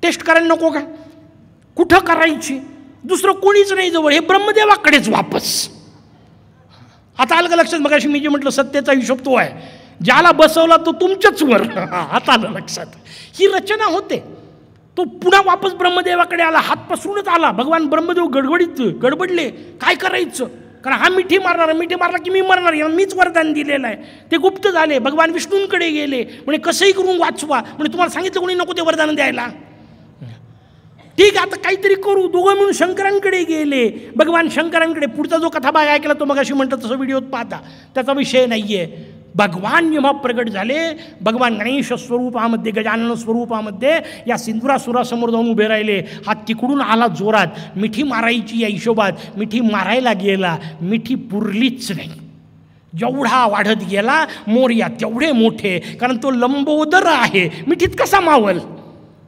टेस्ट करायला नको का? कुठं करायची? दुसरं कोणीच नाही जवळ, हे ब्रह्मदेवाकडेच वापस. आता आलं का लक्षात? मगाशी मी जे म्हटलं सत्तेचा हिशोब तो आहे. ज्याला बसवला तो तुमच्याच वर. आता आलं लक्षात. ही रचना होते. तो पुन्हा वापस ब्रह्मदेवाकडे आला, हात पसरूनच आला. भगवान ब्रह्मदेव गडबडले, काय करायचं? कारण हा मिठी मारला की मी मरणार, याला मीच वरदान दिलेलं आहे. ते गुप्त झाले. भगवान विष्णूंकडे गेले, म्हणजे कसंही करून वाचवा. म्हणजे तुम्हाला सांगितलं कोणी नको ते वरदान द्यायला. ठीक आहे, आता काहीतरी करू. दोघं मिळून शंकरांकडे गेले. भगवान शंकरांकडे पुढचा जो कथाभाग ऐकला तो मग अशी म्हणतात तसं व्हिडिओत पाहता, त्याचा विषय नाही आहे. भगवान जेव्हा प्रगट झाले, भगवान गणेश स्वरूपामध्ये, गजानन स्वरूपामध्ये या सिंदुरासुरासमोर जाऊन उभे राहिले. हा तिकडून आला जोरात, मिठी मारायची या हिशोबात मिठी मारायला गेला, मिठी पुरलीच नाही. जेवढा वाढत गेला मोरया तेवढे मोठे, कारण तो लंबोदर आहे, मिठीत कसा मावल?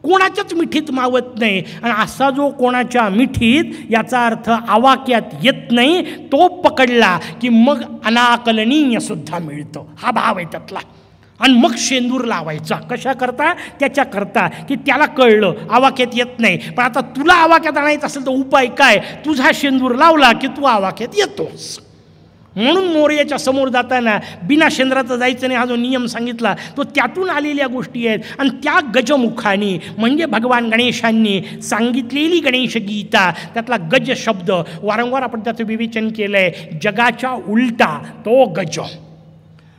कोणाच्याच मिठीत मावत नाही. आणि असा जो कोणाच्या मिठीत, याचा अर्थ आवाक्यात येत नाही, तो पकडला की मग अनाकलनीय सुद्धा मिळतं. हा भाव आहे त्यातला. आणि मग शेंदूर लावायचा. कशा करता? त्याच्या करता की त्याला कळलं आवाक्यात येत नाही, पण आता तुला आवाक्यात आणायचं असेल तर उपाय काय? तुझा शेंदूर लावला की तू आवाक्यात येतोस. म्हणून मोरयाच्या समोर जाताना बिना शेंद्राचं जायचं नाही, हा जो नियम सांगितला तो त्यातून आलेल्या गोष्टी आहेत. आणि त्या गजमुखाने म्हणजे भगवान गणेशांनी सांगितलेली गणेश गीता, त्यातला गज शब्द वारंवार आपण त्याचं विवेचन केलं आहे. जगाच्या उलटा तो गज,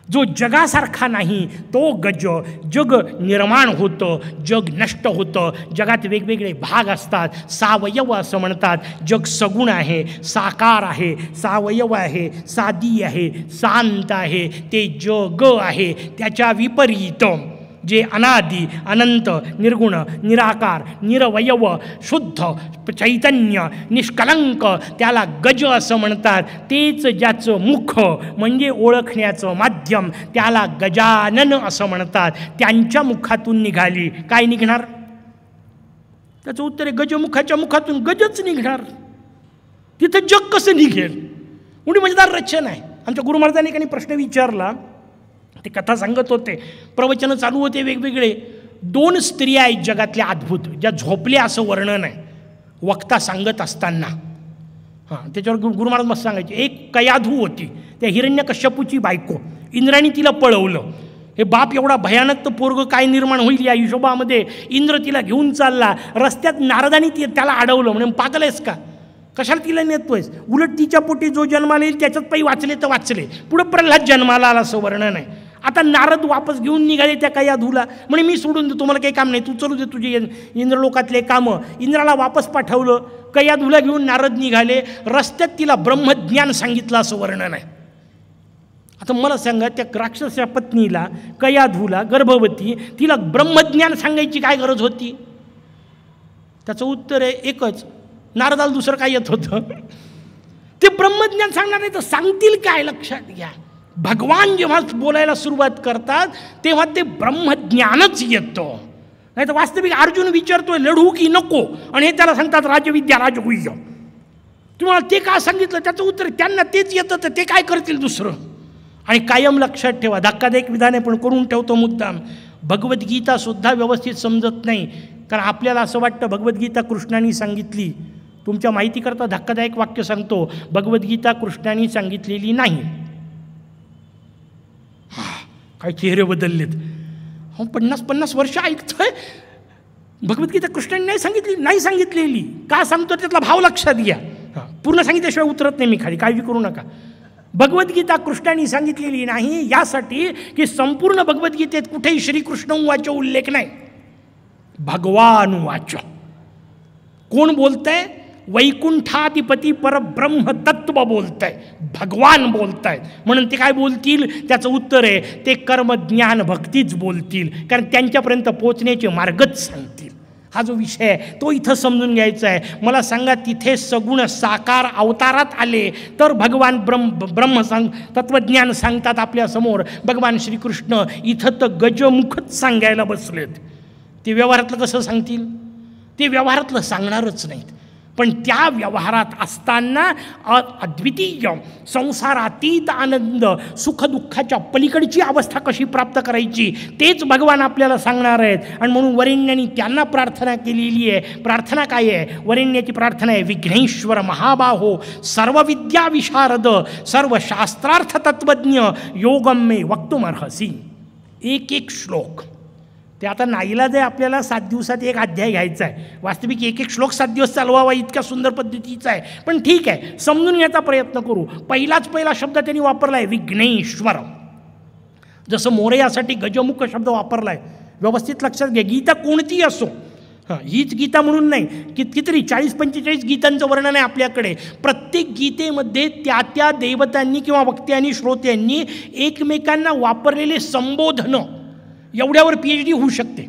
जो जगासारखा नाही तो गज. जग निर्माण होतं, जग नष्ट होतं, जगात वेगवेगळे भाग असतात, सावयव असं म्हणतात. जग सगुण आहे, साकार आहे, सावयव आहे, सादी आहे, शांत आहे, ते जग आहे. त्याच्या विपरीत जे अनादि अनंत निर्गुण निराकार निरवयव शुद्ध चैतन्य निष्कलंक, त्याला गज असं म्हणतात. तेच ज्याचं मुख म्हणजे ओळखण्याचं माध्यम, त्याला गजानन असं म्हणतात. त्यांच्या मुखातून निघाली. काय निघणार? त्याचं उत्तर आहे गजमुखाच्या मुखातून गजच निघणार. तिथं जग कसं निघेल? एवढी मजेदार रचना आहे. आमच्या गुरु महाराजांनी काही प्रश्न विचारला, ते कथा सांगत होते, प्रवचनं चालू होते वेगवेगळे. 2 स्त्रिया आहेत जगातल्या अद्भुत, ज्या झोपल्या असं वर्णन आहे वक्ता सांगत असताना. त्याच्यावर गुरु महाराज मस्त सांगायचे. एक कयाधू होती, त्या हिरण्यकश्यपूची बायको. इंद्राने तिला पळवलं. हे बाप एवढा भयानक, तर पोरगं काय निर्माण होईल या हिशोबामध्ये इंद्र तिला घेऊन चालला. रस्त्यात नारदानी त्याला अडवलं, म्हणजे पागल आहेस का, कशाला तिला नेतोयस? उलट तिच्या पोटी जो जन्माला येईल त्याच्यात पायी वाचले तर वाचले. पुढं प्रल्हाद जन्माला आला असं वर्णन आहे. आता नारद वापस घेऊन निघाले त्या कयाधूला, म्हणे मी सोडून देतो, मला काही काम नाही, तू चलू दे तुझे इंद्रलोकातले कामं. इंद्राला वापस पाठवलं. कयाधूला घेऊन नारद निघाले. रस्त्यात तिला ब्रह्मज्ञान सांगितलं असं वर्णन आहे. आता मला सांगा, त्या राक्षसाच्या पत्नीला, कयाधूला, गर्भवती, तिला ब्रह्मज्ञान सांगायची काय गरज होती? त्याचं उत्तर आहे एकच, नारदाला दुसरं काय येत होतं? ते ब्रह्मज्ञान सांगणार नाही तर सांगतील काय? लक्षात घ्या, भगवान जेव्हा बोलायला सुरुवात करतात तेव्हा ते ब्रह्मज्ञानच येतं. नाही तर वास्तविक अर्जुन विचारतोय लढू की नको, आणि हे त्याला सांगतात राजविद्या राजगुह्य. तुम्हाला ते का सांगितलं? त्याचं उत्तर त्यांना तेच येतं, तर ते काय करतील दुसरं? आणि कायम लक्षात ठेवा, धक्कादायक विधाने पण करून ठेवतो मुद्दाम, भगवद्गीतासुद्धा व्यवस्थित समजत नाही. कारण आपल्याला असं वाटतं भगवद्गीता कृष्णाने सांगितली. तुमच्या माहितीकरता धक्कादायक वाक्य सांगतो, भगवद्गीता कृष्णाने सांगितलेली नाही. काय चेहरे बदललेत. 50-50 वर्ष ऐकतोय भगवद्गीता कृष्णाने नाही सांगितलेली. का सांगतो त्यातला भाव लक्षात घ्या. पूर्ण सांगितल्याशिवाय उतरत नाही मी खाली, काळजी करू नका. भगवद्गीता कृष्णाने सांगितलेली नाही यासाठी की संपूर्ण भगवद्गीतेत कुठेही श्रीकृष्ण उवाच उल्लेख नाही, भगवान उवाच. कोण बोलतंय? वैकुंठाधिपती परब्रह्म तत्व बोलतंय, भगवान बोलतायत. म्हणून ते काय बोलतील? त्याचं उत्तर आहे ते कर्मज्ञान भक्तीच बोलतील, कारण त्यांच्यापर्यंत पोचण्याचे मार्गच सांगतील. हा जो विषय आहे तो इथं समजून घ्यायचा आहे. मला सांगा, तिथे सगुण साकार अवतारात आले तर भगवान ब्रह्म तत्वज्ञान सांगतात आपल्यासमोर. भगवान श्रीकृष्ण इथं तर गजमुखच सांगायला बसलेत. ते व्यवहारातलं कसं सांगतील? ते व्यवहारातलं सांगणारच नाहीत. पण त्या व्यवहारात असताना अद्वितीय संसारातीत आनंद, सुखदुःखाच्या पलीकडची अवस्था कशी प्राप्त करायची तेच भगवान आपल्याला सांगणार आहेत. आणि म्हणून वरेण्यांनी त्यांना प्रार्थना केलेली आहे. प्रार्थना काय आहे? वरेण्याची प्रार्थना आहे, विघ्नेश्वर महाबाहो सर्व विद्या विशारद सर्व शास्त्रार्थ तत्वज्ञ योगम मे वक्तुमर्हसी. एक श्लोक. ते आता नाईलाज आहे, आपल्याला 7 दिवसात एक अध्याय घ्यायचा आहे. वास्तविक एक श्लोक 7 दिवस चालवावा इतक्या सुंदर पद्धतीचा आहे. पण ठीक आहे, समजून घ्यायचा प्रयत्न करू. पहिला शब्द त्यांनी वापरला आहे विघ्नेश्वर. जसं मोरयासाठी गजमुख शब्द वापरला आहे, व्यवस्थित लक्षात घ्या. गीता कोणती असो, हां, हीच गीता म्हणून नाही, कितीतरी 40-45 गीतांचं वर्णन आहे आपल्याकडे. प्रत्येक गीतेमध्ये त्या त्या देवतांनी किंवा वक्त्यांनी श्रोत्यांनी एकमेकांना वापरलेले संबोधनं एवढ्यावर PhD होऊ शकते.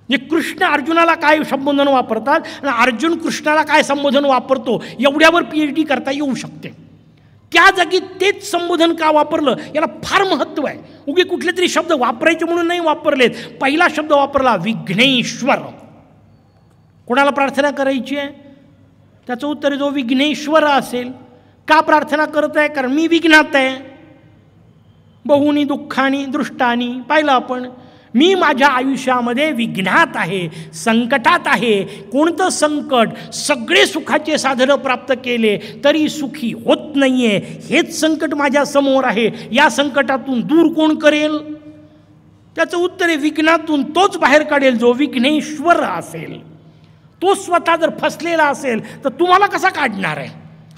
म्हणजे कृष्ण अर्जुनाला काय संबोधन वापरतात आणि अर्जुन कृष्णाला काय संबोधन वापरतो एवढ्यावर PhD करता येऊ शकते. त्या जागी तेच संबोधन का वापरलं याला फार महत्त्व आहे. उगे कुठले तरी शब्द वापरायचे म्हणून नाही वापरलेत. पहिला शब्द वापरला विघ्नेश्वर. कोणाला प्रार्थना करायची आहे? त्याचं उत्तर जो विघ्नेश्वर असेल. का प्रार्थना करत आहे? कारण मी विघ्नात आहे. बहुनी दुःखानी दृष्टानी पाहिलं आपण. मी माझ्या आयुष्यामध्ये विघ्नात आहे, संकटात आहे. कोणतं संकट? सगळे सुखाचे साधनं प्राप्त केले तरी सुखी होत नाही आहे. हेच संकट माझ्यासमोर आहे. या संकटातून दूर कोण करेल? त्याचं उत्तर आहे विघ्नातून तोच बाहेर काढेल जो विघ्नेश्वर असेल. तो स्वतः जर फसलेला असेल तर तुम्हाला कसा काढणार आहे?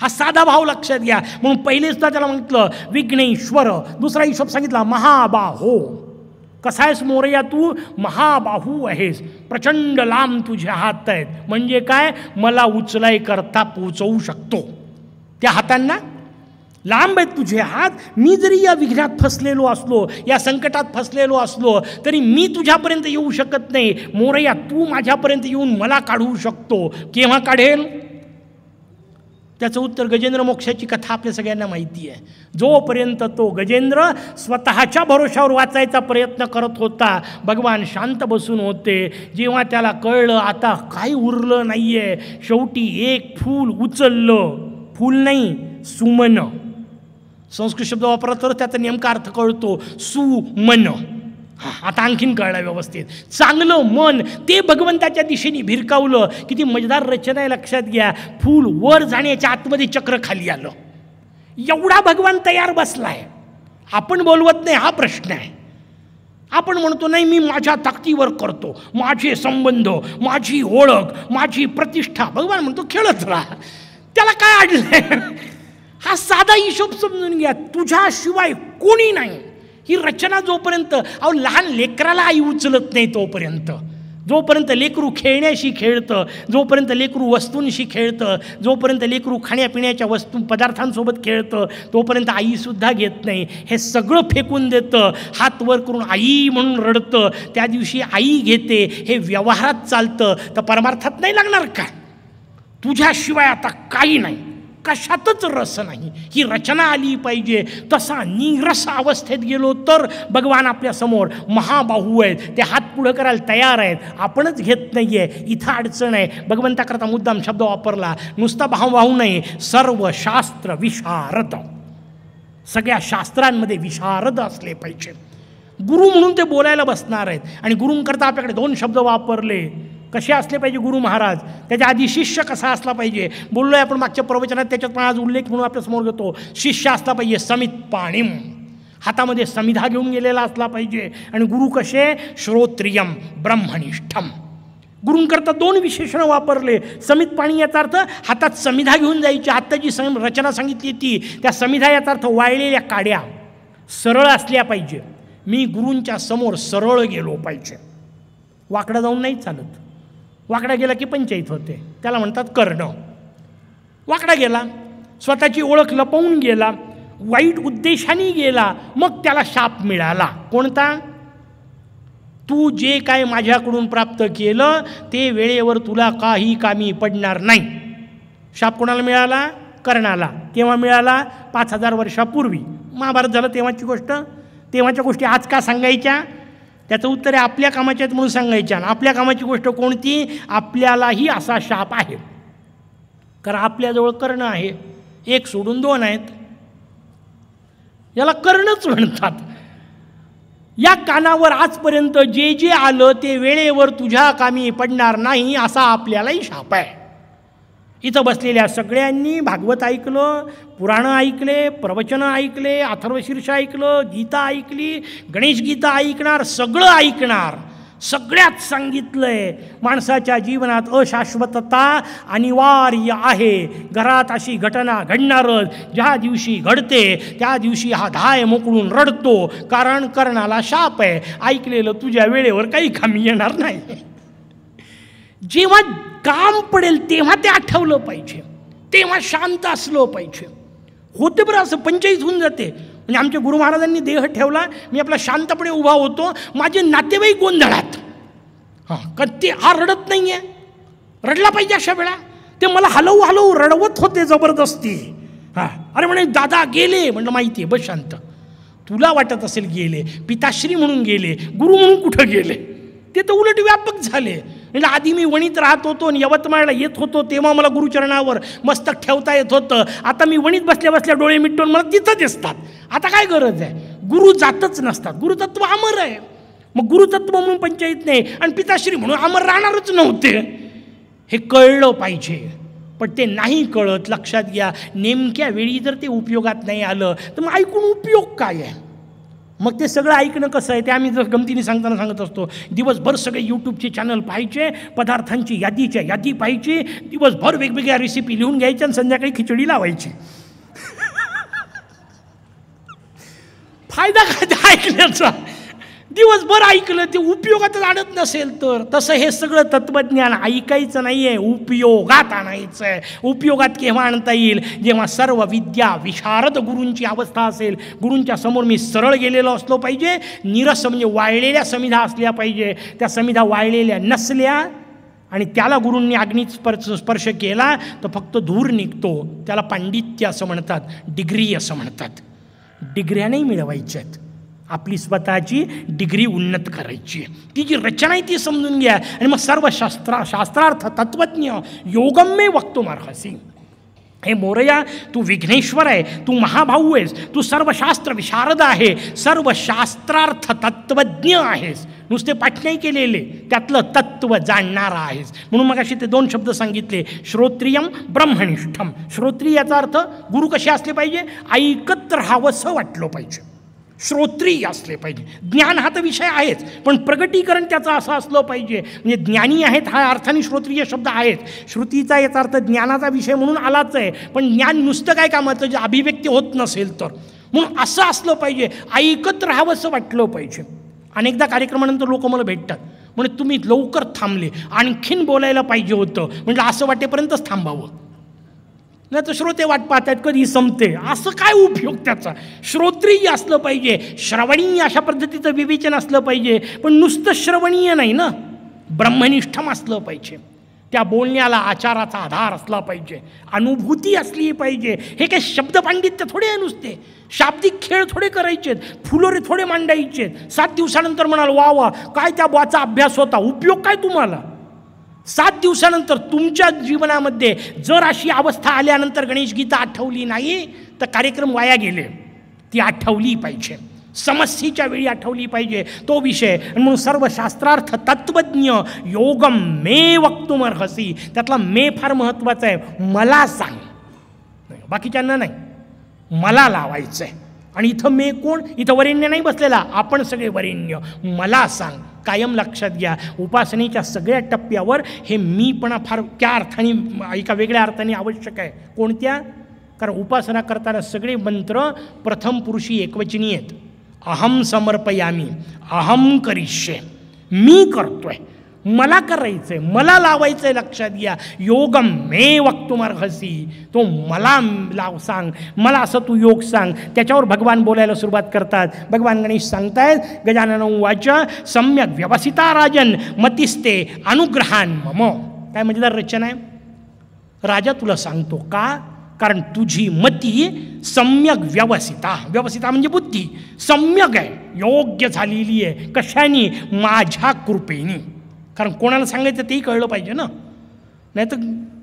हा साधा भाव लक्षात घ्या. म्हणून पहिलेच त्याला म्हटलं विघ्नेश्वर. दुसरा हिशोब सांगितला महाबाहो. कसा आहेस मोरया तू? महाबाहू आहेस. प्रचंड लांब तुझे हात आहेत. म्हणजे काय? मला उचलाय करता पोचवू शकतो. त्या हातांना लांब आहेत तुझे हात. मी जरी या विघ्नात फसलेलो असलो, या संकटात फसलेलो असलो तरी मी तुझ्यापर्यंत येऊ शकत नाही. मोरया तू माझ्यापर्यंत येऊन मला काढू शकतो. केव्हा काढेल? त्याचं उत्तर गजेंद्र मोक्षाची कथा आपल्या सगळ्यांना माहिती आहे. जोपर्यंत तो गजेंद्र स्वतःच्या भरोशावर वाचायचा प्रयत्न करत होता भगवान शांत बसून होते. जेव्हा त्याला कळलं आता काही उरलं नाही आहे, शेवटी एक फूल उचललं. फूल नाही, सुमन. संस्कृत शब्द वापरला तर त्याचा नेमका अर्थ कळतो. सुमन. आता आणखीन कळलं व्यवस्थित. चांगलं मन ते भगवंताच्या दिशेने भिरकावलं. किती मजेदार रचना आहे लक्षात घ्या. फूल वर जाण्याच्या आतमध्ये चक्र खाली आलं. एवढा भगवान तयार बसलाय. आपण बोलवत नाही हा प्रश्न आहे. आपण म्हणतो नाही मी माझ्या ताकदीवर करतो, माझे संबंध, माझी ओळख, माझी प्रतिष्ठा. भगवान म्हणतो खेळत राहा. त्याला काय अडलंय? हा साधा हिशोब समजून घ्या. तुझ्याशिवाय कोणी नाही. ही रचना जोपर्यंत लहान लेकराला आई उचलत नाही तोपर्यंत, जोपर्यंत लेकरू खेळण्याशी खेळतं, जोपर्यंत लेकरू वस्तूंशी खेळतं, जोपर्यंत लेकरू खाण्यापिण्याच्या वस्तू पदार्थांसोबत खेळतं तोपर्यंत आईसुद्धा घेत नाही. हे सगळं फेकून देतं. हात वर करून आई म्हणून रडतं. त्या दिवशी आई घेते. हे व्यवहारात चालतं तर परमार्थात नाही लागणार का? तुझ्याशिवाय आता काही नाही, कशातच रस नाही. ही रचना आली पाहिजे. तसा नीरस अवस्थेत गेलो तर भगवान आपल्यासमोर महाबाहू आहेत. ते हात पुढं करायला तयार आहेत. आपणच घेत नाही आहे. इथं अडचण आहे. भगवंताकरता मुद्दाम शब्द वापरला. नुसता भाऊ नाही, सर्व शास्त्र विशारद. सगळ्या शास्त्रांमध्ये विशारद असले पाहिजे. गुरु म्हणून ते बोलायला बसणार आहेत. आणि गुरूंकरता आपल्याकडे 2 शब्द वापरले. कसे असले पाहिजे गुरु महाराज? त्याच्या आधी शिष्य कसा असला पाहिजे बोललो आहे आपण मागच्या प्रवचनात. त्याच्यात पण आज उल्लेख म्हणून आपल्यासमोर घेतो. शिष्य असला पाहिजे समित पाणिम. हातामध्ये समिधा घेऊन गेलेला असला पाहिजे. आणि गुरु कसे? श्रोत्रियम ब्रह्मनिष्ठम. गुरूंकरता 2 विशेषणं वापरले. समित पाणी याचा अर्थ हातात समिधा घेऊन जायची. आत्ताची रचना सांगितली ती त्या समिधा याचा अर्थ वाळलेल्या काड्या सरळ असल्या पाहिजे. मी गुरूंच्या समोर सरळ गेलो पाहिजे. वाकडा जाऊन नाही चालत. वाकडा गेला की पंचायत होते. त्याला म्हणतात कर्ण. वाकडा गेला, स्वतःची ओळख लपवून गेला, वाईट उद्देशाने गेला, मग त्याला शाप मिळाला. कोणता? तू जे काय माझ्याकडून प्राप्त केलं ते वेळेवर तुला काही कामी पडणार नाही. शाप कोणाला मिळाला? कर्णाला. केव्हा मिळाला? 5000 वर्षापूर्वी. महाभारत झालं तेव्हाची गोष्ट. तेव्हाच्या गोष्टी आज का सांगायच्या? त्याचं उत्तर आहे आपल्या कामाच्या आहेत म्हणून सांगायच्या. आपल्या कामाची गोष्ट कोणती? आपल्यालाही असा शाप आहे. कारण आपल्याजवळ कर्ण आहे. 1 सोडून 2 आहेत. याला कर्णच म्हणतात. या कानावर आजपर्यंत जे जे आलं ते वेळेवर तुझ्या कामी पडणार नाही असा आपल्यालाही शाप आहे. इथं बसलेल्या सगळ्यांनी भागवत ऐकलं, पुराणं ऐकले, प्रवचनं ऐकले, अथर्वशीर्ष ऐकलं, गीता ऐकली, गणेश गीता ऐकणार, सगळं ऐकणार. सगळ्यात सांगितलंय माणसाच्या जीवनात अशाश्वतता अनिवार्य आहे. घरात अशी घटना घडणारच. ज्या दिवशी घडते त्या दिवशी हा धाय मोकळून रडतो. कारण कर्णाला शाप आहे. ऐकलेलं तुझ्या वेळेवर काही कामी येणार नाही. जेव्हा काम पडेल तेव्हा ते आठवलं पाहिजे, तेव्हा शांत असलं पाहिजे. होते बरं असं पंचायत होऊन जाते. म्हणजे आमच्या गुरु महाराजांनी देह ठेवला, मी आपला शांतपणे उभा होतो, माझे नातेवाईक गोंधळात. कारण ते हा रडत नाही आहे, रडला पाहिजे अशा वेळा. ते मला हलवू हलवू रडवत होते जबरदस्ती. अरे म्हणे दादा गेले. म्हटलं माहिती आहे, बस शांत. तुला वाटत असेल गेले, पिताश्री म्हणून गेले, गुरु म्हणून कुठं गेले? ते तर उलट व्यापक झाले. म्हणजे आधी मी वणीत राहत होतो आणि यवतमाळला येत होतो तेव्हा मला गुरुचरणावर मस्तक ठेवता येत होतं. आता मी वणीत बसल्या बसल्या डोळे मिटून मला तिथं दिसतात. आता काय गरज आहे? गुरु जातच नसतात. गुरुतत्व अमर आहे. मग गुरुतत्व म्हणून पंचायत नाही आणि पिताश्री म्हणून अमर राहणारच नव्हते. हे कळलं पाहिजे. पण ते नाही कळत. लक्षात घ्या, नेमक्या वेळी जर ते उपयोगात नाही आलं तर मग ऐकून उपयोग काय आहे? मग ते सगळं ऐकणं कसं आहे ते आम्ही जर गमतीने सांगताना सांगत असतो. दिवसभर सगळे यूट्यूबचे चॅनल पाहायचे, पदार्थांची यादी पाहायची, दिवसभर वेगवेगळ्या रेसिपी लिहून घ्यायच्या आणि संध्याकाळी खिचडी लावायची. फायदा काय ऐकण्याचा? दिवसभर ऐकलं ते उपयोगात आणत नसेल तर. तसं हे सगळं तत्त्वज्ञान ऐकायचं नाही आहे, उपयोगात आणायचं आहे. उपयोगात केव्हा आणता येईल? जेव्हा सर्व विद्या विशारद गुरूंची अवस्था असेल. गुरूंच्या समोर मी सरळ गेलेलो असलो पाहिजे. निरस म्हणजे वाळलेल्या समिधा असल्या पाहिजे. त्या समिधा वाळलेल्या नसल्या आणि त्याला गुरूंनी अग्नीत स्पर्श केला तर फक्त धूर निघतो. त्याला पांडित्य असं म्हणतात, डिग्री असं म्हणतात. डिग्र्या नाही मिळवायच्यात, आपली स्वतःची डिग्री उन्नत करायची. ती जी रचना आहे ती समजून घ्या. आणि मग सर्व शास्त्रार्थ तत्त्वज्ञ योगम्य वक्तुमर्हसि. हे मोरया, तू विघ्नेश्वर आहे, तू महाभाऊ आहेस, तू सर्व शास्त्र विशारद आहे, सर्व शास्त्रार्थ तत्त्वज्ञ आहेस. नुसते पाठ नाही केलेले, त्यातलं तत्त्व जाणणारा आहेस. म्हणून मग असे ते 2 शब्द सांगितले, श्रोत्रियम ब्रह्मनिष्ठम. श्रोत्रिय याचा अर्थ गुरु कसे असले पाहिजे? ऐकत राहावंसं वाटलं पाहिजे, श्रोत्रिय असले पाहिजे. ज्ञान हा तर विषय आहेच, पण प्रगटीकरण त्याचं असं असलं पाहिजे. म्हणजे ज्ञानी आहेत हा अर्थाने श्रोत्रिय शब्द आहेत. श्रुतीचा याचा अर्थ ज्ञानाचा विषय म्हणून आलाच आहे, पण ज्ञान नुसतं काय कामाचं जे अभिव्यक्ती होत नसेल तर. म्हणून असं असलं पाहिजे, ऐकत राहावंसं वाटलं पाहिजे. अनेकदा कार्यक्रमानंतर लोक मला भेटतात, म्हणजे तुम्ही लवकर थांबले, आणखीन बोलायला पाहिजे होतं. म्हणजे असं वाटेपर्यंतच थांबावं, नाही तर श्रोते वाट पाहत आहेत कधी संपते. असं काय उपयोग त्याचा? श्रोत्रिय असलं पाहिजे, श्रवणीय अशा पद्धतीचं विवेचन असलं पाहिजे. पण नुसतं श्रवणीय नाही ना, ब्रह्मनिष्ठम असलं पाहिजे. त्या बोलण्याला आचाराचा आधार असला पाहिजे, अनुभूती असली पाहिजे. हे काही शब्द पांडित्य थोडे आहे, नुसते शाब्दिक खेळ थोडे करायचेत, फुलोरे थोडे मांडायचेत. 7 दिवसानंतर म्हणाल वा वा काय त्या बुवाचा अभ्यास होता. उपयोग काय तुम्हाला? 7 दिवसानंतर तुमच्या जीवनामध्ये जर अशी अवस्था आल्यानंतर गणेश गीता आठवली नाही तर कार्यक्रम वाया गेले. ती आठवली पाहिजे, समस्येच्या वेळी आठवली पाहिजे तो विषय. म्हणून सर्व शास्त्रार्थ तत्त्वज्ञ योगम मे वक्तुमर्हसि. त्यातला मे फार महत्त्वाचा आहे. मला सांग, बाकीच्यांना नाही, मला लावायचं आहे. आणि इथं मे कोण? इथं वरेण्य नाही बसलेला, आपण सगळे वरेण्य. मला सांग. कायम लक्षात घ्या, उपासनेच्या सगळ्या टप्प्यावर हे मीपणा फार त्या अर्थाने, एका वेगळ्या अर्थाने आवश्यक आहे. कोणत्या? कारण उपासना करताना सगळे मंत्र प्रथम पुरुषी एकवचनी आहेत. अहम समर्पयामी, अहम करिष्ये, मी करतोय, मला करायचं आहे, मला लावायचं आहे. लक्षात घ्या, योगम मे वक्तुमर्हसि. तो मला लाव सांग, मला असं तू योग सांग. त्याच्यावर भगवान बोलायला सुरुवात करतात. भगवान गणेश सांगतायत, गजानन उवाच सम्यक व्यवसिता राजन मतिस्ते अनुग्रहान मम. काय मजेदार रचना आहे. राजा तुला सांगतो का? कारण तुझी मती सम्यक व्यवसिता, व्यवसिता म्हणजे बुद्धी सम्यक आहे, योग्य झालेली आहे. कशाने? माझ्या कृपेने. कारण कोणाला सांगायचं तेही कळलं पाहिजे ना, नाही तर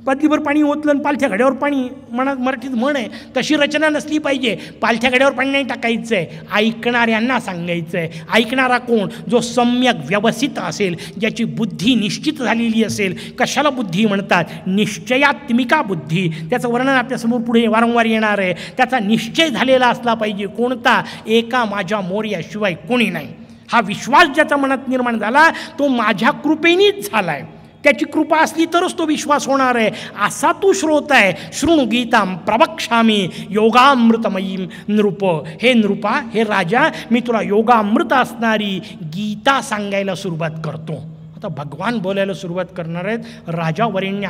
पालथीभर पाणी ओतलं आणि पालथ्या घड्यावर पाणी, मराठीत म्हण आहे तशी रचना नसली पाहिजे. पालथ्या घड्यावर पाणी नाही टाकायचं आहे, ऐकणाऱ्यांना सांगायचं आहे. ऐकणारा कोण? जो सम्यक व्यवसित असेल, ज्याची बुद्धी निश्चित झालेली असेल. कशाला बुद्धी म्हणतात? निश्चयात्मिका बुद्धी. त्याचं वर्णन आपल्यासमोर पुढे वारंवार येणार आहे. त्याचा निश्चय झालेला असला पाहिजे. कोणता? एका माझ्या मोर्याशिवाय कोणी नाही. हा विश्वास ज्याच्या मनात निर्माण झाला तो माझ्या कृपेनेच झाला आहे. त्याची कृपा असली तरच तो विश्वास होणार आहे. असा तू श्रोत आहे. शृणु गीताम प्रवक्ष्यामी योगामृतमयीम नृप. हे नृपा, हे राजा, मी तुला योगामृत असणारी गीता सांगायला सुरुवात करतो. आता भगवान बोलायला सुरुवात करणार आहेत, राजा वरेण्य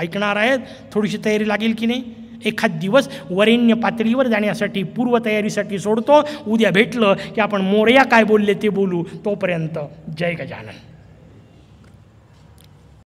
ऐकणार आहेत. थोडीशी तयारी लागेल की नाही? एखाद दिवस वरेण्य पातळीवर जाण्यासाठी पूर्वतयारीसाठी सोडतो. उद्या भेटलं की आपण मोरया काय बोलले ते बोलू. तोपर्यंत जय गजानन.